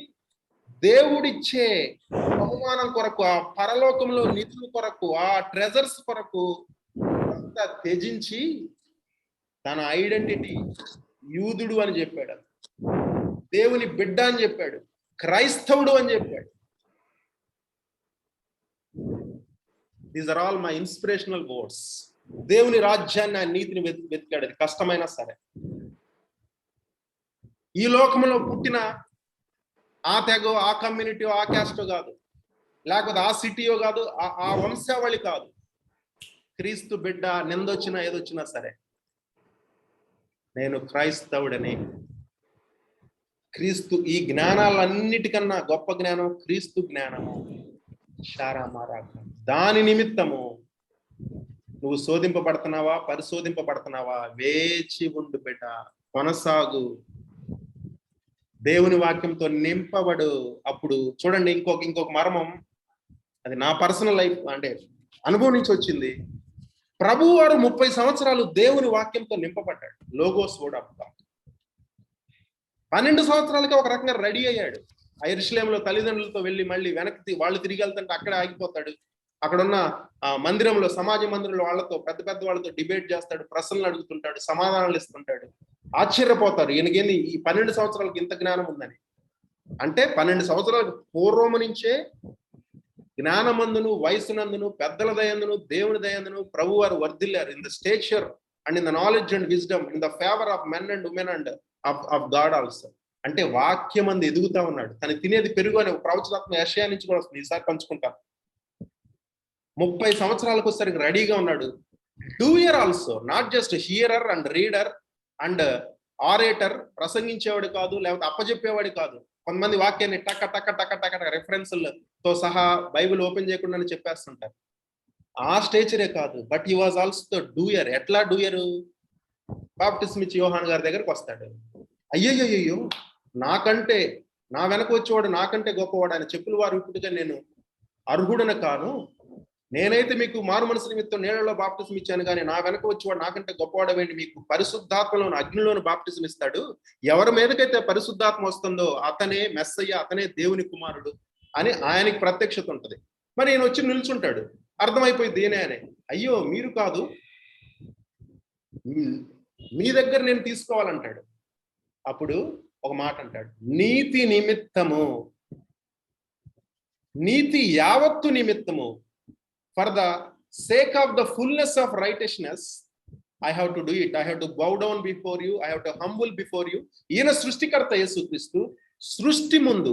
దేవుడిచ్చే బహుమానం కొరకు, ఆ పరలోకంలో నిధుల కొరకు, ఆ ట్రెజర్స్ కొరకు అంతా త్యజించి తన ఐడెంటిటీ యూదుడు అని చెప్పాడు, దేవుని బిడ్డ అని చెప్పాడు, క్రైస్తవుడు అని చెప్పాడు. These are all my inspirational words. దేవుని రాజ్యాన్ని, ఆయన నీతిని వెతికాడు, అది కష్టమైనా సరే. ఈ లోకంలో పుట్టిన ఆ తెగో, ఆ కమ్యూనిటీయో, ఆ క్యాస్టో కాదు, లేకపోతే ఆ సిటీయో కాదు, ఆ వంశావళి కాదు, క్రీస్తు బిడ్డ, నిందొచ్చినా ఏదొచ్చినా సరే నేను క్రైస్తవుడని. క్రీస్తు, ఈ జ్ఞానాలన్నిటికన్నా గొప్ప జ్ఞానం క్రీస్తు జ్ఞానము. దాని నిమిత్తము నువ్వు శోధింపబడుతున్నావా, పరిశోధింపబడుతున్నావా, వేచి ఉండు బిడ్డ, కొనసాగు, దేవుని వాక్యంతో నింపబడు. అప్పుడు చూడండి, ఇంకొక మర్మం, అది నా పర్సనల్ లైఫ్ అంటే అనుభవం నుంచి వచ్చింది. ప్రభు వారు 30 సంవత్సరాలు దేవుని వాక్యంతో నింపబడ్డాడు. లోగోస్ కూడా 12 సంవత్సరాలకి ఒక రకంగా రెడీ అయ్యాడు. యెరూషలేములో తల్లిదండ్రులతో వెళ్ళి మళ్ళీ వెనక్కి వాళ్ళు తిరిగి వెళ్తుంటే అక్కడే ఆగిపోతాడు. అక్కడున్న మందిరంలో, సమాజ మందిరంలో వాళ్ళతో, పెద్ద వాళ్ళతో డిబేట్ చేస్తాడు, ప్రశ్నలు అడుగుతుంటాడు, సమాధానాలు ఇస్తుంటాడు. ఆశ్చర్యపోతారు, ఈయనకేంది ఈ 12 సంవత్సరాలకి ఇంత జ్ఞానం ఉందని. అంటే 12 సంవత్సరాలకు పూర్వము నుంచే జ్ఞానమందును, వయసునందును, పెద్దల దయందును, దేవుని దయందును ప్రభు వారు వర్ధిల్లారు. In the stature and in the knowledge and wisdom, in the favour of men and women and of God also. అంటే వాక్యం అందు ఎదుగుతా ఉన్నాడు. తను తినేది పెరుగు అనే ప్రవచనాత్మ యెషయా నుంచి కూడా వస్తుంది, ఈసారి పంచుకుంటాను. 30 సంవత్సరాలకు వచ్చేసరికి రెడీగా ఉన్నాడు. Doer also, not just hearer and reader and orator, ప్రసంగించేవాడు కాదు, లేకపోతే అప్పచెప్పేవాడు కాదు. కొంతమంది వాక్యాన్ని టక టక టక టక రెఫరెన్స్లతో సహా బైబిల్ ఓపెన్ చేయకుండా చెప్పేస్తుంటారు. ఆ స్టేచరే కాదు, but he was also doer. ఎట్లా డూయరు? బాప్టిస్మ్ ఇచ్చి యోహాన్ గారి దగ్గరకు వస్తాడు. అయ్యయ్యో, నాకంటే, నా వెనక వచ్చేవాడు నాకంటే గొప్పవాడు, ఆయన చెప్పులు వారు ఇప్పుడుగా నేను అర్హుడన కాను, నేనైతే మీకు మారు మనసు నిమిత్తం నీళ్ళలో బాప్టిజం ఇచ్చాను, కానీ నా వెనక వచ్చేవాడు నాకంటే గొప్పవాడవేంటి, మీకు పరిశుద్ధాత్మలోను అగ్నిలోను బాప్టిజం ఇస్తాడు, ఎవరి మీదకైతే పరిశుద్ధాత్మ వస్తుందో అతనే మెస్సయ్య, అతనే దేవుని కుమారుడు అని ఆయనకి ప్రత్యక్షత ఉంటది. మరి ఈయన వచ్చి నిల్చుంటాడు, అర్థమైపోయింది ఈయనే అని. అయ్యో మీరు కాదు, మీ దగ్గర నేను తీసుకోవాలంటాడు. అప్పుడు ఒక మాట అంటాడు, నీతి నిమిత్తము, నీతి యావత్తు నిమిత్తము for the sake of the fullness of righteousness I have to do it. I have to bow down before you. I have to humble before you. ఈయన సృష్టికర్త యేసుక్రీస్తు సృష్టి ముందు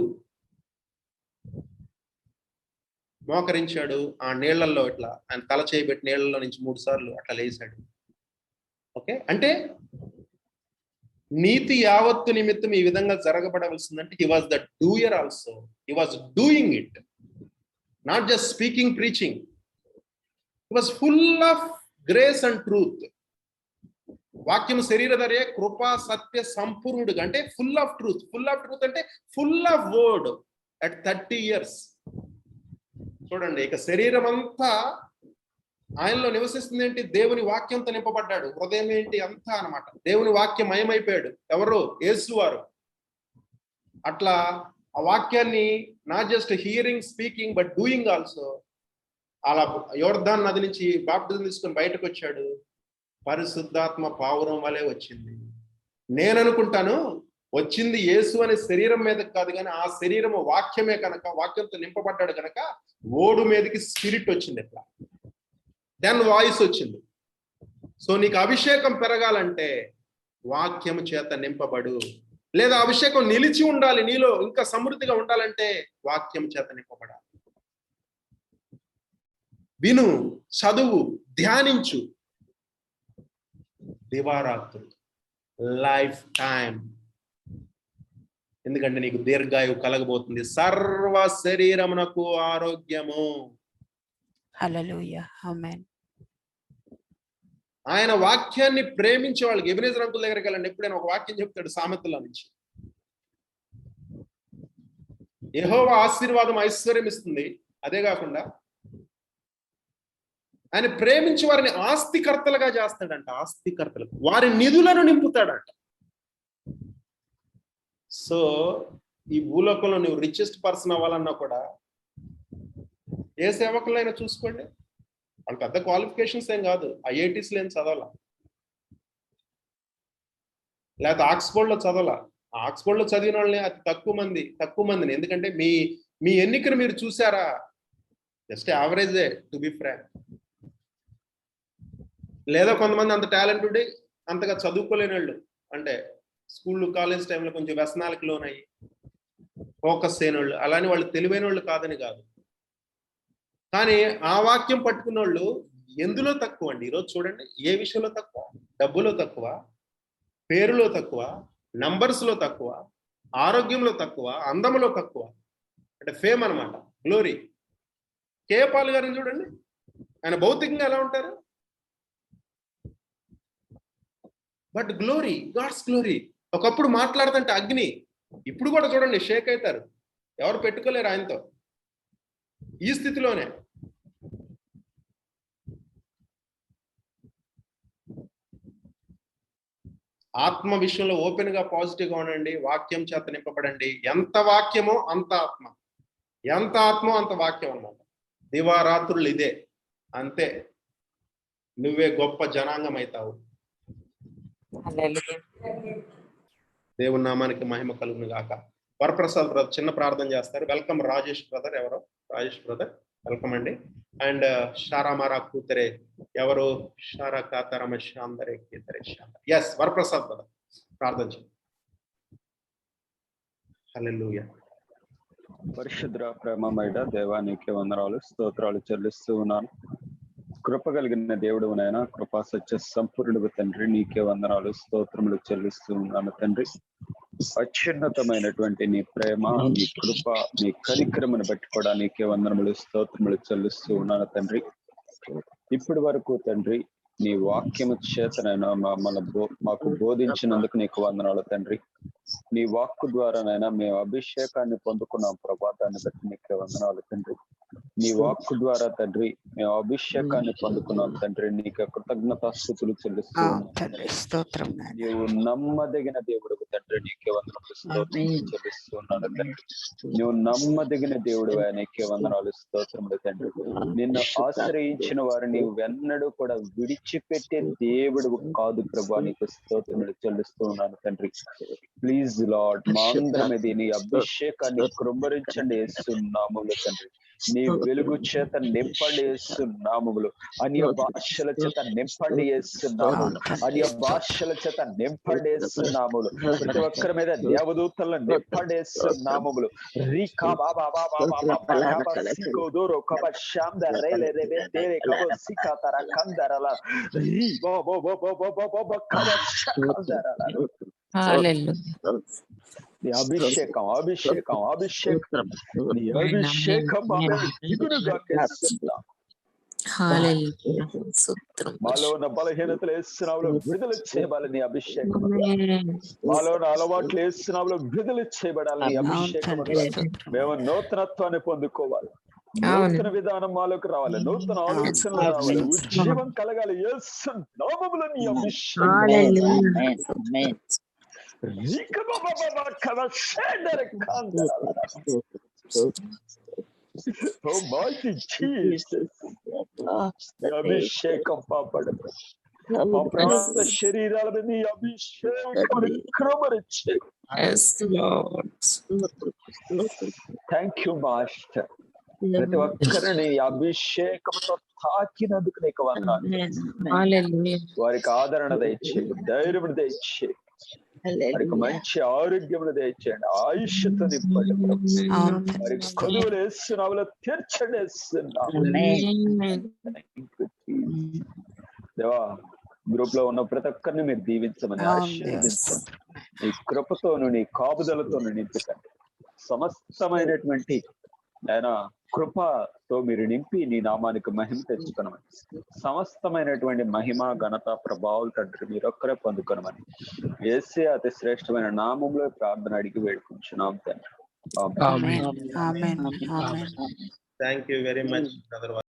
మోకరించాడు. ఆ నీళ్లలో ఇట్లా ఆయన తల చేయబెట్టి నీళ్లలో నుంచి 3 సార్లు అట్లా లేచాడు. ఓకే, అంటే నీతి యావత్తు నిమిత్తం ఈ విధంగా జరగబడవలసిందంటే he was the doer also. He was doing it, not just speaking, preaching. He was full of grace and truth. వాక్యం శరీరధరే కృపా సత్య సంపూర్ణుడుగా, అంటే full of truth. Full of truth అంటే full of word at 30 years. చూడండి, ఇక శరీరం అంతా ఆయనలో నివసిస్తుంది ఏంటి? దేవుని వాక్యంతో నింపబడ్డాడు. హృదయం ఏంటి? అంతా అన్నమాట దేవుని వాక్యం మయమైపోయాడు. ఎవరు? యేసువారు. అట్లా ఆ వాక్యాన్ని not just hearing, speaking, but doing also. అలా యోర్దాన్ నది నుంచి బాప్టిజం తీసుకొని బయటకు వచ్చాడు. పరిశుద్ధాత్మ పావురం వలె వచ్చింది. నేను అనుకుంటాను వచ్చింది యేసు అనే శరీరం మీదకి కాదు, కానీ ఆ శరీరము వాక్యమే కనుక, వాక్యంతో నింపబడ్డాడు కనుక ఓడు మీదకి స్పిరిట్ వచ్చింది. ఎట్లా? దెన్ వాయిస్ వచ్చింది. సో నీకు అభిషేకం పెరగాలంటే వాక్యము చేత నింపబడు, లేదా అభిషేకం నిలిచి ఉండాలి నీలో, ఇంకా సమృద్ధిగా ఉండాలంటే వాక్యం చేత నింపబడాలి. విను, చదువు, ధ్యానించు దివారాత్రులు, లైఫ్ టైం. ఎందుకంటే నీకు దీర్ఘాయువు కలగబోతుంది. సర్వ శరీరమునకు ఆరోగ్యము. హల్లెలూయా, ఆమేన్. ఆయన వాక్యాన్ని ప్రేమించే వాళ్ళకి, ఎబెనెజర్ అంకుల్ దగ్గరికి వెళ్ళండి, ఎప్పుడైనా ఒక వాక్యం చెప్తాడు సామెతల నుంచి. యెహోవా ఆశీర్వాదం ఐశ్వర్యం ఇస్తుంది. అదే కాకుండా ఆయన ప్రేమించి వారిని ఆస్తికర్తలుగా చేస్తాడంట. ఆస్తికర్తలు, వారి నిధులను నింపుతాడంట. సో ఈ భూలోకంలో నువ్వు రిచెస్ట్ పర్సన్ అవ్వాలన్నా కూడా ఏ సేవకులైనా చూసుకోండి, వాళ్ళు పెద్ద క్వాలిఫికేషన్స్ ఏం కాదు. IITs లేని చదవాలా, లేకపోతే ఆక్స్ఫోర్డ్లో చదవాలా. ఆక్స్ఫోర్డ్లో చదివిన వాళ్ళని అతి తక్కువ మందిని. ఎందుకంటే మీ ఎన్నికను మీరు చూసారా? జస్ట్ యావరేజే, టు బి ఫ్రాంక్. లేదా కొంతమంది అంత టాలెంట్ ఉండి అంతగా చదువుకోలేని వాళ్ళు, అంటే స్కూల్ కాలేజ్ టైంలో కొంచెం వ్యసనాలకు లోనయ్యి ఫోకస్ చేయని వాళ్ళు, అలానే వాళ్ళు తెలివైన వాళ్ళు కాదని కాదు. కానీ ఆ వాక్యం పట్టుకున్న వాళ్ళు ఎందులో తక్కువ అండి? ఈరోజు చూడండి, ఏ విషయంలో తక్కువ? డబ్బులో తక్కువ, పేరులో తక్కువ, నంబర్స్లో తక్కువ, ఆరోగ్యంలో తక్కువ, అందములో తక్కువ. అంటే ఫేమ్ అనమాట, గ్లోరీ. కేపాల్ గారిని చూడండి, ఆయన భౌతికంగా ఎలా ఉంటారు? But glory, God's glory. ఒకప్పుడు మాట్లాడుతుంటే అగ్ని, ఇప్పుడు కూడా చూడండి షేక్ అవుతారు. ఎవరు పెట్టుకోలేరు ఆయనతో. ఈ స్థితిలోనే ఆత్మ విషయంలో ఓపెన్ గా పాజిటివ్ గా ఉండండి. వాక్యం చేత నింపబడండి. ఎంత వాక్యమో అంత ఆత్మ, ఎంత ఆత్మో అంత వాక్యం అన్నమాట. దివారాత్రులు ఇదే, అంతే. నువ్వే గొప్ప జనాంగం అవుతావు. దేవుని నామానికి మహిమ కలుగును గాక. వరప్రసాద్ బ్రదర్ చిన్న ప్రార్థన చేస్తారు. Welcome Rajesh brother. ఎవరో రాజేష్ బ్రదర్, వెల్కమ్ అండి. అండ్ షారామారా కూతురే, ఎవరు? షారా కాతారమ శాందరే కీతరే శాందరే. ఎస్, వరప్రసాద్ బ్రదర్ ప్రార్థన చేయండి. హల్లెలూయా. పరిశుద్ర ప్రేమమైన దేవానికి వందనాలు, స్తోత్రాలు చెల్లిస్తూ ఉన్నాను. కృప కలిగిన దేవుడు నాయన, కృపా సత్య సంపూర్ణుడు తండ్రి, నీకే వందనాలు, స్తోత్రములు చెల్లిస్తూ ఉన్నాను తండ్రి. అత్యున్నతమైనటువంటి నీ ప్రేమ, నీ కృప, నీ కనికరమును బట్టి కూడా నీకే వందనములు, స్తోత్రములు చెల్లిస్తూ ఉన్నాను తండ్రి. ఇప్పటి వరకు తండ్రి నీ వాక్యము చేతనైనా మాకు బోధించినందుకు నీకు వందనాలు తండ్రి. నీ వాక్కు ద్వారానైనా మేము అభిషేకాన్ని పొందుకున్నాం ప్రభా, దాన్ని బట్టి నీకే వందనాలు తండ్రి. నీ వాక్కు ద్వారా తండ్రి మేము అభిషేకాన్ని పొందుకున్నాం తండ్రి, నీకు కృతజ్ఞతాస్తుతులు చెల్లిస్తున్నాం. నీవు నమ్మదగిన దేవుడు తండ్రి, నీకే వందనాలు, స్తోత్రములు చెల్లిస్తున్నాను తండ్రి. నువ్వు నమ్మదగిన దేవుడు, నీకే వందనాలు, స్తోత్రములు తండ్రి. నిన్ను ఆశ్రయించిన వారు నీవు వెన్నడూ కూడా విడిచిపెట్టే దేవుడు కాదు ప్రభా, నీకు స్తోత్రములు చెల్లిస్తూ ఉన్నాను తండ్రి. ప్లీజ్ లార్డ్, మా అందరం ఇది నీ అభిషేకాన్ని కృంభరించండి యేసు నామములో తండ్రి. నీ వెలుగు చేత నింపండి యేసునామములో. అన్య భాషల చేత నింపండి యేసునామములో. అన్య భాషల చేత నింపండి యేసునామములో. ప్రతి ఒక్కరి మీద దేవదూతలను నింపండి యేసునామములో. రీకా బాబా బాబా బాబా కబ సికోదోరో కబ శాంద రేలే రేబే తేరే కబ సికాతర కందరల రీ బో బో బో బో బో బో బో కబ శాందరల. హల్లెలూయా. నీ అభిషేకం అభిషేకం అభిషేకం నీ అభిషేకం మాలో ఉన్న బలహీనతలు వేస్తున్నావులో విడుదల చేయబడాలి నీ అభిషేకం. మాలో ఉన్న అలవాట్లు వేస్తున్నావులో విడుదల చేయబడాలి నీ అభిషేకం. మేము నూతనత్వాన్ని పొందుకోవాలి. నూతన విధానం మాలోకి రావాలి. నూతన ఆలోచనలు రావాలి. ఉజ్జీవం కలగాలి. యేసు నామములో నీ అభిషేకం. అభిషేకం పాపడు మా ప్రాంత శరీరాల మీద నీ అభిషేకం. Thank you master. ప్రతి ఒక్కరిని అభిషేకంతో తాకినందుకు నీకు వందనాలు. వారికి ఆదరణ దయచేయండి, ధైర్యం దయచేయండి, వారికి మంచి ఆరోగ్యం దయచేయండి, ఆయుష్తో నింపండి. వారికి కొలువులు వేస్తున్నావులో తీర్చండి వేస్తున్నావు. దేవా, గ్రూప్ లో ఉన్న ప్రతి ఒక్కరిని మీరు దీవించమని ఆశీర్వదించండి. నీ కృపతోను నీ కాపుదలతోను నింపుతండి. సమస్తమైనటువంటి ఆయన కృపతో మీరు నింపి నీ నామానికి మహిమ తెచ్చుకోనమని, సమస్తమైనటువంటి మహిమ ఘనత ప్రభావాలు తండ్రి మీరొక్కరే పొందుకోనమని యేసే అతి శ్రేష్టమైన నామంలో ప్రార్థన అడిగి వేడుకుంటున్నాం తండ్రి. ఆమేన్. ఆమేన్. ఆమేన్. Thank you very much brother.